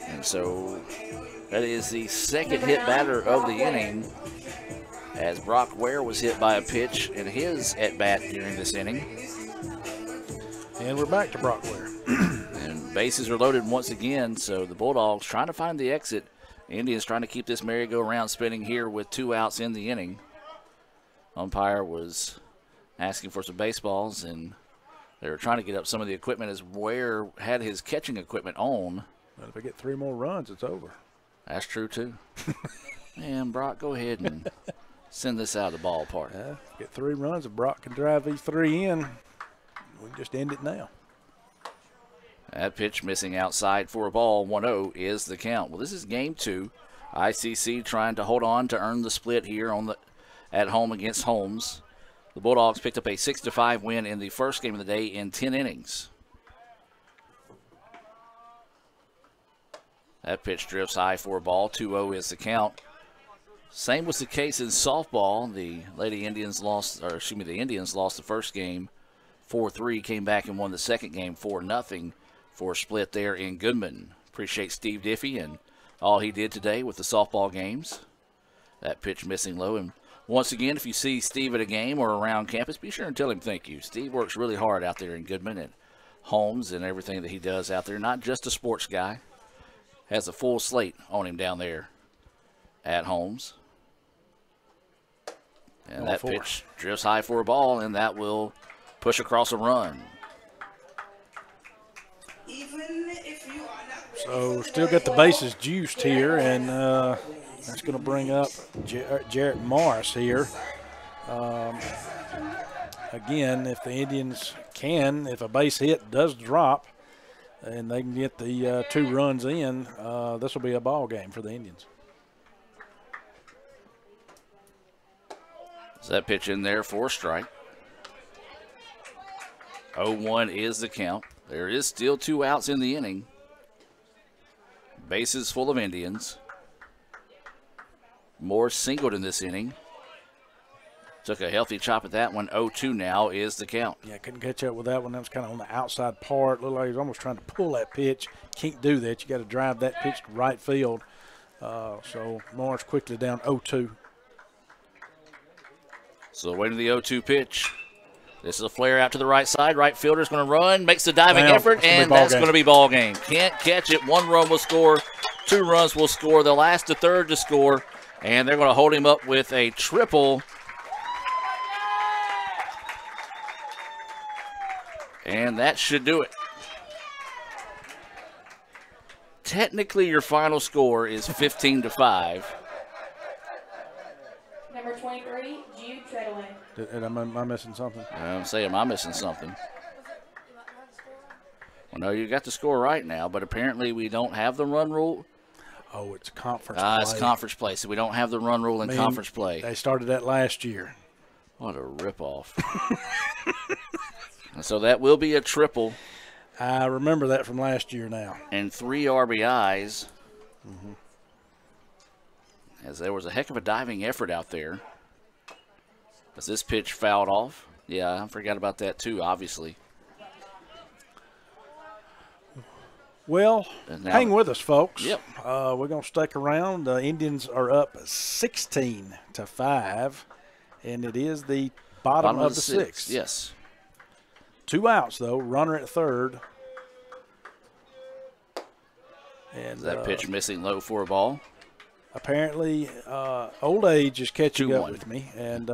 Speaker 7: And so that is the second hit batter of the inning, as Brock Ware was hit by a pitch in his at-bat during this inning.
Speaker 8: And we're back to Brock Ware.
Speaker 7: And bases are loaded once again, so the Bulldogs trying to find the exit. Indians trying to keep this merry-go-round spinning here with 2 outs in the inning. Umpire was asking for some baseballs, and they were trying to get up some of the equipment as Ware had his catching equipment on.
Speaker 8: Well, if they get 3 more runs, it's over.
Speaker 7: That's true, too. Man, Brock, go ahead and send this out of the ballpark.
Speaker 8: Get 3 runs. If Brock can drive these 3 in, we can just end it now.
Speaker 7: That pitch missing outside for a ball. 1-0 is the count. Well, this is game 2. ICC trying to hold on to earn the split here at home against Holmes. The Bulldogs picked up a 6-5 win in the first game of the day in 10 innings. That pitch drifts high for a ball. 2-0 is the count. Same was the case in softball. The Indians lost the first game 4-3, came back and won the second game 4-0 for a split there in Goodman. Appreciate Steve Diffie and all he did today with the softball games. That pitch missing low. And once again, if you see Steve at a game or around campus, be sure and tell him thank you. Steve works really hard out there in Goodman at Holmes and everything that he does out there. Not just a sports guy. Has a full slate on him down there at Holmes. And that pitch drifts high for a ball, and that will push across a run.
Speaker 8: So still got the bases juiced here, and that's going to bring up Jarrett Morris here. Again, if the Indians if a base hit does drop, and they can get the 2 runs in, this will be a ball game for the Indians.
Speaker 7: So that pitch in there for a strike. 0-1 is the count. There is still 2 outs in the inning. Bases full of Indians. Moore singled in this inning. Took a healthy chop at that one. 0-2 now is the count.
Speaker 8: Yeah, couldn't catch up with that one. That was kind of on the outside part. Looked like he was almost trying to pull that pitch. Can't do that. You got to drive that pitch to right field. So Morris quickly down 0-2.
Speaker 7: So waiting the 0-2 pitch. This is a flare out to the right side. Right fielder's going to run, makes the diving effort, and that's going to be ball game. Can't catch it. 1 run will score. 2 runs will score. They'll ask the third to score, and they're going to hold him up with a triple. And that should do it. Technically, your final score is 15-5.
Speaker 22: Number 23, Jude Treadaway.
Speaker 8: Am I missing something?
Speaker 7: I'm saying, am I missing something? Well, no, you got the score right now, but apparently we don't have the run rule.
Speaker 8: Oh, it's conference play.
Speaker 7: It's conference play, so we don't have the run rule in conference play.
Speaker 8: They started that last year.
Speaker 7: What a ripoff. And so that will be a triple.
Speaker 8: I remember that from last year now.
Speaker 7: And 3 RBIs. As there was a heck of a diving effort out there. As this pitch fouled off. Yeah, I forgot about that too, obviously.
Speaker 8: Well, hang with us, folks.
Speaker 7: Yep.
Speaker 8: We're going to stick around. The Indians are up 16-5, and it is the bottom of the 6th.
Speaker 7: Yes.
Speaker 8: 2 outs, though. Runner at third. And
Speaker 7: that pitch missing low for a ball.
Speaker 8: Apparently, old age is catching up with me, and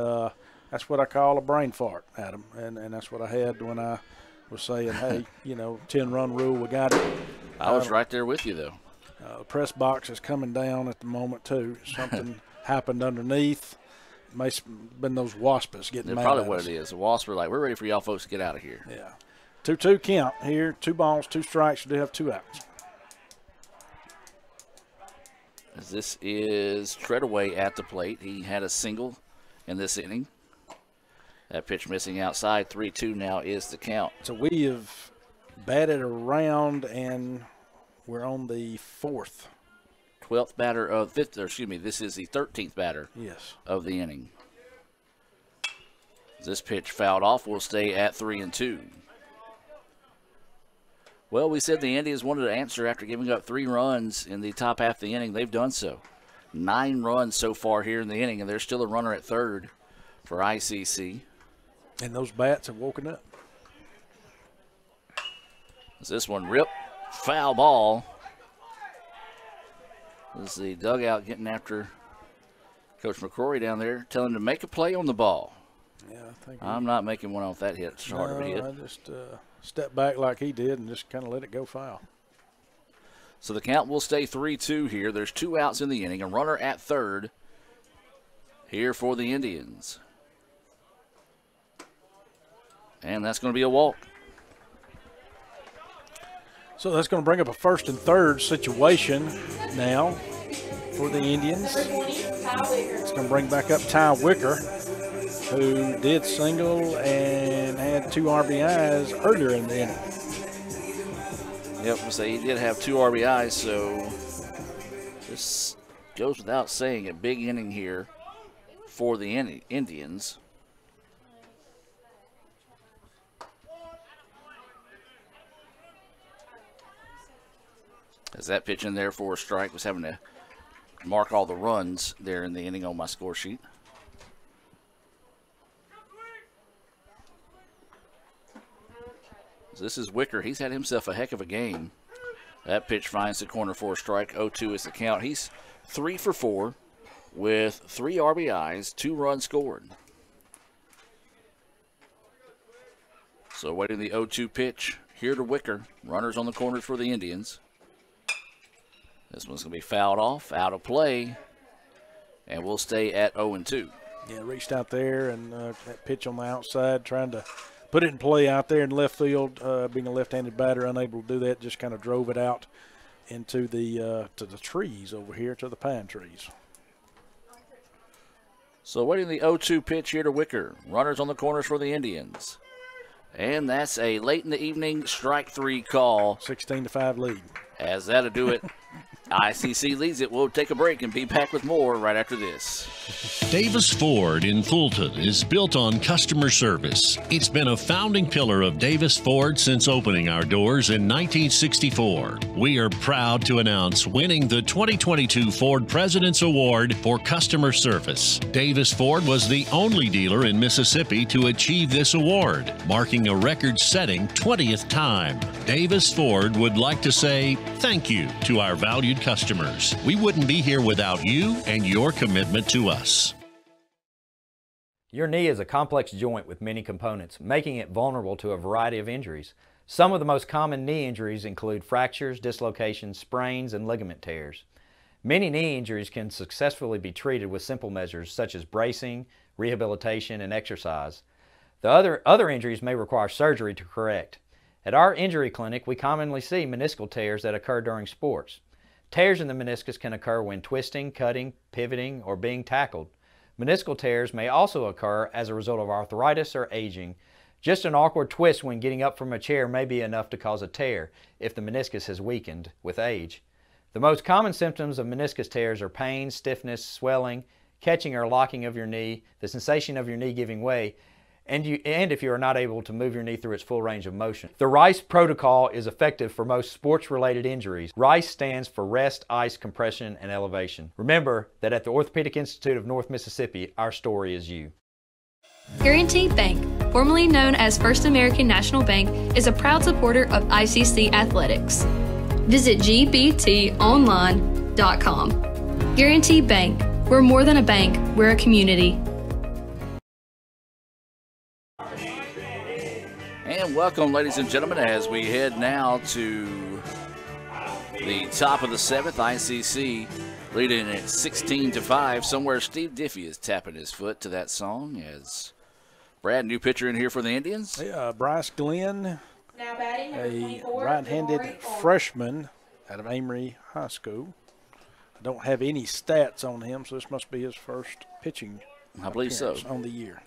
Speaker 8: that's what I call a brain fart, Adam. And that's what I had when I was saying, hey, 10-run rule, we got it.
Speaker 7: I was right there with you, though.
Speaker 8: The press box is coming down at the moment, too. Something happened underneath. It may have been those Waspers getting mad.
Speaker 7: That's probably what it is. The Wasps are like, we're ready for y'all folks to get out of here.
Speaker 8: Yeah. 2-2 count here. 2 balls, 2 strikes. We do have 2 outs.
Speaker 7: This is Treadaway at the plate. He had a single in this inning. That pitch missing outside. 3-2 now is the count.
Speaker 8: So we have batted around, and we're on the 4th.
Speaker 7: 12th batter of this is the 13th batter of the inning. This pitch fouled off. Will stay at 3-2. Well, we said the Indians wanted to answer after giving up 3 runs in the top half of the inning. They've done so. 9 runs so far here in the inning, and there's still a runner at third for ICC.
Speaker 8: And those bats have woken up.
Speaker 7: Is this one ripped? Foul ball. This is the dugout getting after Coach McCrory down there, telling him to make a play on the ball.
Speaker 8: Yeah, I think
Speaker 7: I'm not making one off that hit. It's hard of a hit.
Speaker 8: I just step back like he did and just kind of let it go foul.
Speaker 7: So the count will stay 3-2 here. There's 2 outs in the inning. A runner at third here for the Indians. And that's going to be a walk.
Speaker 8: So that's going to bring up a 1st and 3rd situation now for the Indians. It's going to bring back up Ty Wicker, who did single and had 2 RBIs earlier in the inning.
Speaker 7: Yep, we'll say he did have 2 RBIs, so this goes without saying, a big inning here for the Indians. As that pitch in there for a strike, was having to mark all the runs there in the inning on my score sheet. So this is Wicker. He's had himself a heck of a game. That pitch finds the corner for a strike. 0-2 is the count. He's 3 for 4 with 3 RBIs, 2 runs scored. So waiting the 0-2 pitch here to Wicker. Runners on the corners for the Indians. This one's going to be fouled off, out of play, and we'll stay at 0-2.
Speaker 8: Yeah, reached out there, and that pitch on the outside, trying to put it in play out there in left field, being a left-handed batter, unable to do that, just kind of drove it out into the to the trees over here, to the pine trees.
Speaker 7: So waiting the 0-2 pitch here to Wicker. Runners on the corners for the Indians. And that's a late in the evening strike 3 call.
Speaker 8: 16-5 lead.
Speaker 7: As that'll do it. ICC leads it. We'll take a break and be back with more right after this.
Speaker 1: Davis Ford in Fulton is built on customer service. It's been a founding pillar of Davis Ford since opening our doors in 1964. We are proud to announce winning the 2022 Ford President's Award for Customer Service. Davis Ford was the only dealer in Mississippi to achieve this award, marking a record-setting 20th time. Davis Ford would like to say thank you to our valued customers. We wouldn't be here without you and your commitment to us.
Speaker 9: Your knee is a complex joint with many components, making it vulnerable to a variety of injuries. Some of the most common knee injuries include fractures, dislocations, sprains, and ligament tears. Many knee injuries can successfully be treated with simple measures such as bracing, rehabilitation, and exercise. The other injuries may require surgery to correct. At our injury clinic, we commonly see meniscal tears that occur during sports. Tears in the meniscus can occur when twisting, cutting, pivoting, or being tackled. Meniscal tears may also occur as a result of arthritis or aging. Just an awkward twist when getting up from a chair may be enough to cause a tear if the meniscus has weakened with age. The most common symptoms of meniscus tears are pain, stiffness, swelling, catching or locking of your knee, the sensation of your knee giving way, and if you are not able to move your knee through its full range of motion. The RICE protocol is effective for most sports-related injuries. RICE stands for Rest, Ice, Compression, and Elevation. Remember that at the Orthopedic Institute of North Mississippi, our story is you.
Speaker 2: Guaranty Bank, formerly known as First American National Bank, is a proud supporter of ICC Athletics. Visit gbtonline.com. Guaranty Bank, we're more than a bank, we're a community.
Speaker 7: And welcome, ladies and gentlemen, as we head now to the top of the 7th. ICC leading at 16-5. Somewhere Steve Diffie is tapping his foot to that song. As Brad, new pitcher in here for the Indians.
Speaker 8: Yeah, Bryce Glenn, a right-handed freshman out of Amory High School. I don't have any stats on him, so this must be his first pitching
Speaker 7: I believe so.
Speaker 8: On the year.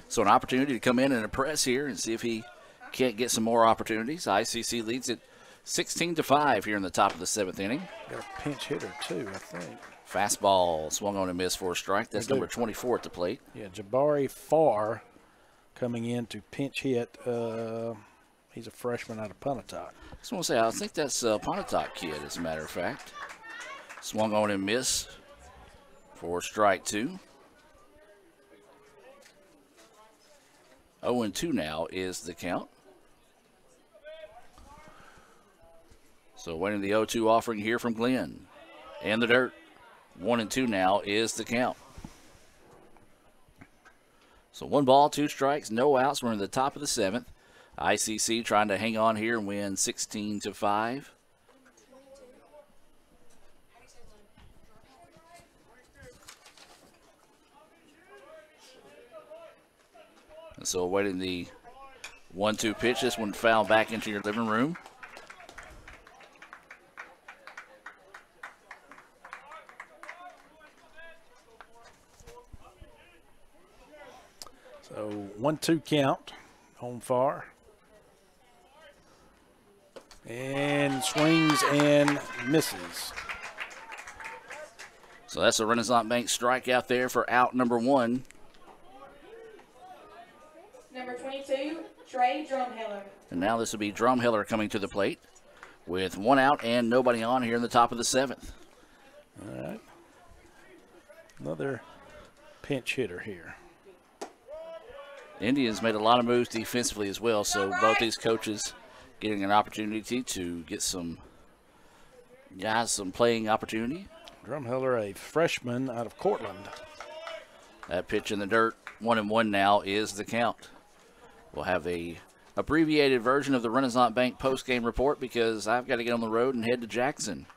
Speaker 7: So an opportunity to come in and impress here and see if he can't get some more opportunities. ICC leads it 16-5 here in the top of the 7th inning.
Speaker 8: Got a pinch hitter, too, I think.
Speaker 7: Fastball swung on and missed for a strike. That's number 24 at the plate.
Speaker 8: Yeah, Jabari Farr coming in to pinch hit. He's a freshman out of Pontotoc.
Speaker 7: I just want to say, I think that's a Pontotoc kid, as a matter of fact. Swung on and missed for strike 2. 0-2 now is the count. So waiting the 0-2 offering here from Glenn. And the dirt. 1-2 now is the count. So 1 ball, 2 strikes, no outs. We're in the top of the 7th. ICC trying to hang on here and win 16-5. And so awaiting the 1-2 pitch. This one fouled back into your living room.
Speaker 8: So 1-2 count on Farr. And swings and misses.
Speaker 7: So that's a Renaissance Bank strikeout there for out number 1.
Speaker 22: Number 22, Trey Drumheller.
Speaker 7: And now this will be Drumheller coming to the plate with 1 out and nobody on here in the top of the 7th.
Speaker 8: All right. Another pinch hitter here.
Speaker 7: Indians made a lot of moves defensively as well, so both these coaches getting an opportunity to get some guys some playing opportunity.
Speaker 8: Drumheller, a freshman out of Cortland.
Speaker 7: That pitch in the dirt, 1-1 now is the count. We'll have a abbreviated version of the Renaissance Bank post-game report because I've got to get on the road and head to Jackson.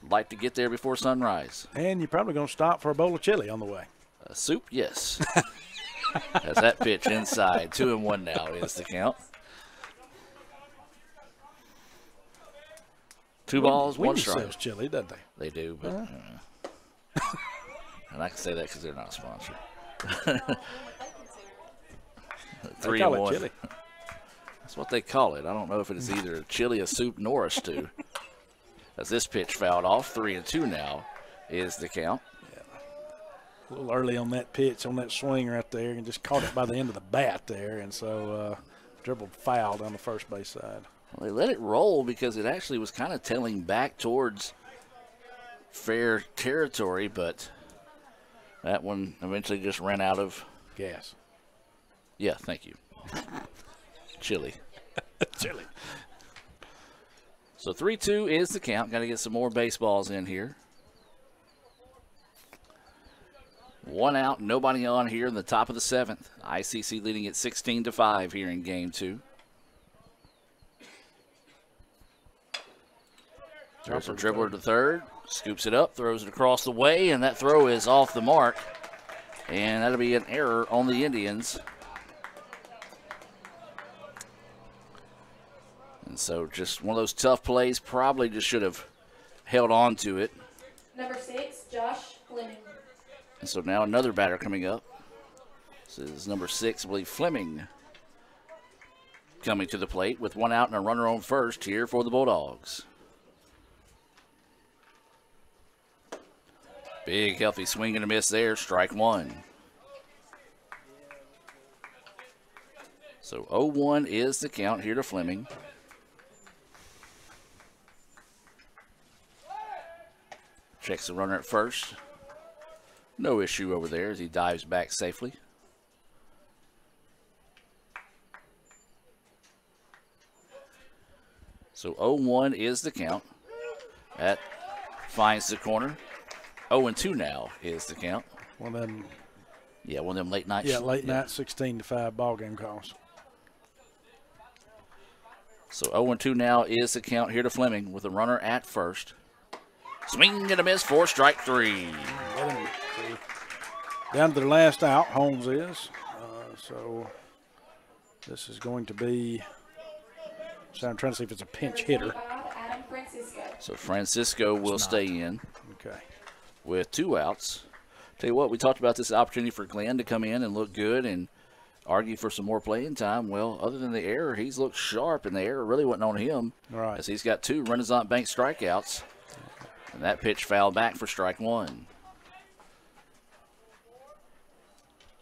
Speaker 7: I'd like to get there before sunrise.
Speaker 8: And you're probably going to stop for a bowl of chili on the way.
Speaker 7: Soup, yes. As that pitch inside, 2-1 now is the count. 2 balls, 1 strike.
Speaker 8: Sells chili, doesn't they?
Speaker 7: They do, but and I can say that because they're not a sponsor. 3-1.
Speaker 8: Chili.
Speaker 7: That's what they call it. I don't know if it is either a chili, a soup, nor a stew. As this pitch fouled off, 3-2 now is the count.
Speaker 8: Yeah. A little early on that pitch, on that swing right there, and just caught it by the end of the bat there, and so dribbled foul down the first base side.
Speaker 7: Well, they let it roll because it actually was kind of tailing back towards fair territory, but that one eventually just ran out of
Speaker 8: gas.
Speaker 7: Yeah, thank you. Chili.
Speaker 8: Chili.
Speaker 7: So 3-2 is the count. Got to get some more baseballs in here. 1 out, nobody on here in the top of the 7th. ICC leading it 16-5 here in game 2. There's a dribbler to third, scoops it up, throws it across the way, and that throw is off the mark. And that'll be an error on the Indians. And so just one of those tough plays, probably just should have held on to it.
Speaker 22: Number 6, Josh Fleming.
Speaker 7: And so now another batter coming up. This is number 6, I believe, Fleming, coming to the plate with 1 out and a runner on first here for the Bulldogs. Big, healthy swing and a miss there, strike 1. So 0-1 is the count here to Fleming. Checks the runner at first. No issue over there as he dives back safely. So 0-1 is the count. That finds the corner. 0-2 now is the count.
Speaker 8: One of them.
Speaker 7: Yeah, one of them late nights.
Speaker 8: Yeah, late night 16-5 ball game calls.
Speaker 7: So 0-2 now is the count here to Fleming with a runner at first. Swing and a miss for strike 3.
Speaker 8: Down to the last out, Holmes is. So this is going to be, so I'm trying to see if it's a pinch hitter.
Speaker 7: So Francisco will stay in.
Speaker 8: Okay.
Speaker 7: With 2 outs. Tell you what, we talked about this opportunity for Glenn to come in and look good and argue for some more playing time. Well, other than the error, he's looked sharp, and the error really wasn't on him.
Speaker 8: Right.
Speaker 7: As he's got 2 Renaissance Bank strikeouts. And that pitch fouled back for strike 1.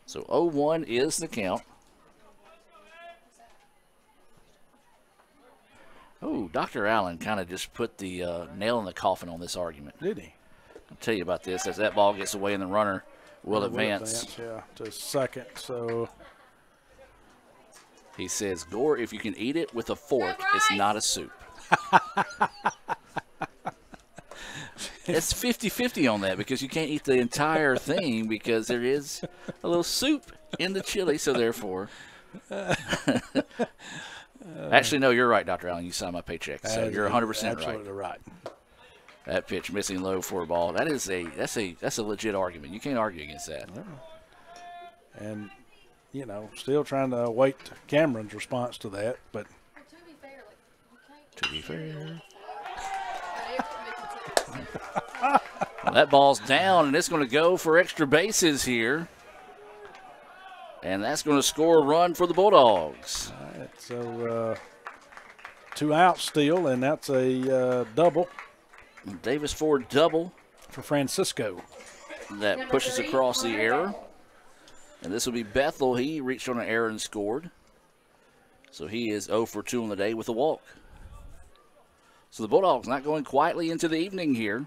Speaker 7: So 0-1 is the count. Oh, Dr. Allen kind of just put the nail in the coffin on this argument.
Speaker 8: Did he?
Speaker 7: I'll tell you about this. As that ball gets away and the runner will advance.
Speaker 8: Yeah, to second. So
Speaker 7: he says, Gore, if you can eat it with a fork, it's not a soup. It's 50-50 on that because you can't eat the entire thing because there is a little soup in the chili, so therefore. Actually, no, you're right, Dr. Allen. You signed my paycheck, so you're 100% right.
Speaker 8: Absolutely right.
Speaker 7: That pitch missing low for a ball. That's a legit argument. You can't argue against that.
Speaker 8: And you know, still trying to await Cameron's response to that, but
Speaker 7: to be fair. Well, that ball's down, and it's going to go for extra bases here. And that's going to score a run for the Bulldogs.
Speaker 8: All right, so 2 outs still, and that's a double.
Speaker 7: Davis Ford double.
Speaker 8: For Francisco.
Speaker 7: that pushes across the error. And this will be Bethel. He reached on an error and scored. So he is 0 for 2 on the day with a walk. So the Bulldogs not going quietly into the evening here.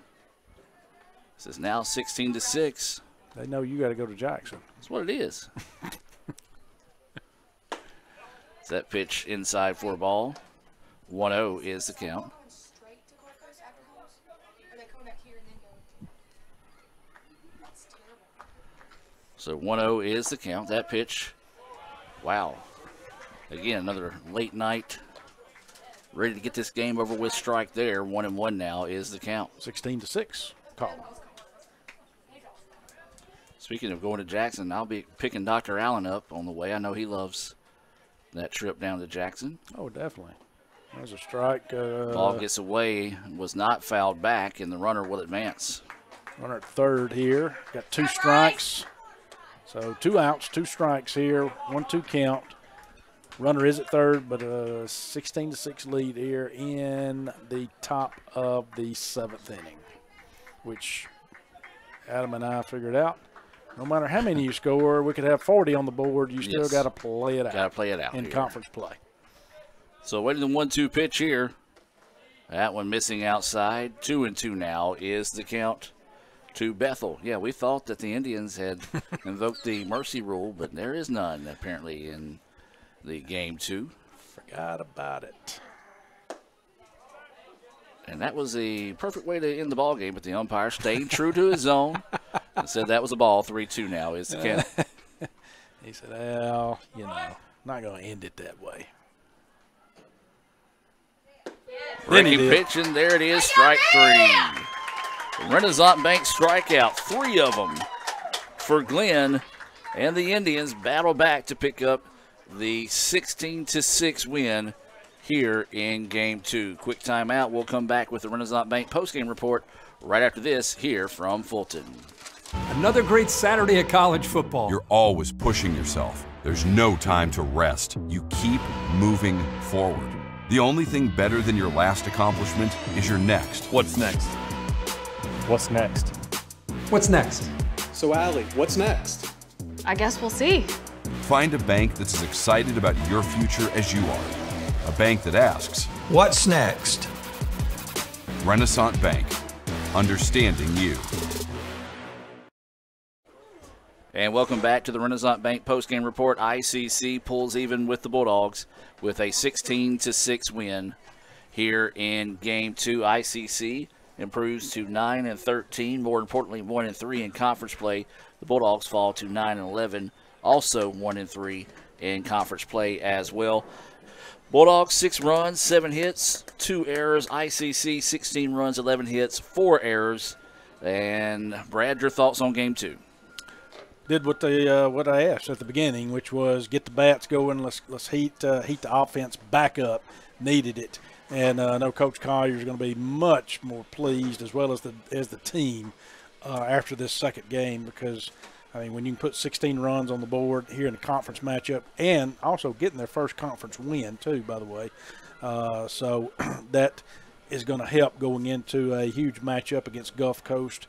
Speaker 7: This is now 16-6.
Speaker 8: They know you got to go to Jackson.
Speaker 7: That's what it is. That pitch inside for a ball. 1-0 is the count. So 1-0 is the count. That pitch, wow. Again, another late night, ready to get this game over with strike there. 1-1 now is the count.
Speaker 8: 16-6 call.
Speaker 7: Speaking of going to Jackson, I'll be picking Dr. Allen up on the way. I know he loves that trip down to Jackson.
Speaker 8: Oh, definitely. There's a strike.
Speaker 7: Ball gets away, was not fouled back, and the runner will advance.
Speaker 8: Runner at third here. Got 2 strikes. So 2 outs, 2 strikes here. 1-2 count. Runner is at third, but a 16-6 lead here in the top of the 7th inning, which Adam and I figured out. No matter how many you score, we could have 40 on the board. You still got to play it out.
Speaker 7: Got to play it out
Speaker 8: in
Speaker 7: here.
Speaker 8: Conference play.
Speaker 7: So waiting the 1-2 pitch here. That one missing outside. 2-2 now is the count to Bethel. Yeah, we thought that the Indians had invoked the mercy rule, but there is none apparently in the game 2.
Speaker 8: Forgot about it.
Speaker 7: And that was the perfect way to end the ball game, but the umpire stayed true to his zone and said that was a ball. 3-2 now is the count.
Speaker 8: He said, well, you know, not going to end it that way.
Speaker 7: Breaking pitch, and there it is, strike 3. Renaissance Bank strikeout, 3 of them for Glenn, and the Indians battle back to pick up the 16-6 win here in Game 2. Quick timeout. We'll come back with the Renaissance Bank postgame report right after this here from Fulton.
Speaker 13: Another great Saturday of college football.
Speaker 14: You're always pushing yourself. There's no time to rest. You keep moving forward. The only thing better than your last accomplishment is your next.
Speaker 17: What's next? What's next?
Speaker 10: What's next? So, Allie, what's next?
Speaker 3: I guess we'll see.
Speaker 14: Find a bank that's as excited about your future as you are. A bank that asks,
Speaker 12: what's next?
Speaker 14: Renaissance Bank, understanding you.
Speaker 7: And welcome back to the Renaissance Bank postgame report. ICC pulls even with the Bulldogs with a 16-6 win here in Game 2. ICC improves to 9-13. More importantly, 1-3 in conference play. The Bulldogs fall to 9-11, also 1-3 in conference play as well. Bulldogs 6 runs, 7 hits, 2 errors. ICC 16 runs, 11 hits, 4 errors. And Brad, your thoughts on Game 2?
Speaker 8: Did what I asked at the beginning, which was get the bats going. Let's heat the offense back up. Needed it, and I know Coach Collier is going to be much more pleased, as well as the team, after this second game, because I mean when you can put 16 runs on the board here in the conference matchup, and also getting their first conference win too, by the way, so that is going to help going into a huge matchup against Gulf Coast.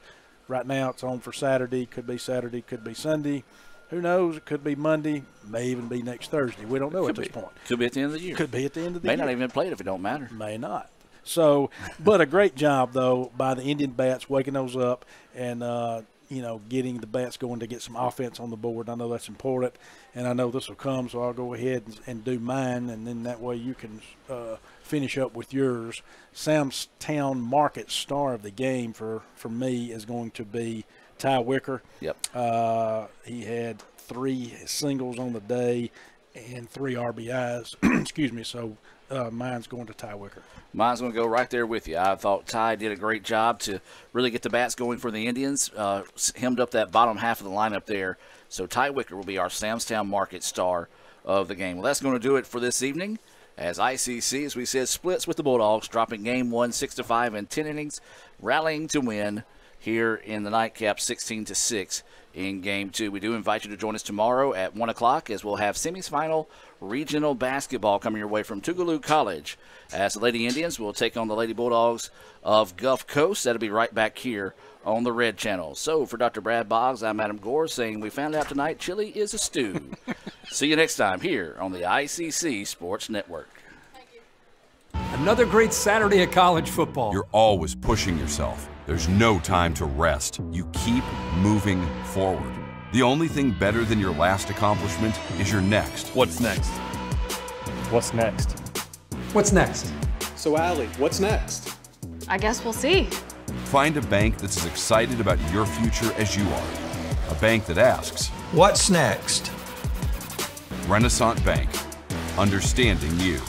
Speaker 8: Right now it's on for Saturday. Could be Saturday, could be Sunday. Who knows? It could be Monday. May even be next Thursday. We don't know at this point.
Speaker 7: Could be at the end of the year.
Speaker 8: Could be at the end of the year.
Speaker 7: May not even play it if it don't matter.
Speaker 8: May not. So, but a great job, though, by the Indian bats, waking those up and, getting the bats going to get some offense on the board. I know that's important, and I know this will come, so I'll go ahead and do mine, and then that way you can finish up with yours. Sam's Town Market star of the game for me is going to be Ty Wicker.
Speaker 7: Yep.
Speaker 8: He had 3 singles on the day and 3 RBIs. Excuse me. So mine's going to Ty Wicker.
Speaker 7: Mine's going to go right there with you. I thought Ty did a great job to really get the bats going for the Indians. Hemmed up that bottom half of the lineup there. So Ty Wicker will be our Samstown Market star of the game. Well, that's going to do it for this evening. As ICC, as we said, splits with the Bulldogs, dropping Game 1 6-5 in 10 innings, rallying to win here in the nightcap, 16-6 in Game 2. We do invite you to join us tomorrow at 1 o'clock as we'll have semifinal regional basketball coming your way from Tougaloo College, as the Lady Indians will take on the Lady Bulldogs of Gulf Coast. That'll be right back here on the Red Channel. So for Dr. Brad Boggs, I'm Adam Gore saying we found out tonight chili is a stew. See you next time here on the ICC Sports Network.
Speaker 13: Another great Saturday of college football.
Speaker 14: You're always pushing yourself. There's no time to rest. You keep moving forward. The only thing better than your last accomplishment is your next.
Speaker 17: What's next? What's next?
Speaker 10: What's next? So, Allie, what's next?
Speaker 3: I guess we'll see.
Speaker 14: Find a bank that's as excited about your future as you are. A bank that asks,
Speaker 15: what's next?
Speaker 14: Renaissance Bank, understanding you.